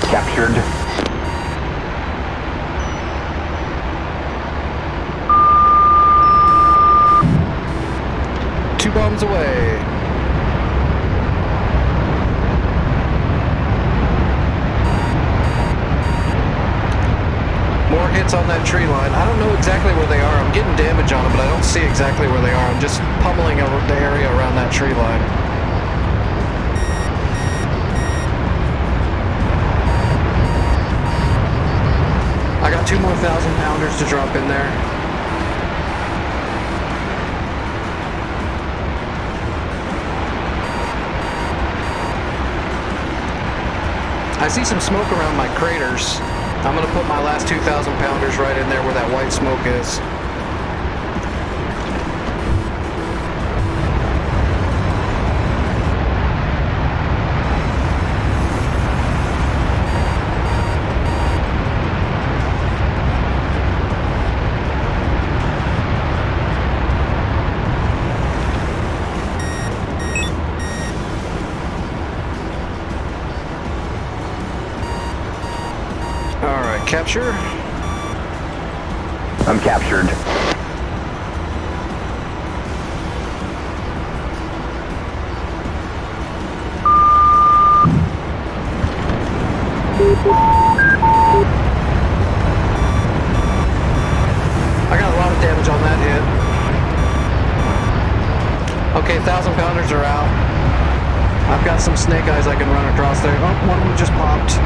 Captured. Two bombs away. More hits on that tree line. I don't know exactly where they are. I'm getting damage on them, but I don't see exactly where they are. I'm just pummeling the area around that tree line. I got 2 more 1,000 pounders to drop in there. I see some smoke around my craters. I'm gonna put my last 2,000 pounders right in there where that white smoke is. Alright, capture. I'm captured. I got a lot of damage on that hit. Okay, 1,000 pounders are out. I've got some snake eyes I can run across there. Oh, one of them just popped.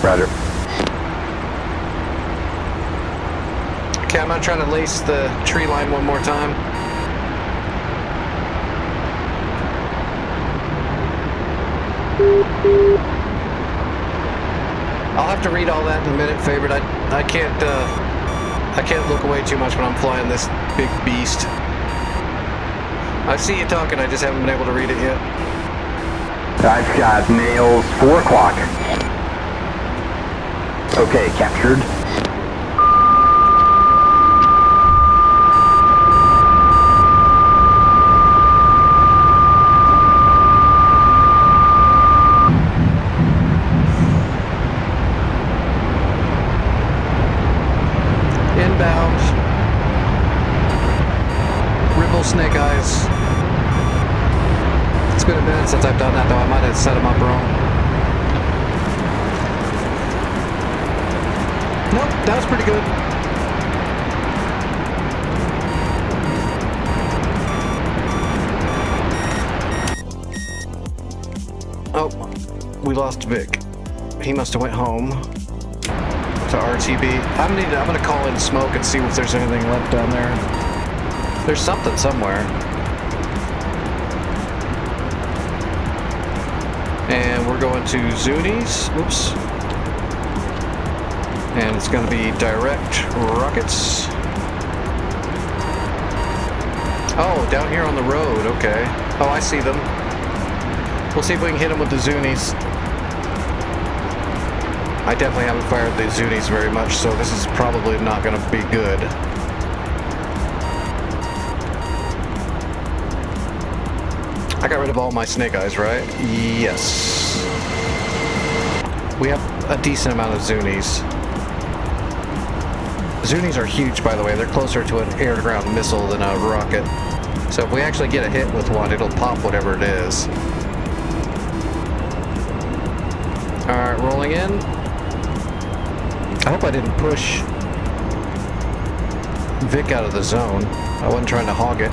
Roger. Okay, I'm gonna try to lace the tree line one more time. I'll have to read all that in a minute, favorite. I can't look away too much when I'm flying this big beast. I see you talking, I just haven't been able to read it yet. I've got nails 4 o'clock. Okay, captured. Inbound. Ripple snake eyes. It's been a minute since I've done that though. I might have set them up wrong. Nope, that was pretty good. Oh, we lost Vic. He must have went home to RTB. I'm gonna call in smoke and see if there's anything left down there. There's something somewhere. And we're going to Zuni's. Oops. And it's going to be direct rockets. Oh, down here on the road. Okay. Oh, I see them. We'll see if we can hit them with the Zuni's. I definitely haven't fired the Zuni's very much, so this is probably not going to be good. I got rid of all my snake eyes, right? Yes. We have a decent amount of Zuni's. Zuni's are huge, by the way. They're closer to an air-to-ground missile than a rocket. So if we actually get a hit with one, it'll pop whatever it is. Alright, rolling in. I hope I didn't push Vic out of the zone. I wasn't trying to hog it.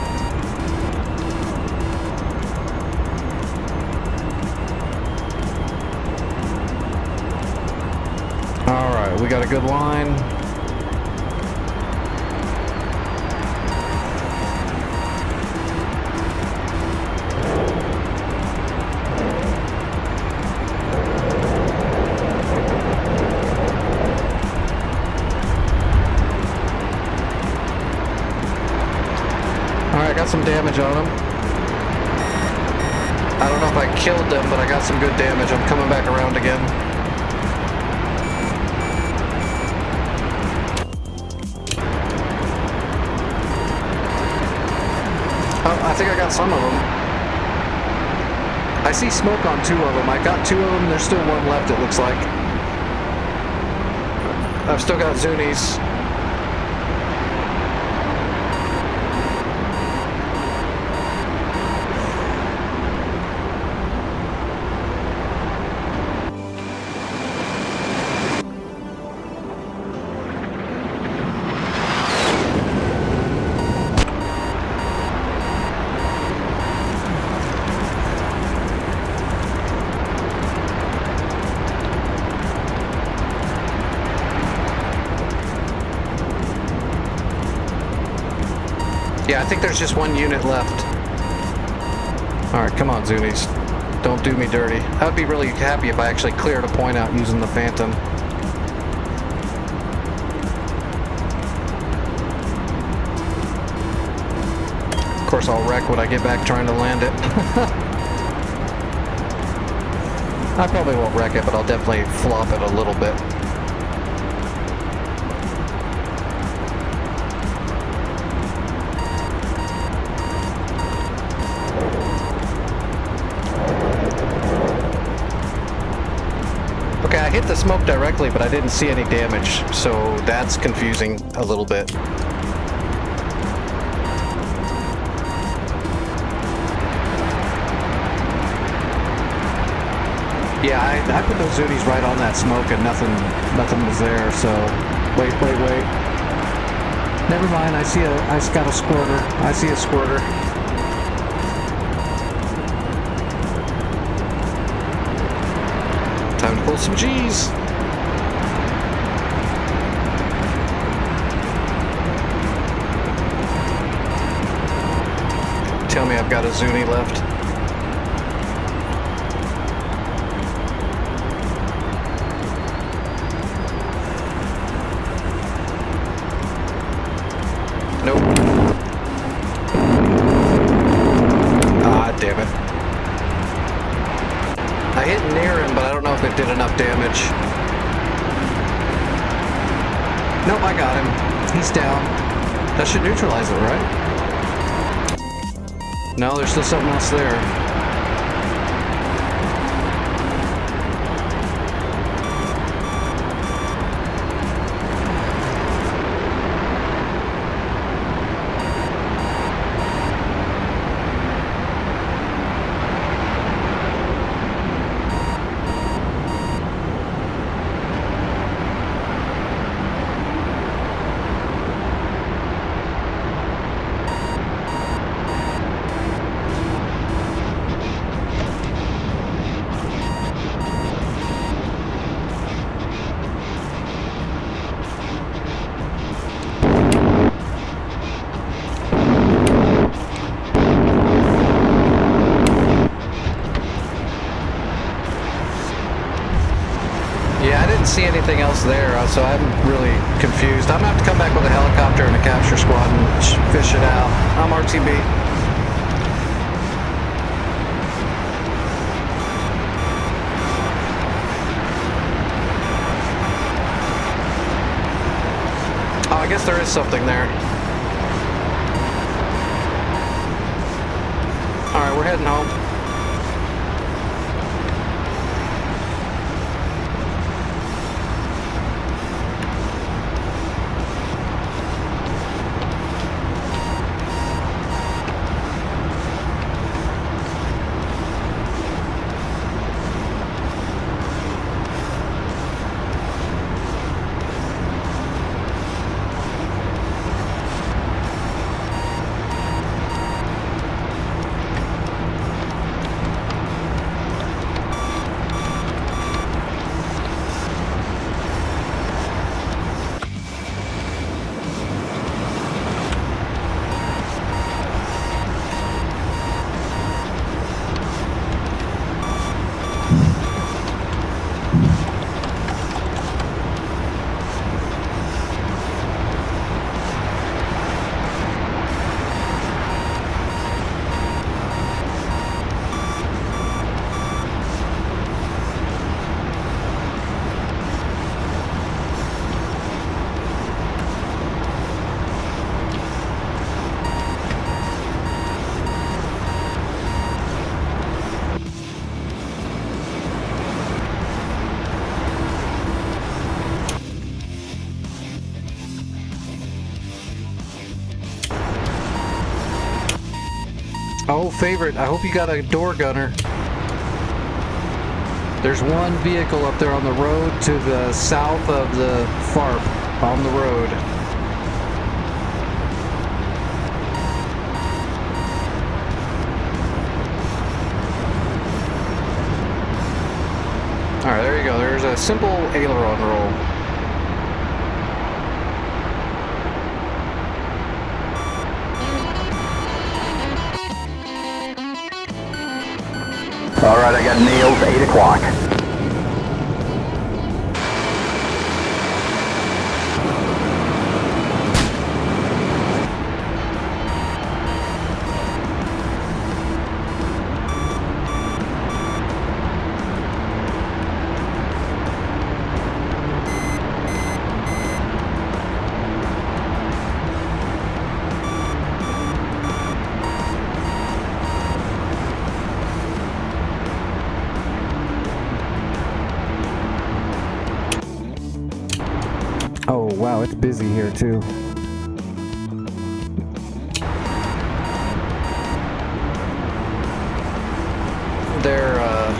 Alright, we got a good line. Got some damage on them. I don't know if I killed them, but I got some good damage. I'm coming back around again. Oh, I think I got some of them. I see smoke on 2 of them. I got 2 of them. There's still 1 left, it looks like. I've still got Zuni's. Yeah, I think there's just 1 unit left. Alright, come on, Zuni's. Don't do me dirty. I would be really happy if I actually cleared a point out using the Phantom. Of course, I'll wreck when I get back trying to land it. I probably won't wreck it, but I'll definitely flop it a little bit. the smoke directly, but I didn't see any damage, so that's confusing a little bit. Yeah, I put those Zooties right on that smoke and nothing was there, so... Wait. Never mind, I got a squirter. I see a squirter. Time to pull some G's. Tell me I've got a Zoonie left. Nope. Ah, damn it. I hit near him, but I don't know if it did enough damage. Nope, I got him. He's down. That should neutralize it, right? No, there's still something else there. See anything else there, so I'm really confused. I'm gonna have to come back with a helicopter and a capture squad and fish it out. I'm RTB. Oh, I guess there is something there. Alright, we're heading home. Oh, favorite, I hope you got a door gunner. There's one vehicle up there on the road to the south of the FARP on the road. Alright, there you go. There's a simple aileron roll. Alright, I got nails, 8 o'clock. Oh, wow, it's busy here, too. There, a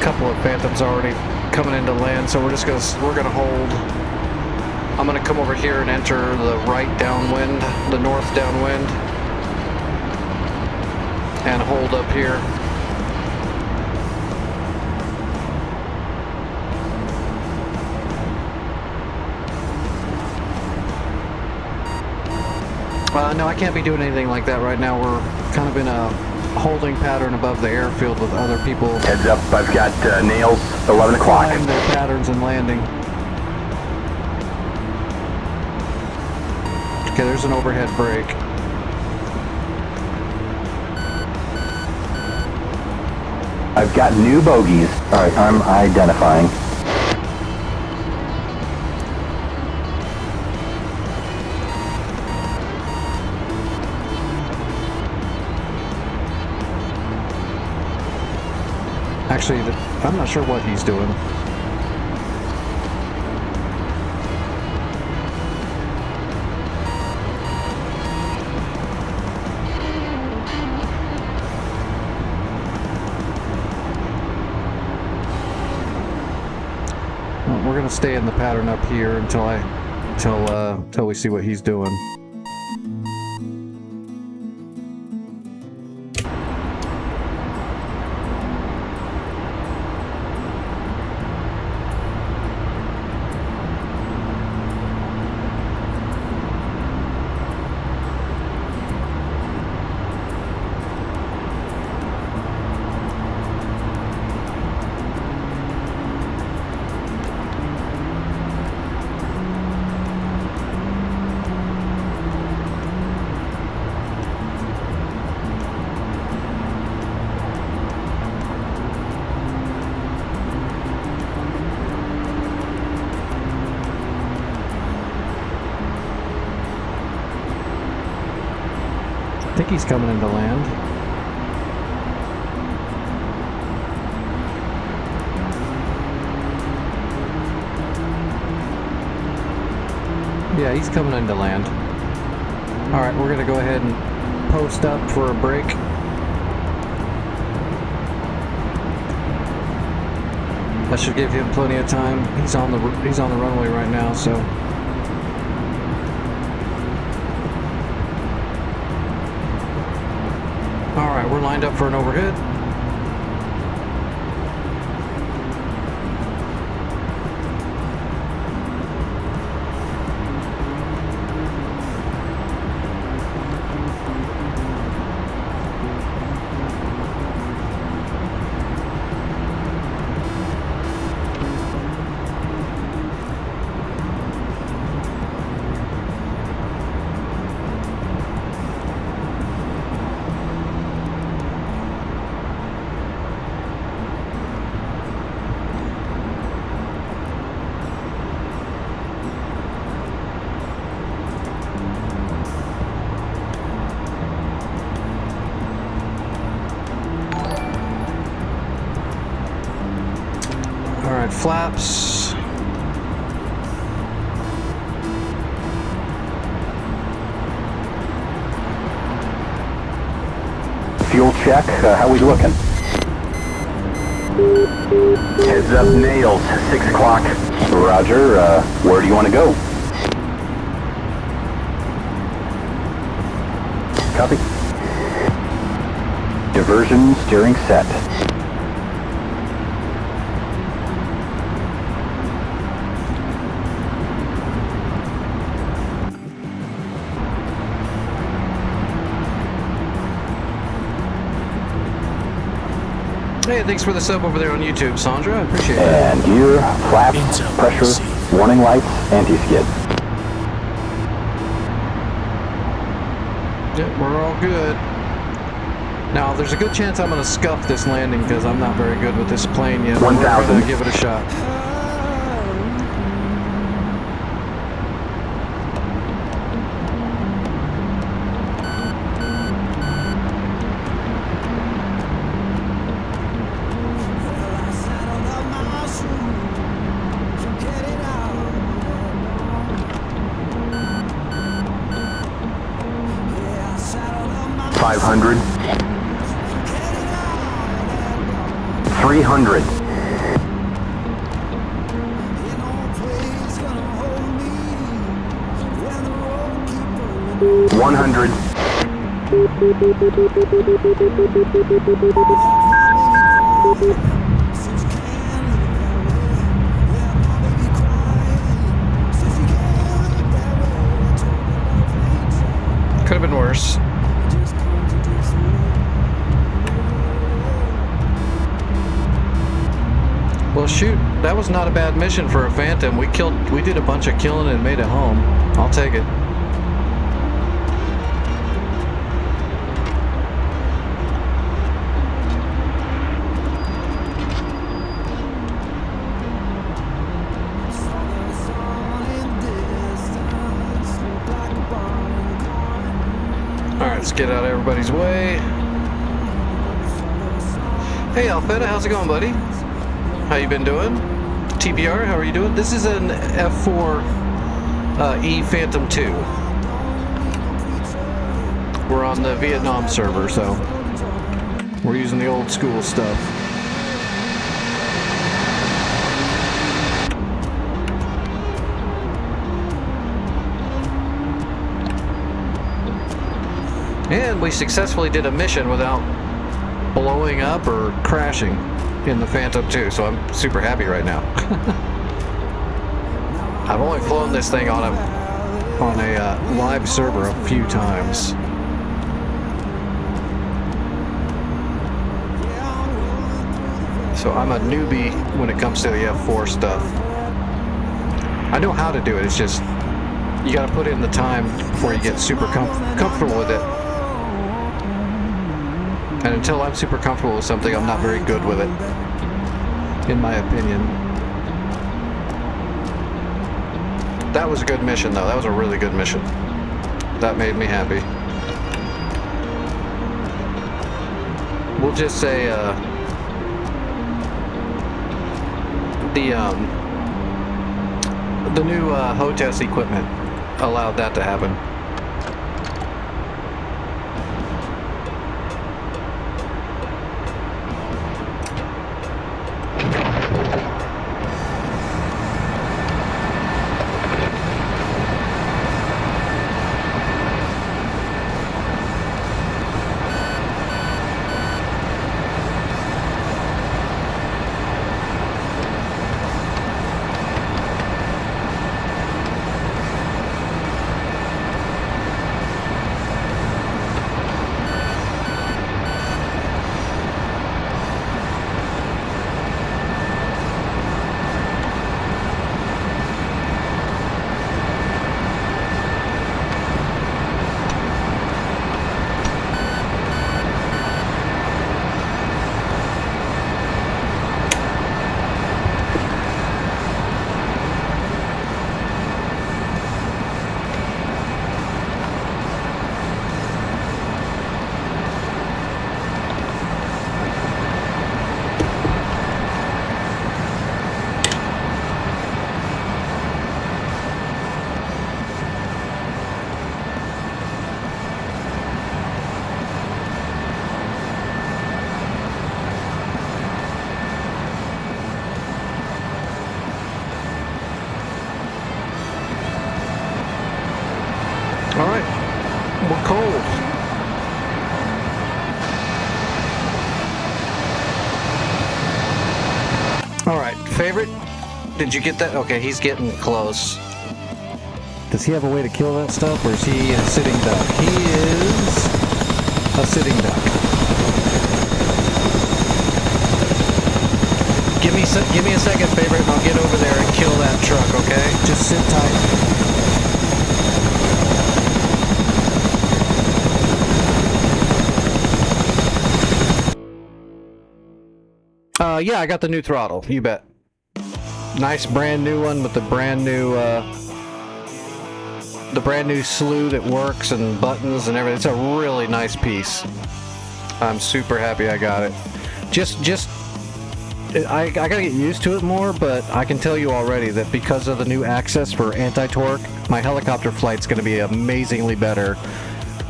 couple of Phantoms already coming into land, so we're gonna hold. I'm gonna come over here and enter the right downwind, the north downwind, and hold up here. No, I can't be doing anything like that right now. We're kind of in a holding pattern above the airfield with other people. Heads up, I've got nails, 11 o'clock. Flying their patterns and landing. Okay, there's an overhead brake. I've got new bogeys. Alright, I'm identifying. Actually, I'm not sure what he's doing. Well, we're gonna stay in the pattern up here until we see what he's doing. I think he's coming into land. Yeah, he's coming into land. Alright, we're gonna go ahead and post up for a break. That should give him plenty of time. He's on the runway right now, so. Alright, we're lined up for an overhead. Alright, flaps. Fuel check, how we looking? Heads up, nails, 6 o'clock. Roger, where do you want to go? Copy. Diversion steering set. Hey, thanks for the sub over there on YouTube, Sandra. I appreciate it. And gear, flaps, Intel pressure, received. warning lights, anti-skid. Yep, we're all good. Now, there's a good chance I'm going to scuff this landing because I'm not very good with this plane yet. But we're 1,000. going to give it a shot. 500. 300. 100. 'Could have been worse. Well, shoot, that was not a bad mission for a Phantom. We did a bunch of killing and made it home. I'll take it. Alright, let's get out of everybody's way. Hey Alfetta, how's it going, buddy? How you been doing? TBR, how are you doing? This is an F4 E Phantom 2. We're on the Vietnam server, so we're using the old school stuff. And we successfully did a mission without blowing up or crashing in the Phantom 2, so I'm super happy right now. I've only flown this thing on a live server a few times. So I'm a newbie when it comes to the F4 stuff. I know how to do it, it's just you gotta put in the time before you get super comfortable with it. And until I'm super comfortable with something, I'm not very good with it, in my opinion. That was a good mission, though. That was a really good mission. That made me happy. We'll just say, the new HOTAS equipment allowed that to happen. Alright, we're cold. Alright, favorite? Did you get that? Okay, he's getting close. Does he have a way to kill that stuff, or is he a sitting duck? He is a sitting duck. Give me a second, favorite, and I'll get over there and kill that truck, okay? Just sit tight. Yeah, I got the new throttle, you bet. Nice brand new one with the brand new slew that works and buttons and everything. It's a really nice piece. I'm super happy I got it. I gotta get used to it more, but I can tell you already that because of the new access for anti-torque, my helicopter flight's gonna be amazingly better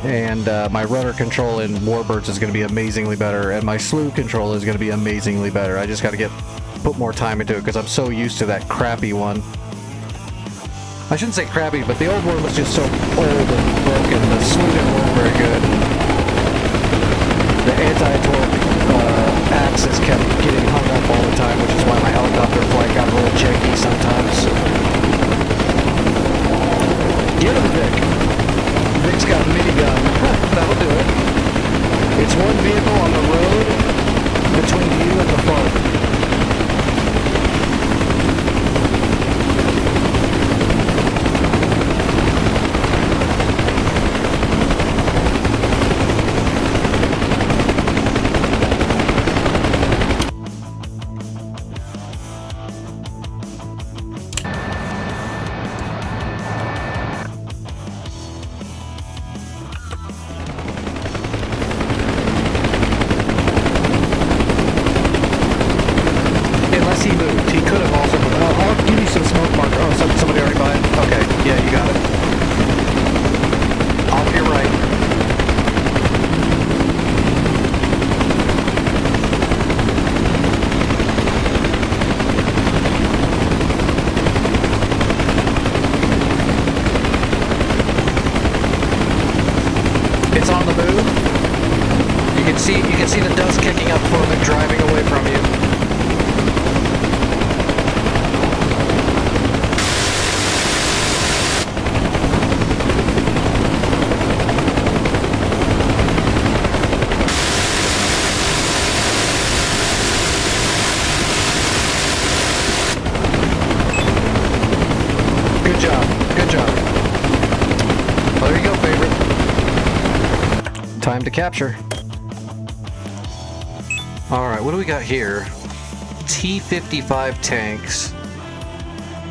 and my rudder control in Warbirds is going to be amazingly better, and my slew control is going to be amazingly better. I just got to put more time into it because I'm so used to that crappy one. I shouldn't say crappy, but the old one was just so old and broken. The slew didn't work very good. The anti-torque axis kept getting hung up all the time, which is why my helicopter flight got a little janky sometimes. Get him, Vic. Vic's got a minigun. That'll do it. It's one vehicle on the road between you and the farm. You can see the dust kicking up from it driving away from you. Good job. Good job. Well, there you go, favorite. Time to capture. Alright, what do we got here? T-55 tanks,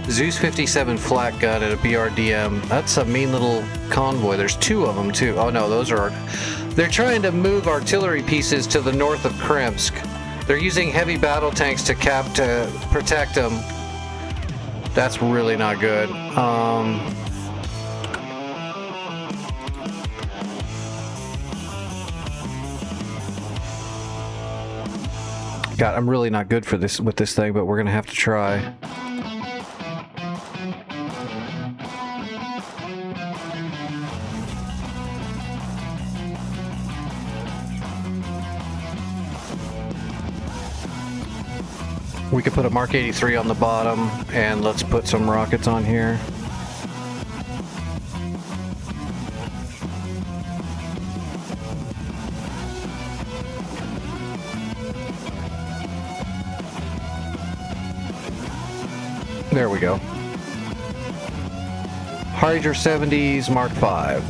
Zeus 57 flat gun, and a BRDM. That's a mean little convoy. There's two of them, too. Oh no, those are... They're trying to move artillery pieces to the north of Kremsk. They're using heavy battle tanks to protect them. That's really not good. God, I'm really not good for this with this thing, but we're gonna have to try. We could put a Mark 83 on the bottom, and let's put some rockets on here. There we go. Hydra 70s Mark 5.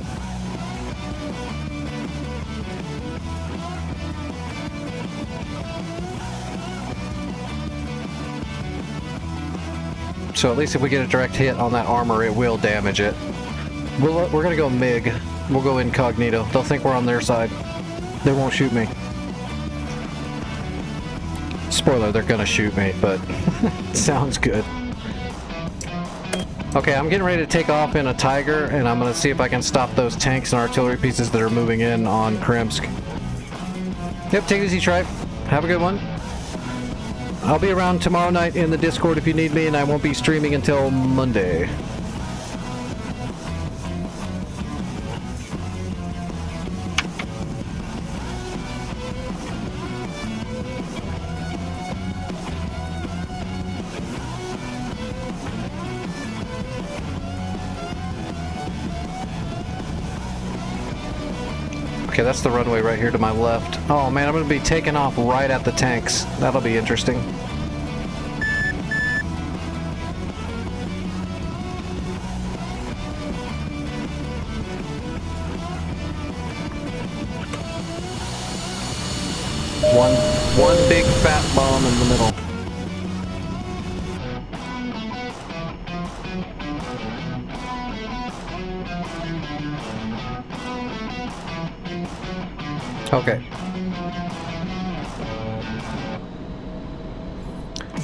So at least if we get a direct hit on that armor, it will damage it. We're gonna go MiG. We'll go incognito. They'll think we're on their side. They won't shoot me. Spoiler, they're gonna shoot me, but sounds good. Okay, I'm getting ready to take off in a Tiger, and I'm going to see if I can stop those tanks and artillery pieces that are moving in on Kremsk. Yep, take it easy, Tribe. Have a good one. I'll be around tomorrow night in the Discord if you need me, and I won't be streaming until Monday. Okay, that's the runway right here to my left. Oh man, I'm going to be taking off right at the tanks. That'll be interesting. One big fat bomb in the middle. Okay.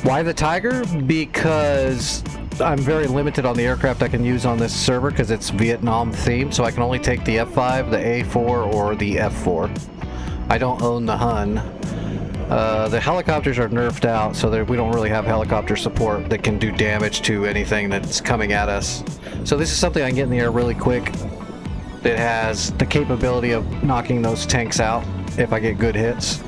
Why the Tiger? Because I'm very limited on the aircraft I can use on this server because it's Vietnam themed, so I can only take the F5, the A4, or the F4. I don't own the Hun. The helicopters are nerfed out, so we don't really have helicopter support that can do damage to anything that's coming at us. So this is something I can get in the air really quick. It has the capability of knocking those tanks out if I get good hits.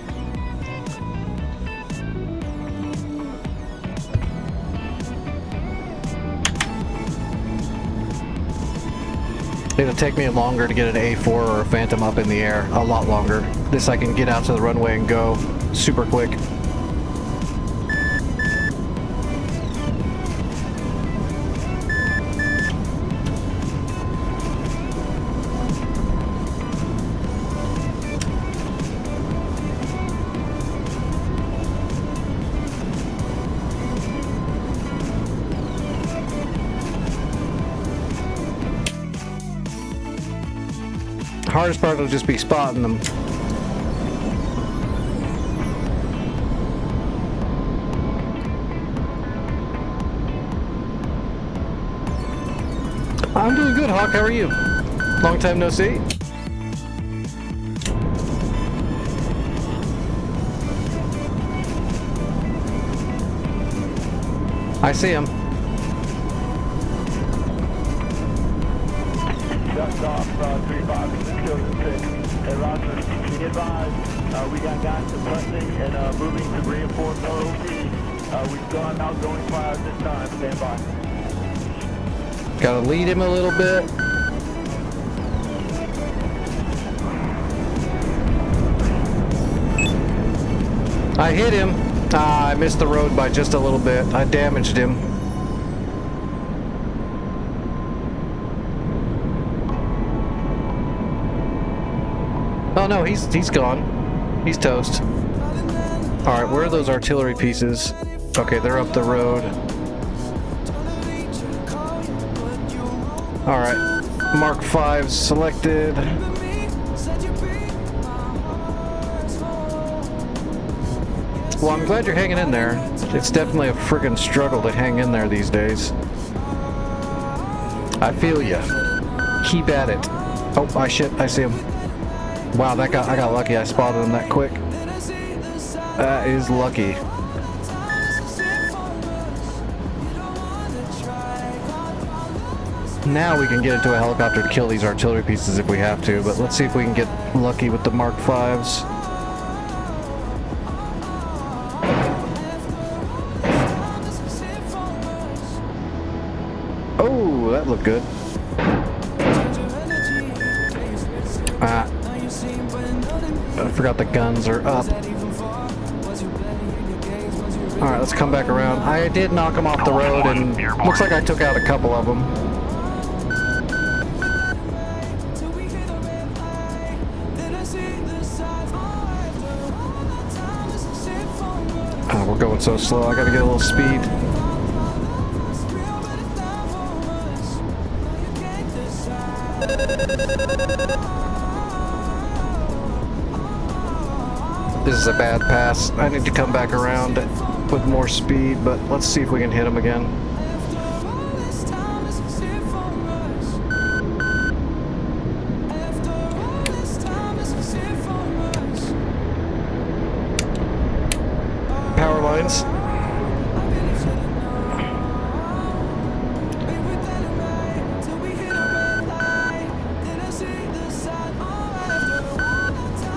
It'll take me longer to get an A4 or a Phantom up in the air, a lot longer. This I can get out to the runway and go super quick. Hardest part will just be spotting them. I'm doing good, Hawk. How are you? Long time no see. I see him. Just off 3506. Hey, Roger. Be advised, we got guys suppressing and moving to reinforce OP. We've gone outgoing fire this time. Stand by. Gotta lead him a little bit. I hit him. Ah, I missed the road by just a little bit. I damaged him. Oh no, he's gone. He's toast. Alright, where are those artillery pieces? Okay, they're up the road. Alright, Mark 5 selected. Well, I'm glad you're hanging in there. It's definitely a friggin' struggle to hang in there these days. I feel ya. Keep at it. Oh, I see him. Wow, I got lucky. I spotted him that quick. That is lucky. Now we can get into a helicopter to kill these artillery pieces if we have to, but let's see if we can get lucky with the Mark 5s. Oh, that looked good. I forgot the guns are up. Alright, let's come back around. I did knock them off the road, and looks like I took out a couple of them. Oh, we're going so slow. I gotta get a little speed. This is a bad pass. I need to come back around with more speed, but let's see if we can hit him again. Power lines.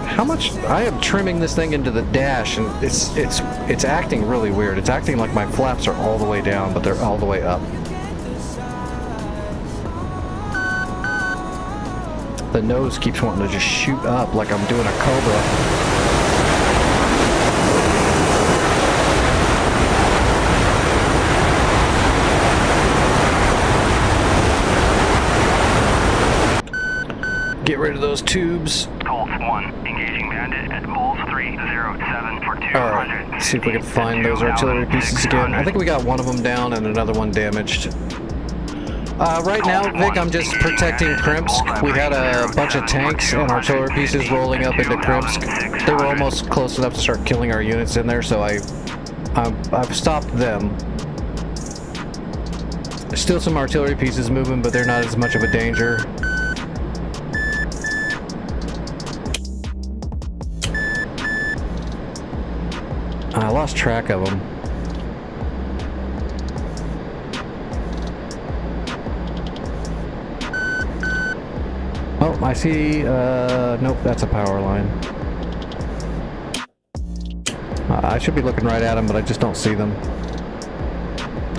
How much? I am trimming this thing into the dash, and it's acting really weird. It's acting like my flaps are all the way down, but they're all the way up. The nose keeps wanting to just shoot up like I'm doing a Cobra. Get rid of those tubes. Colt 1, engaging bandit at Bulls 307 for 200. Alright, let's see if we can find those artillery pieces again. I think we got one of them down and another one damaged. Right now, Vic, I'm just protecting Krimsk. We had a bunch of tanks and artillery pieces rolling up into Krimsk. They were almost close enough to start killing our units in there, so I've stopped them. Still some artillery pieces moving, but they're not as much of a danger. I lost track of them. Oh, I see, nope, that's a power line. I should be looking right at them, but I just don't see them.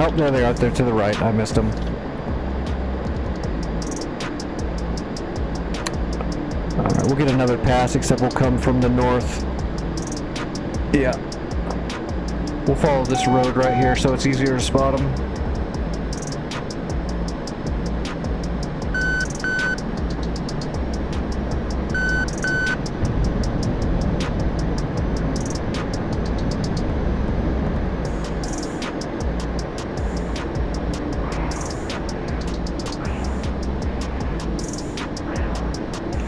Oh, there they are, they're to the right, I missed them. Alright, we'll get another pass, except we'll come from the north. Yeah. We'll follow this road right here so it's easier to spot them.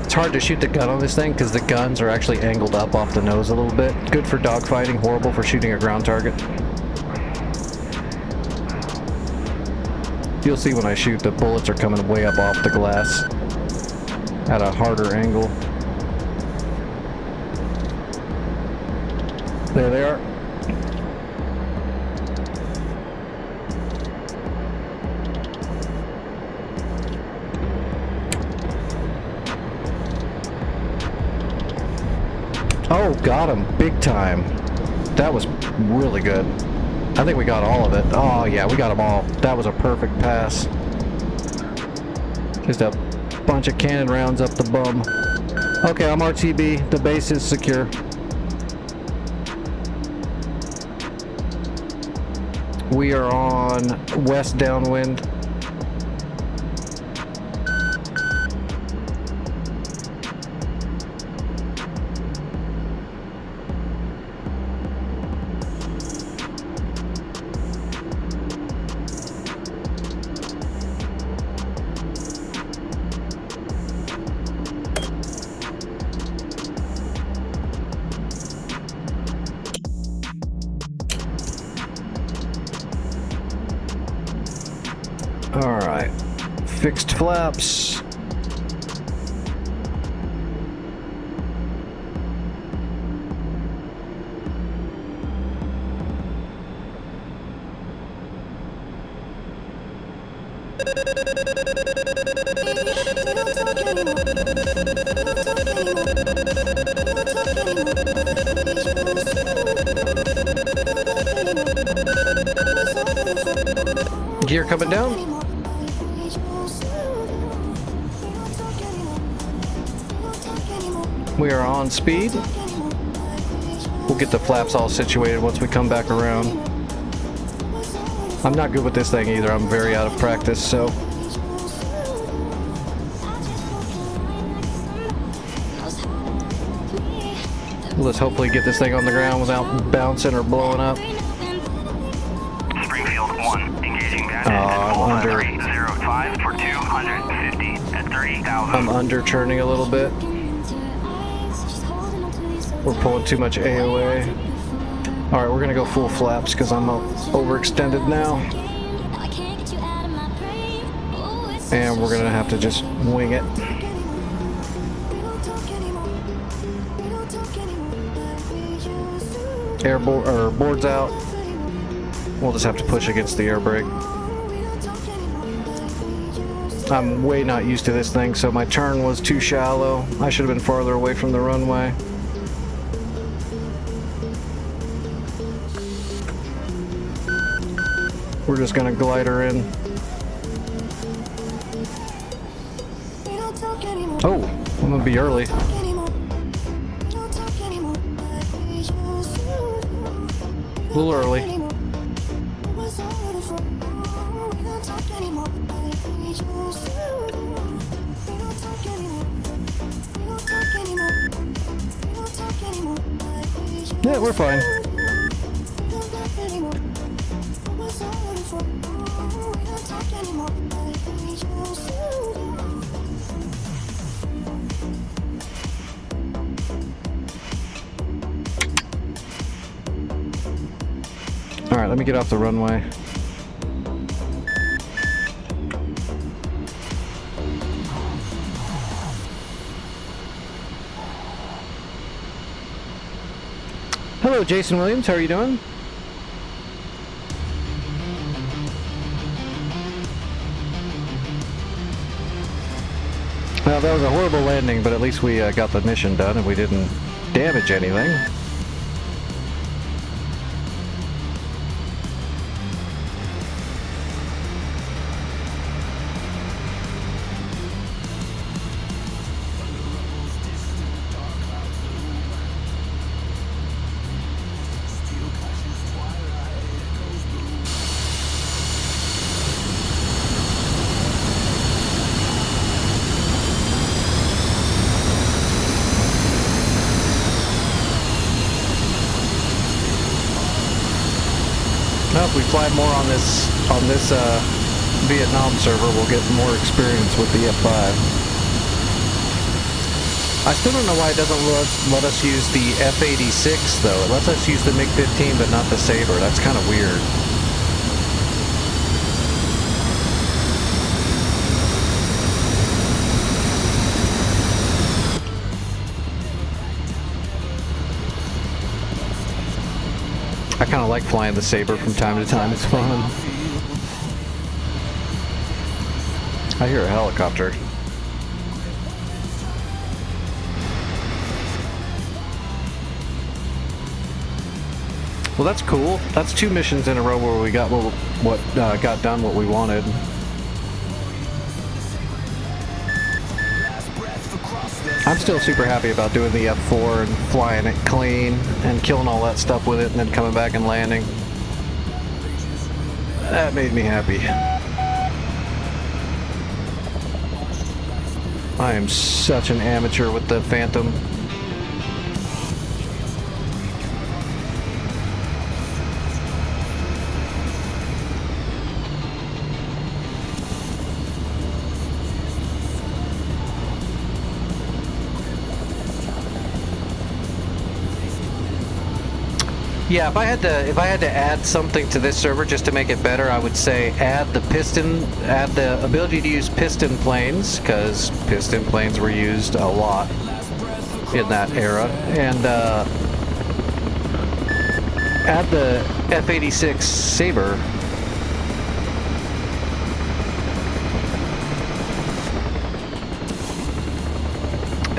It's hard to shoot the gun on this thing because the guns are actually angled up off the nose a little bit. Good for dogfighting, horrible for shooting a ground target. You'll see when I shoot, the bullets are coming way up off the glass at a harder angle. There they are. Oh, got him. Big time. That was really good. I think we got all of it. Oh, yeah, we got them all. That was a perfect pass. Just a bunch of cannon rounds up the bum. Okay, I'm RTB. The base is secure. We are on west downwind. Alright, fixed flaps. Gear coming down. We are on speed. We'll get the flaps all situated once we come back around. I'm not good with this thing either. I'm very out of practice, so. Let's hopefully get this thing on the ground without bouncing or blowing up. Springfield 1, engaging I'm under. 305 for 250 at 3,000. I'm under churning a little bit. We're pulling too much AOA. Alright, we're gonna go full flaps because I'm overextended now. And we're gonna have to just wing it. Board's out. We'll just have to push against the air brake. I'm way not used to this thing, so my turn was too shallow. I should have been farther away from the runway. We're just gonna glide her in. Oh, I'm gonna be early. A little early. Yeah, we're fine. let me get off the runway. Hello, Jason Williams. How are you doing? Well, that was a horrible landing, but at least we got the mission done and we didn't damage anything. Well, if we fly more on this Vietnam server, we'll get more experience with the F5. I still don't know why it doesn't let us use the F86 though. It lets us use the MiG-15 but not the Sabre. That's kind of weird. I kind of like flying the Sabre from time to time. It's fun. I hear a helicopter. Well, that's cool. That's 2 missions in a row where we got got done what we wanted. I'm still super happy about doing the F4 and flying it clean and killing all that stuff with it and then coming back and landing. That made me happy. I am such an amateur with the Phantom. Yeah, if I had to add something to this server just to make it better, I would say add the ability to use piston planes, because piston planes were used a lot in that era, and add the F86 Sabre.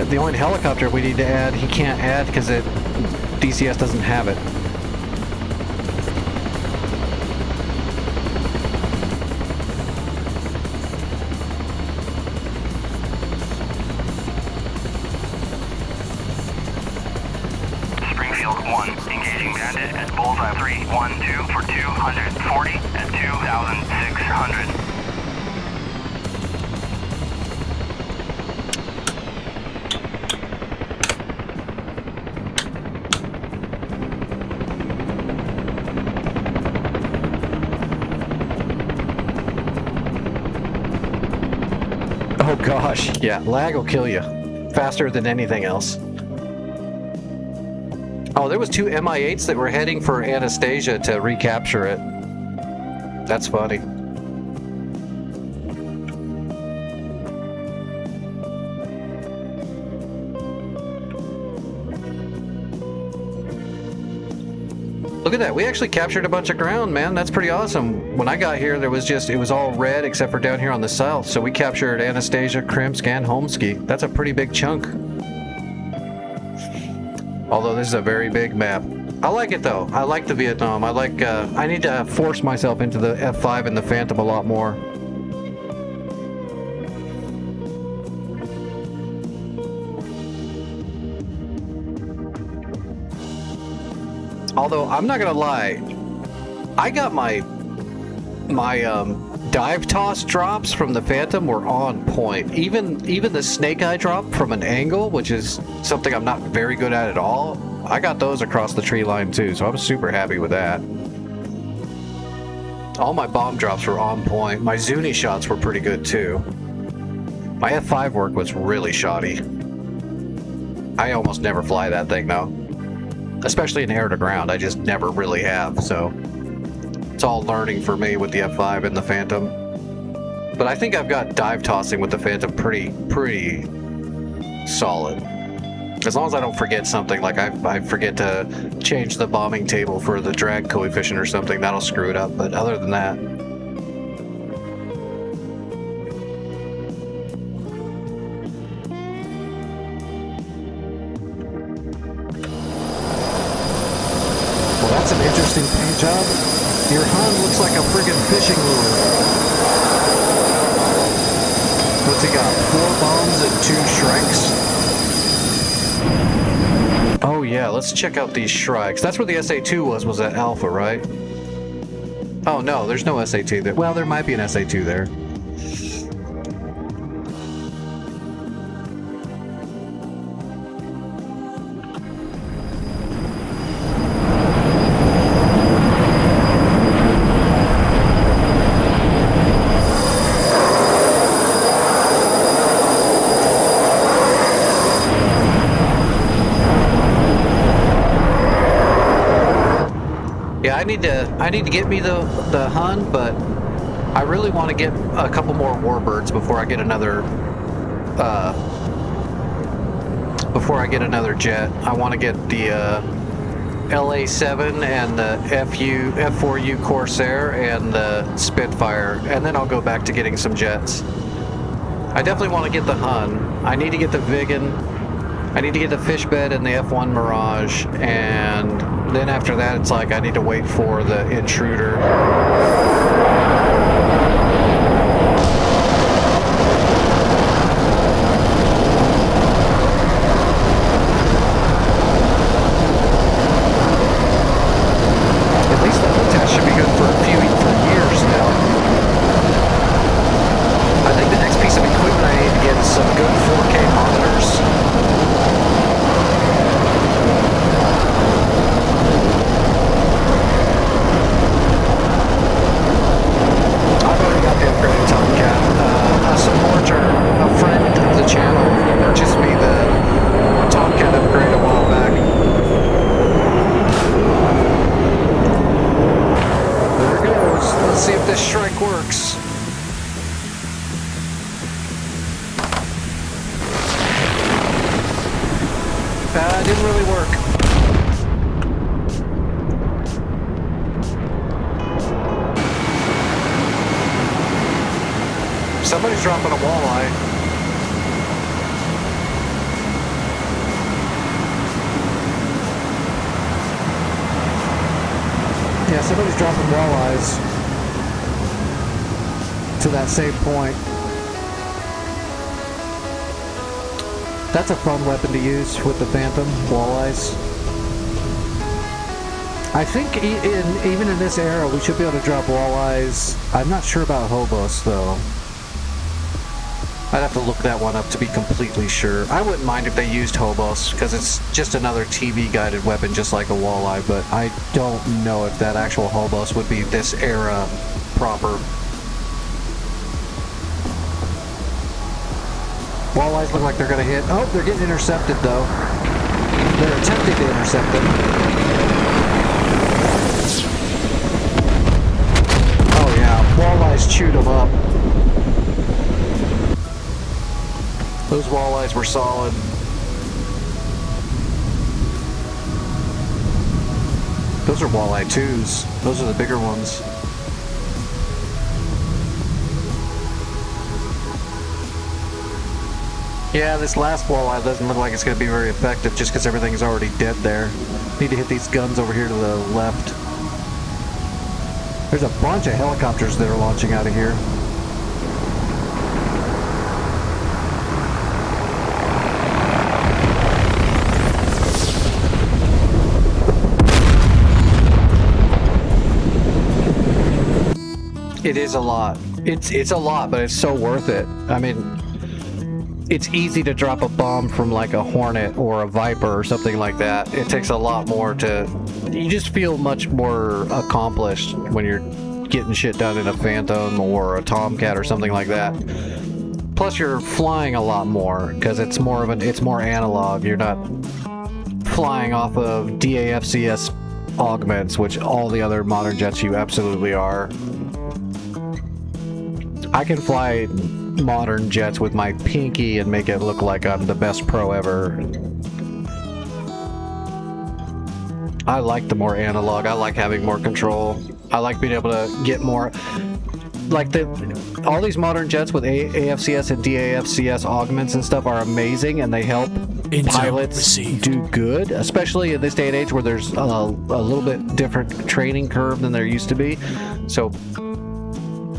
The only helicopter we need to add, he can't add because DCS doesn't have it. Springfield 1, engaging Bandit at Bullseye 312 for 240 at 2,600. Oh gosh, yeah, lag will kill you faster than anything else. Oh, there was 2 Mi-8s that were heading for Anastasia to recapture it. That's funny. Look at that, we actually captured a bunch of ground, man. That's pretty awesome. When I got here, it was all red except for down here on the south. So we captured Anastasia, Krimsk, and Homsky. That's a pretty big chunk. Although this is a very big map. I like it though. I like the Vietnam. I need to force myself into the F5 and the Phantom a lot more. Although I'm not gonna lie, I got my dive toss drops from the Phantom were on point. Even the snake eye drop from an angle, which is something I'm not very good at all, I got those across the tree line too, so I'm super happy with that. All my bomb drops were on point. My Zuni shots were pretty good too. My F5 work was really shoddy. I almost never fly that thing though. Especially in air to ground, I just never really have, so it's all learning for me with the F5 and the Phantom. But I think I've got dive tossing with the Phantom pretty solid. As long as I don't forget something, like I forget to change the bombing table for the drag coefficient or something, that'll screw it up. But other than that, well, that's an interesting paint job. Your Hun looks like a friggin' fishing lure. what's he got? 4 bombs and 2 Shrikes? Oh yeah, let's check out these Shrikes. That's where the SA2 was at Alpha, right? Oh no, there's no SA2 there. Well, there might be an SA2 there. Yeah, I need to get me the Hun, but I really want to get a couple more Warbirds before I get another jet. I want to get the LA7 and the F4U Corsair and the Spitfire, and then I'll go back to getting some jets. I definitely want to get the Hun. I need to get the Viggen. I need to get the Fishbed and the F1 Mirage, and then after that it's like I need to wait for the Intruder. At least the whole test should be good for years now. I think the next piece of equipment I need to get is some good 4K monitors. I've already got the upgraded Tomcat. A supporter, a friend of the channel, purchased me the Tomcat upgrade a while back. There it goes. Let's see if this Shrike works. Didn't really work. Somebody's dropping a walleye. Yeah, somebody's dropping walleyes to that same point. That's a fun weapon to use with the Phantom, walleyes. I think even in this era, we should be able to drop walleyes. I'm not sure about hobos, though. I'd have to look that one up to be completely sure. I wouldn't mind if they used hobos, because it's just another TV-guided weapon just like a walleye, but I don't know if that actual hobos would be this era proper. Walleyes look like they're going to hit. Oh, they're getting intercepted, though. They're attempting to intercept them. Oh yeah, walleyes chewed them up. Those walleyes were solid. Those are walleye 2s. Those are the bigger ones. Yeah, this last walleye doesn't look like it's going to be very effective just because everything's already dead there. Need to hit these guns over here to the left. There's a bunch of helicopters that are launching out of here. It is a lot. It's a lot, but it's so worth it. I mean, it's easy to drop a bomb from like a Hornet or a Viper or something like that. It takes a lot more to... You just feel much more accomplished when you're getting shit done in a Phantom or a Tomcat or something like that. Plus you're flying a lot more because it's more analog. You're not flying off of DAFCS augments, which all the other modern jets you absolutely are. I can fly modern jets with my pinky and make it look like I'm the best pro ever. I like the more analog. I like having more control. I like being able to get more... Like, all these modern jets with AFCS and DAFCS augments and stuff are amazing, and they help pilots do good, especially in this day and age where there's a little bit different training curve than there used to be. So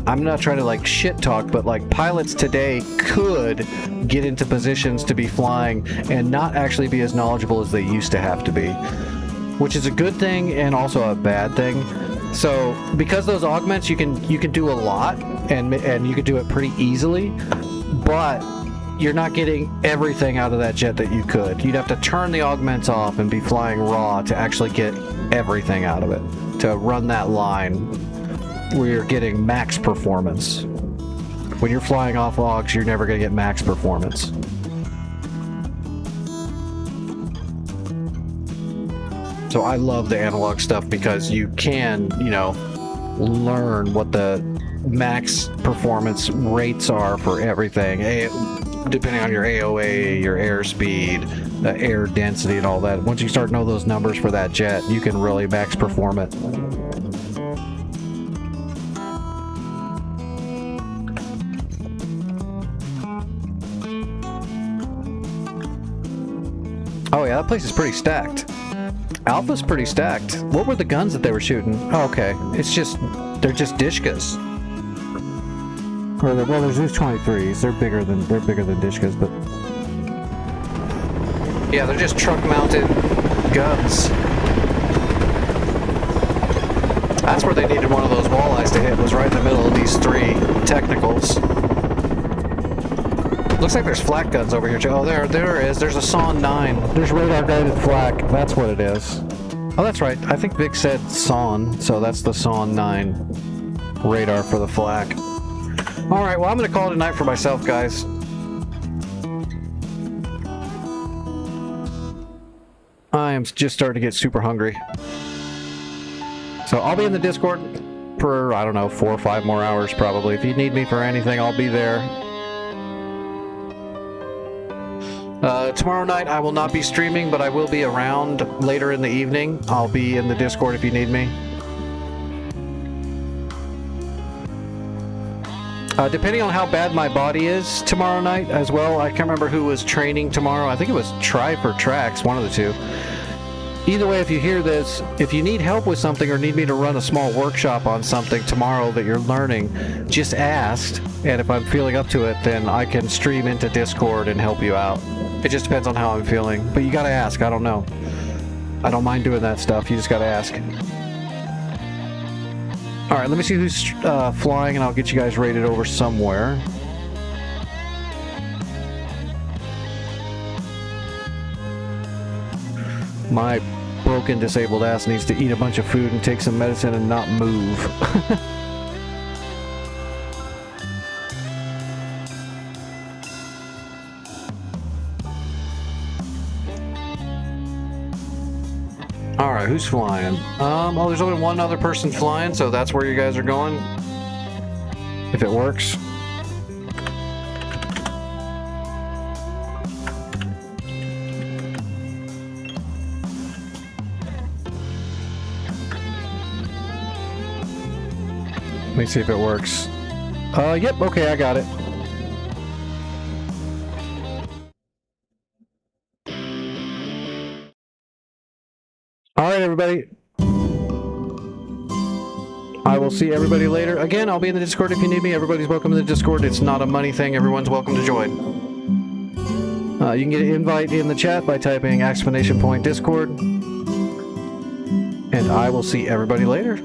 I'm not trying to like shit talk, but like pilots today could get into positions to be flying and not actually be as knowledgeable as they used to have to be, which is a good thing and also a bad thing. So because those augments, you can do a lot and you can do it pretty easily, but you're not getting everything out of that jet that you could. You'd have to turn the augments off and be flying raw to actually get everything out of it, to run that line where you're getting max performance. When you're flying off augs, you're never going to get max performance. So I love the analog stuff because you can, you know, learn what the max performance rates are for everything, depending on your AOA, your airspeed, the air density and all that. Once you start to know those numbers for that jet, you can really max perform it. Oh yeah, that place is pretty stacked. Alpha's pretty stacked. What were the guns that they were shooting? Oh, okay. It's just, they're just Dishkas. Well, there's Zeus 23s. They're bigger than Dishkas, but yeah, they're just truck-mounted guns. That's where they needed one of those walleyes to hit. Was right in the middle of these three technicals. Looks like there's flak guns over here too. Oh, there is. There's a Sawn 9. There's radar guided flak. That's what it is. Oh, that's right. I think Vic said Sawn, so that's the Sawn 9 radar for the flak. All right. Well, I'm gonna call it a night for myself, guys. I am just starting to get super hungry. So I'll be in the Discord for, I don't know, 4 or 5 more hours probably. If you need me for anything, I'll be there. Tomorrow night I will not be streaming, but I will be around later in the evening. I'll be in the Discord if you need me. Depending on how bad my body is tomorrow night as well. I can't remember who was training tomorrow. I think it was Try for Tracks, one of the two. Either way, if you hear this, if you need help with something or need me to run a small workshop on something tomorrow that you're learning, just ask. And if I'm feeling up to it, then I can stream into Discord and help you out. It just depends on how I'm feeling. But you gotta ask, I don't know. I don't mind doing that stuff, you just gotta ask. Alright, let me see who's flying and I'll get you guys rated over somewhere. My broken, disabled ass needs to eat a bunch of food and take some medicine and not move. Alright, who's flying? Oh, there's only one other person flying, so that's where you guys are going. If it works. Let me see if it works. Yep, okay, I got it. Alright, everybody. I will see everybody later. Again, I'll be in the Discord if you need me. Everybody's welcome in the Discord. It's not a money thing. Everyone's welcome to join. You can get an invite in the chat by typing !Discord. And I will see everybody later.